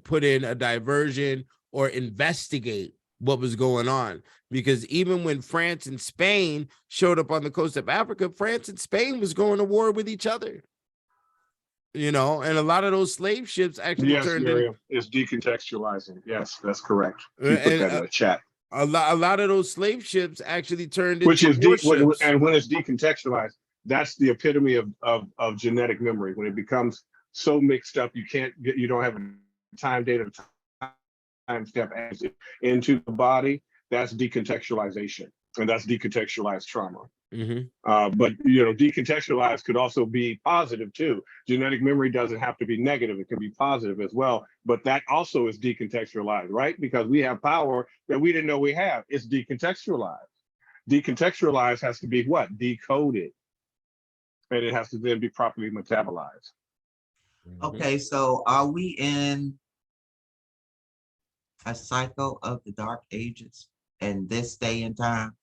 put in a diversion or investigate what was going on. Because even when France and Spain showed up on the coast of Africa, France and Spain was going to war with each other. And a lot of those slave ships actually turned Miriam, it's decontextualizing. Yes, that's correct. You put that in the chat. A lot of those slave ships actually turned Which into warships. And when it's decontextualized, that's the epitome of genetic memory. When it becomes so mixed up, you don't have a time, date, or time step into the body. That's decontextualization, and that's decontextualized trauma. But decontextualized could also be positive too. Genetic memory doesn't have to be negative; it can be positive as well. But that also is decontextualized, right? Because we have power that we didn't know we have. It's decontextualized. Decontextualized has to be what? Decoded, and it has to then be properly metabolized. Okay, so are we in a cycle of the Dark Ages in this day and time?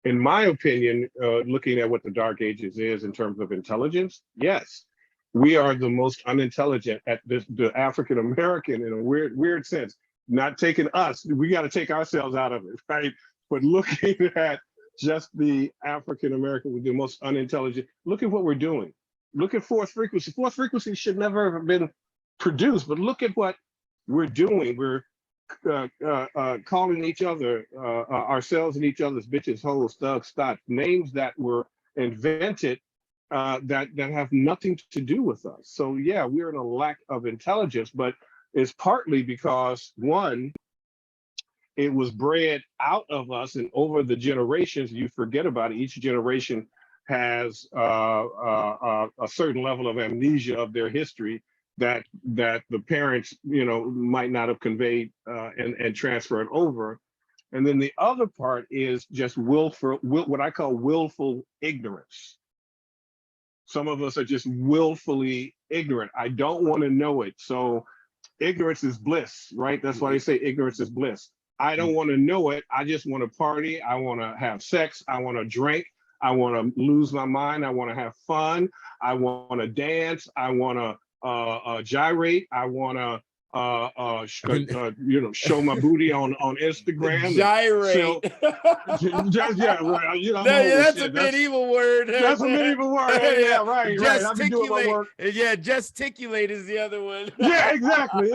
In my opinion, looking at what the Dark Ages is in terms of intelligence, yes, we are the most unintelligent at the African American in a weird sense. Not taking us, we got to take ourselves out of it, right? But looking at just the African American with the most unintelligent, look at what we're doing. Look at fourth frequency. Fourth frequency should never have been produced, but look at what we're doing. calling each other, ourselves and each other's bitches, hoes, thugs, stuff, names that were invented that have nothing to do with us. So yeah, we're in a lack of intelligence, but it's partly because one, it was bred out of us, and over the generations, you forget about it. Each generation has a certain level of amnesia of their history that the parents, might not have conveyed and transferred over. And then the other part is just what I call willful ignorance. Some of us are just willfully ignorant. I don't want to know it. So ignorance is bliss, right? That's why they say ignorance is bliss. I don't want to know it. I just want to party. I want to have sex. I want to drink. I want to lose my mind. I want to have fun. I want to dance. I want to gyrate. I want to show my booty on Instagram. Gyrate. Yeah, right. That's a medieval word. That's a medieval word. Yeah, right. I've been doing my work. Yeah, gesticulate is the other one. Yeah, exactly,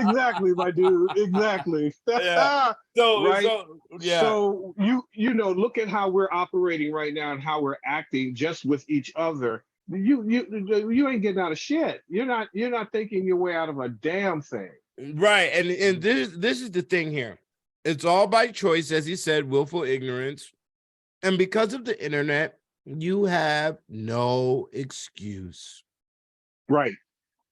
my dude, exactly. Yeah. Right. Yeah. So look at how we're operating right now and how we're acting just with each other. You ain't getting out of shit. You're not thinking your way out of a damn thing. Right. And this is the thing here. It's all by choice, as you said, willful ignorance. And because of the internet, you have no excuse. Right.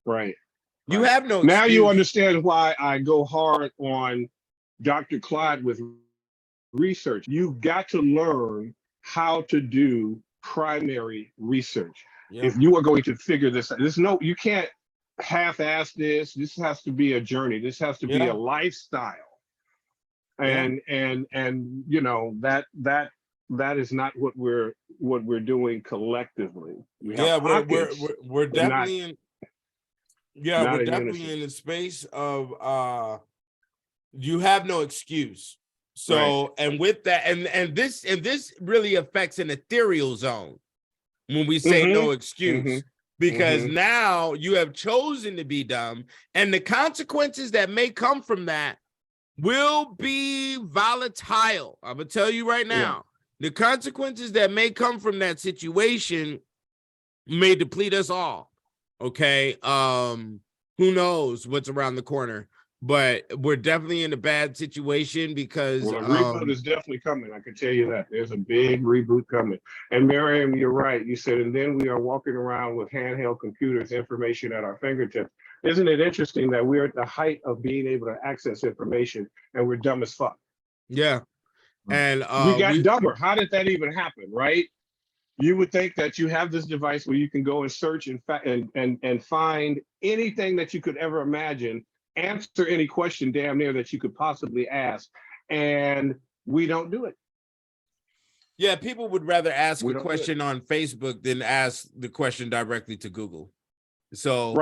You have no excuse. Now you understand why I go hard on Dr. Clyde with research. You've got to learn how to do primary research. Yeah. If you are going to figure this out, you can't half-ass this. This has to be a journey. This has to be a lifestyle. And that is not what we're doing collectively. We're definitely we're definitely in a space of you have no excuse. So right. And with that, and this really affects an ethereal zone when we say no excuse. Because now you have chosen to be dumb, and the consequences that may come from that will be volatile. I'm gonna tell you right now, the consequences that may come from that situation may deplete us all. Okay. Who knows what's around the corner, but we're definitely in a bad situation because a reboot is definitely coming. I can tell you that there's a big reboot coming. And Miriam, you're right. You said, and then we are walking around with handheld computers, information at our fingertips. Isn't it interesting that we're at the height of being able to access information and we're dumb as fuck? Yeah. And we got dumber. How did that even happen, right? You would think that you have this device where you can go and search and find anything that you could ever imagine, answer any question damn near that you could possibly ask, and we don't do it. Yeah, people would rather ask a question on Facebook than ask the question directly to Google. So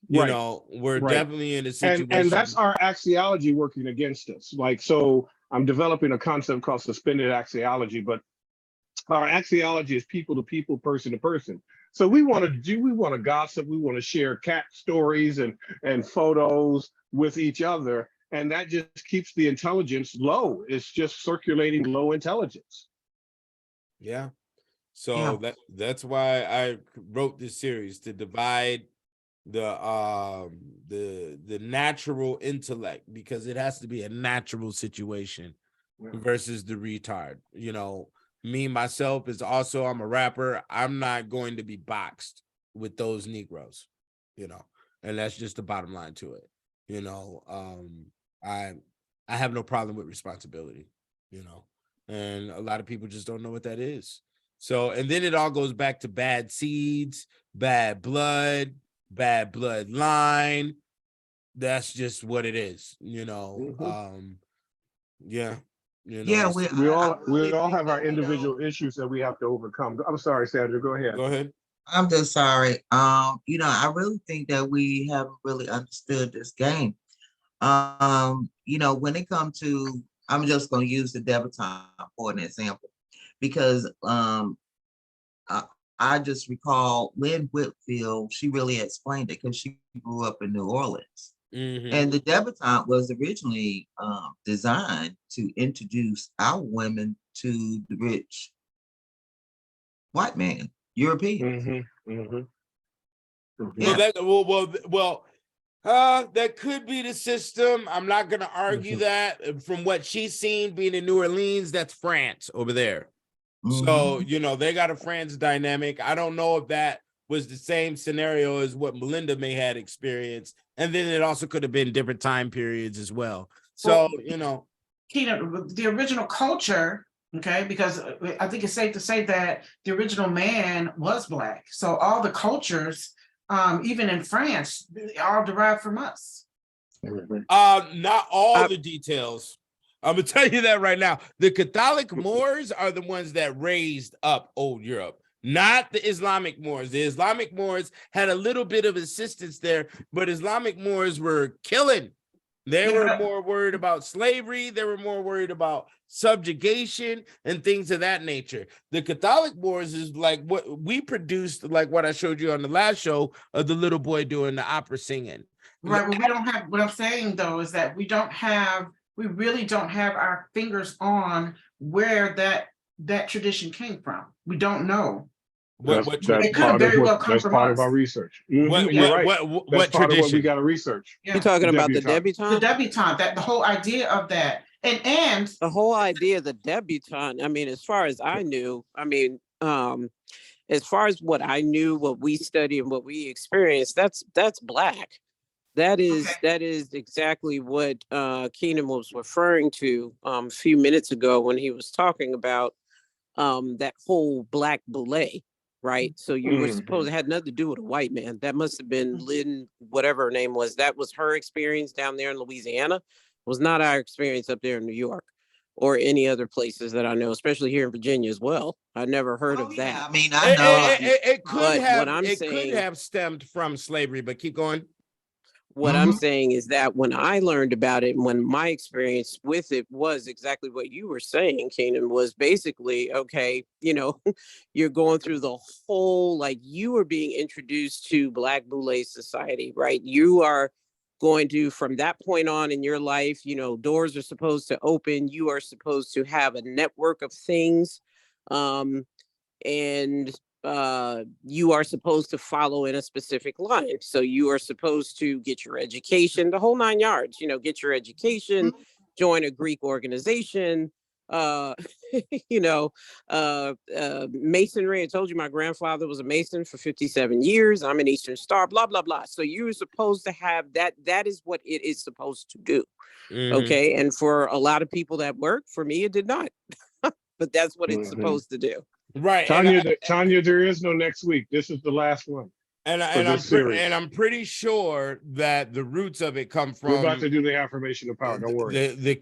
we're definitely in a situation. And that's our axiology working against us. Like, so I'm developing a concept called suspended axiology, but our axiology is people to people, person to person. So we want to gossip, we want to share cat stories and photos with each other, and that just keeps the intelligence low. It's just circulating low intelligence. Yeah. So that's why I wrote this series, to divide the natural intellect, because it has to be a natural situation versus the retard. Me, myself, I'm a rapper. I'm not going to be boxed with those Negroes, and that's just the bottom line to it. I have no problem with responsibility, and a lot of people just don't know what that is. So, and then it all goes back to bad seeds, bad blood, bad bloodline. That's just what it is, we all have our individual issues that we have to overcome. I'm sorry, Sandra, go ahead. Go ahead. I'm just sorry. I really think that we haven't really understood this game. When it comes to, I'm just going to use the debutante for an example, because I just recall Lynn Whitfield, she really explained it because she grew up in New Orleans. Mhm. And the debutante was originally designed to introduce our women to the rich white man, European. Well, Yeah. that could be the system. I'm not going to argue that. From what she's seen being in New Orleans, that's France over there. So, they got a France dynamic. I don't know if that was the same scenario as what Melinda may had experienced. And then it also could have been different time periods as well. So, Keena, the original culture, okay, because I think it's safe to say that the original man was Black. So all the cultures, even in France, they all derived from us. not all the details. I'm gonna tell you that right now. The Catholic Moors are the ones that raised up old Europe, not the Islamic Moors. The Islamic Moors had a little bit of assistance there, but Islamic Moors were killing. They were more worried about slavery. They were more worried about subjugation and things of that nature. The Catholic Moors is like what we produced, like what I showed you on the last show of the little boy doing the opera singing. Right, well, we don't have, what I'm saying though, is that we really don't have our fingers on where that tradition came from. We don't know. That's It could have part of very well come that's from part of us. our research. What You're right. what That's part of what we tradition? got to research. Yeah. You talking about the The debutante? debutante, that the whole idea of that, and The whole idea of the debutante, I mean, as far as I knew, as far as what I knew, what we studied and what we experienced, that's Black. That is exactly what Keenan was referring to a few minutes ago when he was talking about that whole Black ballet, right? So you were supposed it had nothing to do with a white man. That must have been Lynn, whatever her name was. That was her experience down there in Louisiana. It was not our experience up there in New York or any other places that I know, especially here in Virginia as well. I never heard of that. I mean, I know. It could saying, could have stemmed from slavery, but keep going. What I'm saying is that when I learned about it, and when my experience with it was exactly what you were saying, Keenan, was basically, okay, you're going through the whole, like you are being introduced to Black Boule society, right? You are going to, from that point on in your life, doors are supposed to open. You are supposed to have a network of things. And you are supposed to follow in a specific line. So you are supposed to get your education, the whole 9 yards, get your education, join a Greek organization, masonry. I told you my grandfather was a mason for 57 years. I'm an Eastern Star, blah, blah, blah. So you're supposed to have that. That is what it is supposed to do. Okay. And for a lot of people that work, for me, it did not. But that's what it's supposed to do. Right. Tanya, there is no next week. This is the last one. And I'm pretty sure that the roots of it come from. We're about to do the affirmation of power. Don't worry. The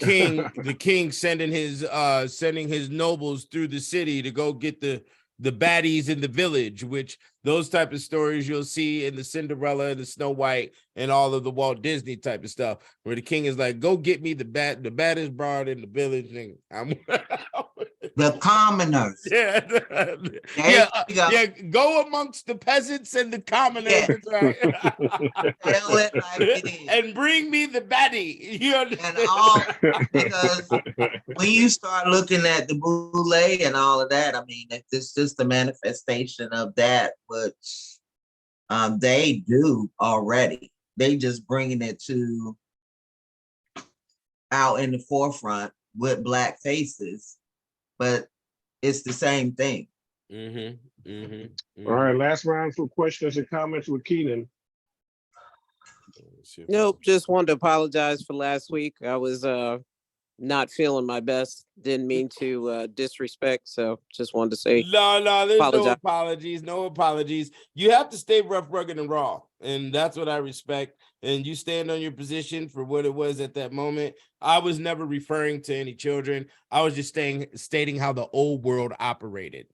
king sending his nobles through the city to go get the baddies in the village, which those type of stories you'll see in the Cinderella and the Snow White and all of the Walt Disney type of stuff, where the king is like, go get me the baddest broad in the village, and I'm the commoners. Yeah. Go amongst the peasants and the commoners, right? Tell it like it is. And bring me the baddie. You understand? Because when you start looking at the boule and all of that, I mean, it's just the manifestation of that, which they do already. They just bringing it to out in the forefront with Black faces, but it's the same thing. All right, last round for questions and comments with Keenan. Nope, just wanted to apologize for last week. I was not feeling my best. Didn't mean to disrespect, so just wanted to say no, there's no apologies. You have to stay rough, rugged, and raw, and that's what I respect. And you stand on your position for what it was at that moment. I was never referring to any children. I was just stating how the old world operated.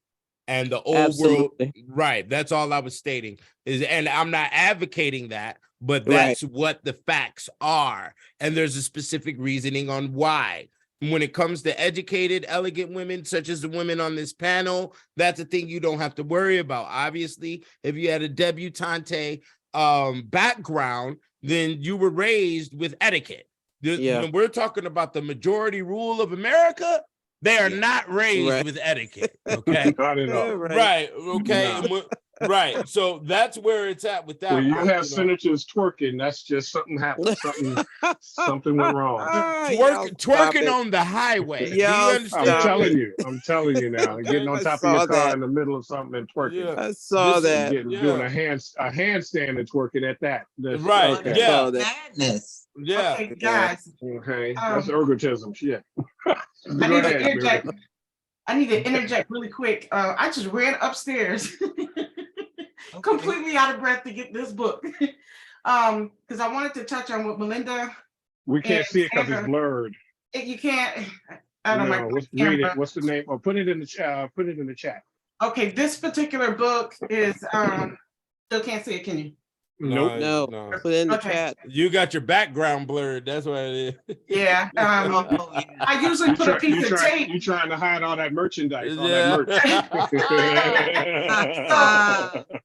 And the old world, right? That's all I was stating and I'm not advocating that, but that's what the facts are. And there's a specific reasoning on why. When it comes to educated, elegant women, such as the women on this panel, that's a thing you don't have to worry about. Obviously, if you had a debutante background, then you were raised with etiquette. Yeah. When we're talking about the majority rule of America, they are not raised Right. with etiquette. Okay. Not at all. Right. Okay. No. And right. So that's where it's at with that. When you one, have know. senators twerking, that's just something happened. Something went wrong. Twerking on the highway. Do you Y'all understand? I'm telling you now, getting on I top of your saw car that. in the middle of something and twerking. Yeah. I saw This is- that. Doing a handstand and twerking at that. Right, Okay. yeah. Saw that. Madness. Yeah. Okay, guys, Okay. That's Um, ergotism. Shit. I Go need to ahead, interject. Mary. I need to interject really quick. I just ran upstairs, completely out of breath to get this book. Because I wanted to touch on what Melinda, We can't and see it because it's Sandra- blurred. you can't, I don't know. No, read it. What's the name? Or put it in the chat. Put it in the chat. Okay, this particular book is, still can't see it, can you? Nope. No, put it in the Okay. chat. You got your background blurred. That's what it is. Yeah, Oh, yeah. I usually put a piece of tape. You trying to hide all that merchandise, all that merch.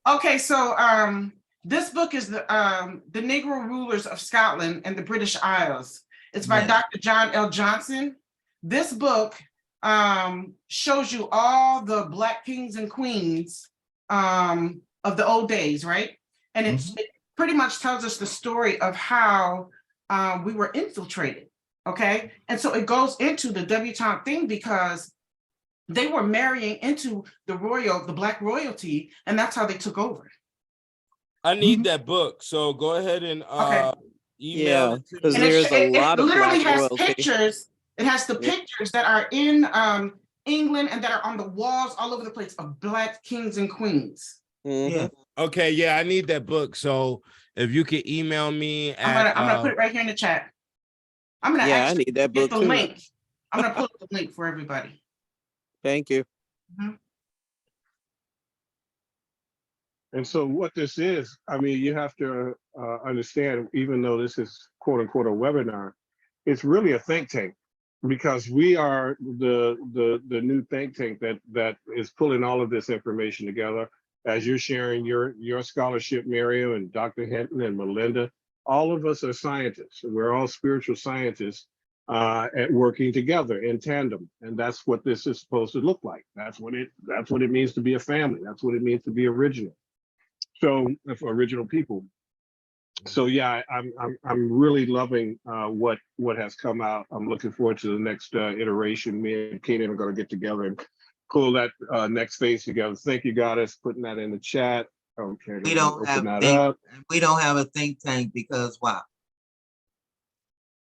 Okay, so this book is the Negro Rulers of Scotland and the British Isles. It's by Yeah. Dr. John L. Johnson. This book shows you all the Black kings and queens of the old days, right? And it pretty much tells us the story of how we were infiltrated, okay? And so it goes into the debutante thing because they were marrying into the Black royalty, and that's how they took over. I need that book. So go ahead and Okay. email Yeah, it to because me. And there's a lot of literally Black has royalty. pictures. It has the Yeah. pictures that are in England and that are on the walls all over the place of Black kings and queens. Mhm. Yeah. Okay, yeah, I need that book. So if you could email me I'm at gonna put it right here in the chat. I'm gonna Yeah, I actually need that get book the too. link. I'm gonna pull up the link for everybody. Thank you. And so what this is, I mean, you have to understand, even though this is quote unquote a webinar, it's really a think tank because we are the new think tank that is pulling all of this information together. As you're sharing your scholarship, Miriam and Dr. Hinton and Melinda, all of us are scientists. We're all spiritual scientists at working together in tandem, and that's what this is supposed to look like. That's what it means to be a family. That's what it means to be original. So for original people. So yeah, I'm really loving what has come out. I'm looking forward to the next iteration. Me and Keenan are going to get together and pull that next phase together. Thank you, Goddess, putting that in the chat. Okay, We don't have we don't have a think tank because why?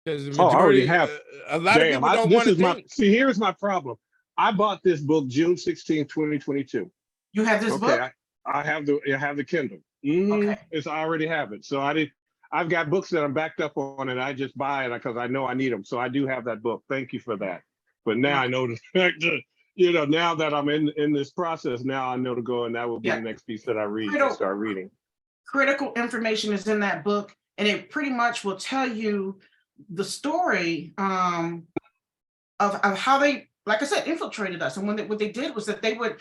because the Oh, I already majority, have. a lot of Damn, people don't want to think. see, here's my problem. I bought this book June 16, 2022. You have this book? Okay, I have the Kindle. Okay. It's I already have it. So I've got books that I'm backed up on, and I just buy it because I know I need them. So I do have that book. Thank you for that. But now I know now that I'm in this process, now I know to go, and that will be the next piece that I read and start reading. Critical information is in that book, and it pretty much will tell you the story of how they, like I said, infiltrated us. And what they did was that they would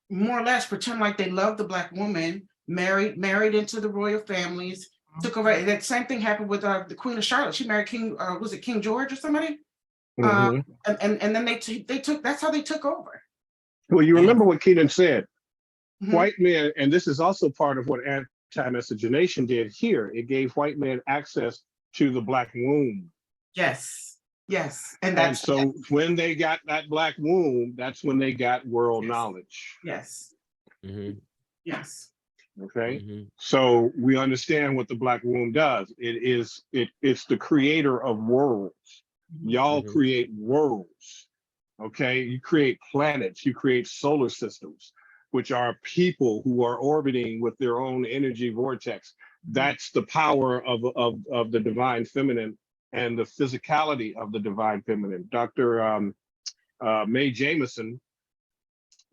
more or less pretend like they loved the Black woman, married into the royal families, took over. And that same thing happened with the Queen of Charlotte. She married King, was it King George or somebody? And then they took, that's how they took over. Well, you remember what Keenan said. Mhm. White men, and this is also part of what anti-miscegenation did here. It gave white men access to the Black womb. Yes, and And so when they got that Black womb, that's when they got world knowledge. yes. Yes. Okay. So we understand what the Black womb does. It's the creator of worlds. Y'all create worlds. Okay. You create planets, you create solar systems, which are people who are orbiting with their own energy vortex. That's the power of the divine feminine and the physicality of the divine feminine. Dr. Mae Jameson,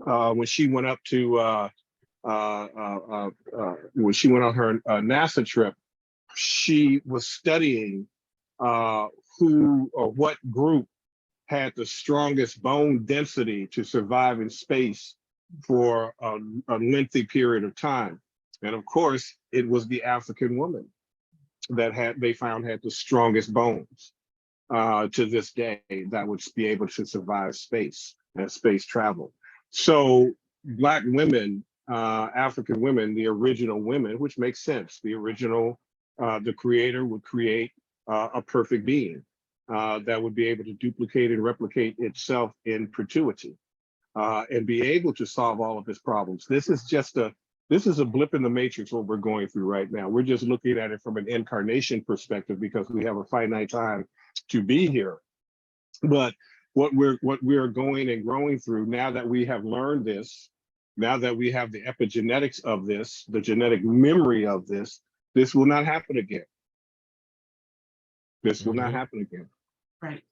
when she went up to when she went on her NASA trip, she was studying who or what group had the strongest bone density to survive in space for a lengthy period of time. And of course, it was the African woman. that they found had the strongest bones to this day that would be able to survive space and space travel. So Black women, African women, the original women, which makes sense. The original, the creator would create a perfect being that would be able to duplicate and replicate itself in perpetuity and be able to solve all of its problems. This is a blip in the matrix what we're going through right now. We're just looking at it from an incarnation perspective because we have a finite time to be here. But what we're going and growing through now that we have learned this, now that we have the epigenetics of this, the genetic memory of this will not happen again. This will not happen again. Right.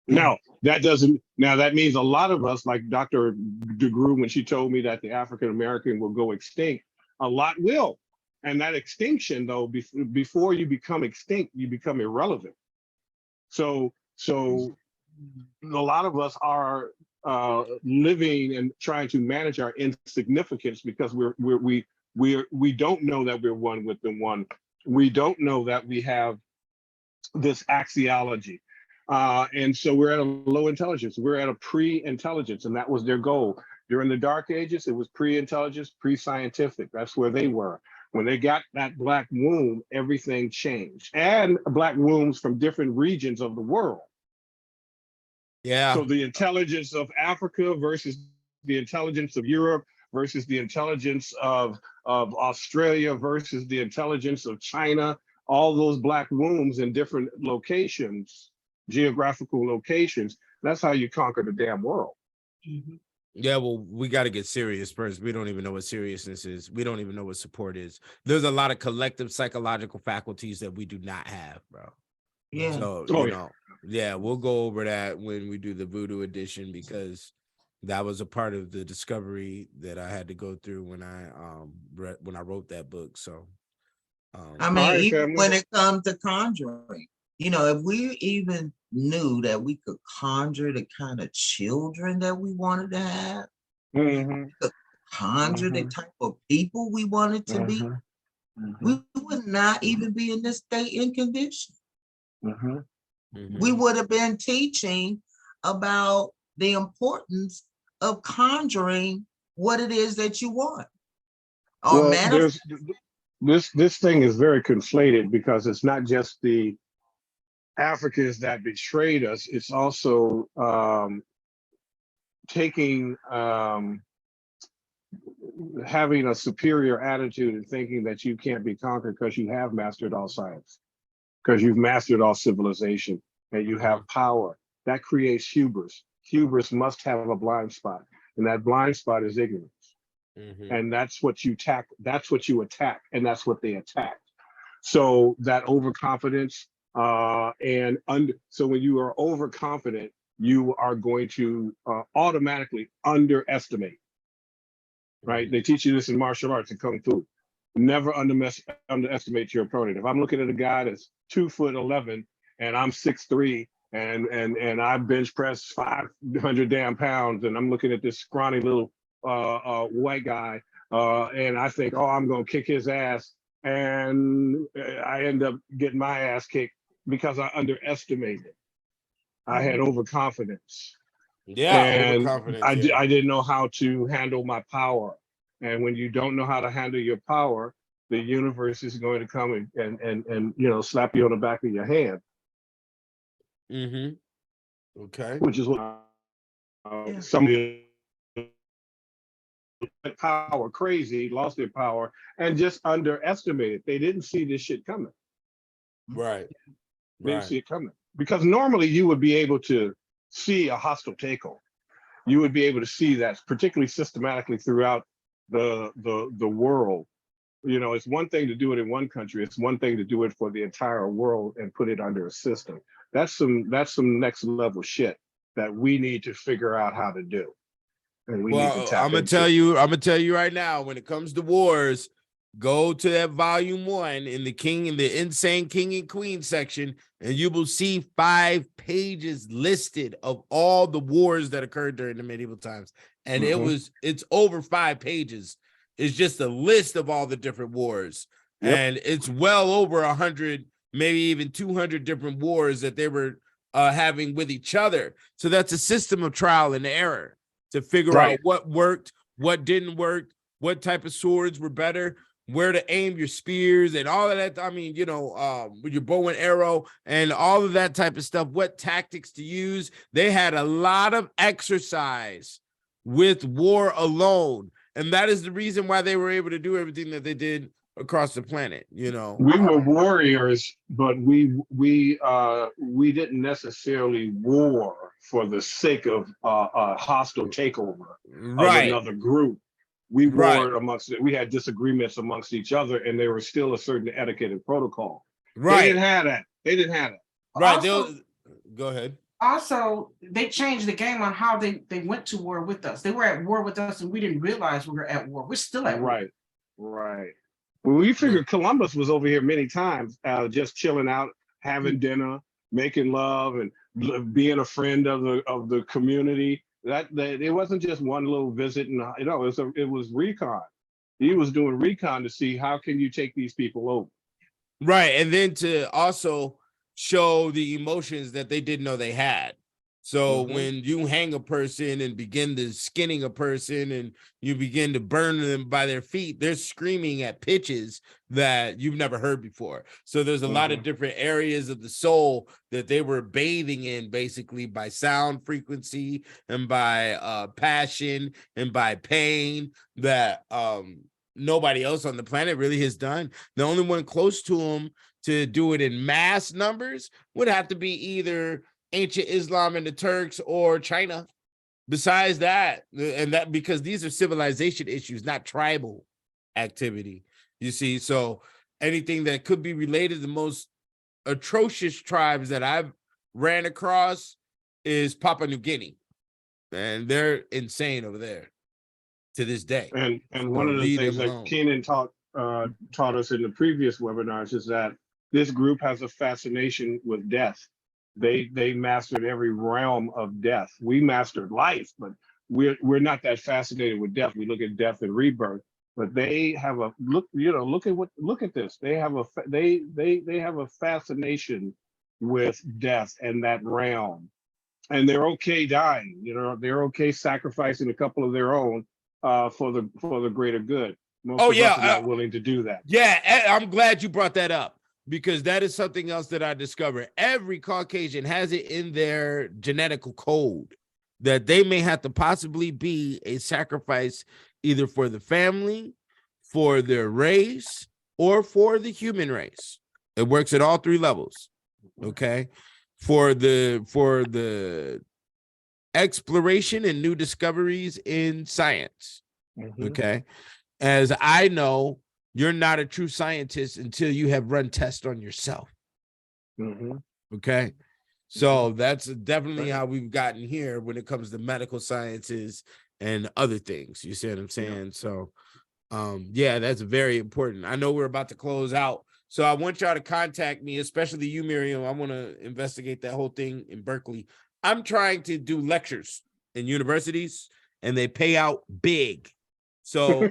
Now, that means a lot of us, like Dr. DeGrue, when she told me that the African American will go extinct, a lot will. And that extinction, though, before you become extinct, you become irrelevant. So a lot of us are living and trying to manage our insignificance because we don't know that we're one with the one. We don't know that we have this axiology. And so we're at a low intelligence. We're at a pre-intelligence, and that was their goal. During the Dark Ages, it was pre-intelligence, pre-scientific. That's where they were. When they got that Black womb, everything changed. And Black wombs from different regions of the world. Yeah. So the intelligence of Africa versus the intelligence of Europe versus the intelligence of Australia versus the intelligence of China, all those Black wombs in different locations, geographical locations, that's how you conquer the damn world. Mm-hmm. Yeah, well, we got to get serious first. We don't even know what seriousness is. We don't even know what support is. There's a lot of collective psychological faculties that we do not have, bro. Yeah. So, yeah, we'll go over that when we do the Voodoo edition, because that was a part of the discovery that I had to go through when I wrote that book. So, I mean, even when it comes to conjuring, if we even knew that we could conjure the kind of children that we wanted to have, conjure the type of people we wanted to be, we would not even be in this state and condition. We would have been teaching about the importance of conjuring what it is that you want. This thing is very conflated because it's not just the Africans that betrayed us, it's also having a superior attitude and thinking that you can't be conquered because you have mastered all science, because you've mastered all civilization and you have power. That creates hubris. Hubris must have a blind spot, and that blind spot is ignorance. And that's what you attack. That's what you attack, and that's what they attacked. So that overconfidence, so when you are overconfident, you are going to automatically underestimate. Right? They teach you this in martial arts and kung fu. Never underestimate your opponent. If I'm looking at a guy that's 2'11" and I'm 6'3", and I bench press 500 damn pounds, and I'm looking at this scrawny little white guy, and I think, oh, I'm gonna kick his ass, and I end up getting my ass kicked because I underestimated. I had overconfidence. Yeah, and overconfidence. I didn't know how to handle my power. And when you don't know how to handle your power, the universe is going to come and slap you on the back of your hand. Okay. Which is what some of the power crazy lost their power and just underestimated. They didn't see this shit coming. Right. They didn't see it coming. Because normally you would be able to see a hostile takeover. You would be able to see that, particularly systematically throughout the world. It's one thing to do it in one country. It's one thing to do it for the entire world and put it under a system. That's some next level shit that we need to figure out how to do. And we need to tap I'm gonna tell you right now, when it comes to wars, go to that volume 1 in the Insane King and Queen section, and you will see 5 pages listed of all the wars that occurred during the medieval times. And it's over 5 pages. It's just a list of all the different wars. Yep. And it's well over 100 maybe even 200 different wars that they were having with each other. So that's a system of trial and error to figure Right. out what worked, what didn't work, what type of swords were better, where to aim your spears and all of that. I mean, with your bow and arrow and all of that type of stuff, what tactics to use. They had a lot of exercise with war alone. And that is the reason why they were able to do everything that they did across the planet, We were warriors, but we didn't necessarily war for the sake of a hostile takeover of Right. another group. We Right. warred we had disagreements amongst each other, and there was still a certain etiquette and protocol. They Right. didn't have that. They didn't have it. Right. Also- Go ahead. Also, they changed the game on how they went to war with us. They were at war with us, and we didn't realize we were at war. We're still at war. Right. Right. Well, we figured Columbus was over here many times, just chilling out, having dinner, making love, and being a friend of the community. That it wasn't just one little visit, and it was recon. He was doing recon to see how can you take these people over. Right. And then to also show the emotions that they didn't know they had. So when you hang a person and begin to skinning a person and you begin to burn them by their feet, they're screaming at pitches that you've never heard before. So there's a lot of different areas of the soul that they were bathing in, basically by sound frequency and by passion and by pain that nobody else on the planet really has done. The only one close to them to do it in mass numbers would have to be either ancient Islam and the Turks or China. Besides that, and that because these are civilization issues, not tribal activity, you see. So anything that could be related to the most atrocious tribes that I've ran across is Papua New Guinea, and they're insane over there to this day. And one of the things that Keenan taught us in the previous webinars is that this group has a fascination with death. They mastered every realm of death. We mastered life, but we're not that fascinated with death. We look at death and rebirth, but they have a look at this. They have a fascination with death and that realm, and they're okay dying. They're okay sacrificing a couple of their own for the greater good. Most of us are not willing to do that. Yeah, I'm glad you brought that up, because that is something else that I discovered. Every Caucasian has it in their genetical code that they may have to possibly be a sacrifice either for the family, for their race, or for the human race. It works at all three levels. Okay. For the exploration and new discoveries in science. Okay. As I know, you're not a true scientist until you have run tests on yourself. Okay. So that's definitely how we've gotten here when it comes to medical sciences and other things. You see what I'm saying? Yeah. So, yeah, that's very important. I know we're about to close out, so I want y'all to contact me, especially you, Miriam. I want to investigate that whole thing in Berkeley. I'm trying to do lectures in universities, and they pay out big. So,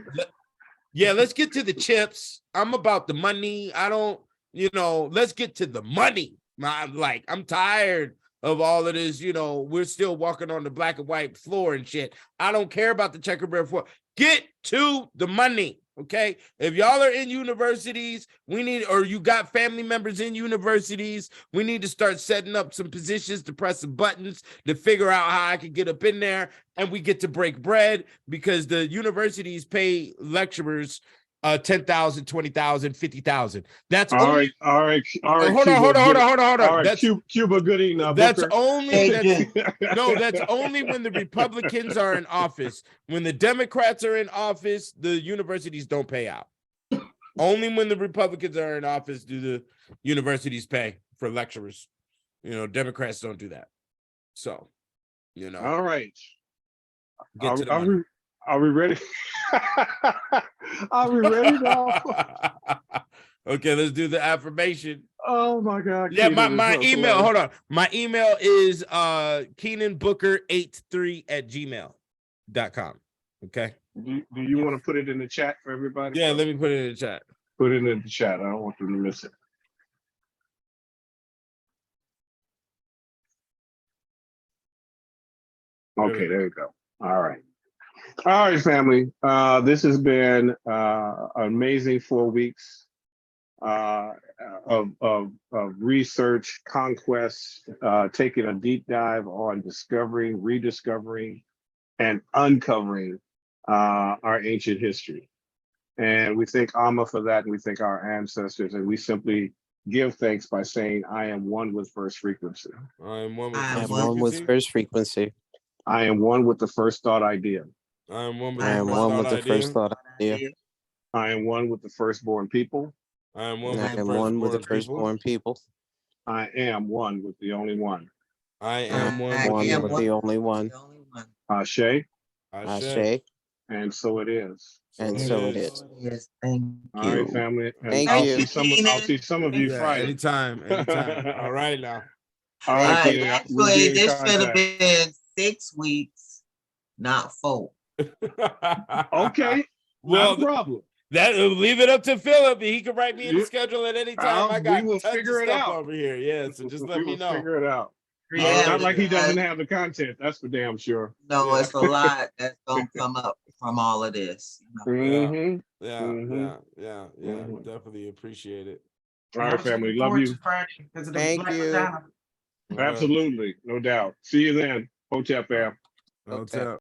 yeah, let's get to the chips. I'm about the money. Let's get to the money. I'm tired of all of this. We're still walking on the black and white floor and shit. I don't care about the checkerboard floor. Get to the money, okay? If y'all are in universities, or you got family members in universities, we need to start setting up some positions to press some buttons to figure out how I can get up in there, and we get to break bread, because the universities pay lecturers $10,000, $20,000, $50,000. That's all only right. Hold on. All right, that's Cuba Gooding. That's Booker. only that's only when the Republicans are in office. When the Democrats are in office, the universities don't pay out. Only when the Republicans are in office do the universities pay for lecturers. Democrats don't do that. So, All right. Get to the money. Are we ready? Are we ready now? Okay, let's do the affirmation. Oh my God. Yeah, my email. Hold on. My email is KeenanBooker83@gmail.com. Okay. Do you want to put it in the chat for everybody? Yeah, let me put it in the chat. Put it in the chat. I don't want them to miss it. Okay, there you go. All right. All right, family. This has been an amazing 4 weeks of research, conquest, taking a deep dive on discovering, rediscovering, and uncovering our ancient history. And we thank Amma for that, and we thank our ancestors, and we simply give thanks by saying, I am one with first frequency. I am one with I am first I'm one with frequency. first frequency. I am one with the first thought idea. I am one with I the am first one thought with the idea. first thought idea. I am one with the firstborn people. I am one I with the am one with the firstborn people. firstborn people. I am one with the only one. I am one I with the am with only the one. only one. Ashe, Ashe. and so it is. And So so it it is. is. Yes, thank All right, you. family. And Thank I'll you. see some of you Yeah, Friday. anytime, anytime. All right now. All All right, right, Kenan, we'll be actually, in this should have contact. been 6 weeks, not 4. Okay, Well, not a problem. that leave it up to Philip. He can write me in the Yeah. schedule at any time. I We got will tons figure of it stuff out. over here. Yeah, so just let We me will know. figure it out. Yeah, Not like he because, doesn't have the content. That's for damn sure. no, Yeah. it's a lot that's gonna come up from all of this. Mhm. Yeah, Mhm. Mhm. definitely appreciate it. All I right, was family. looking Love forward you. to Friday because of the Thank Black you. Madonna. All right. Absolutely, no doubt. See you then. Hotep fam. Hotel.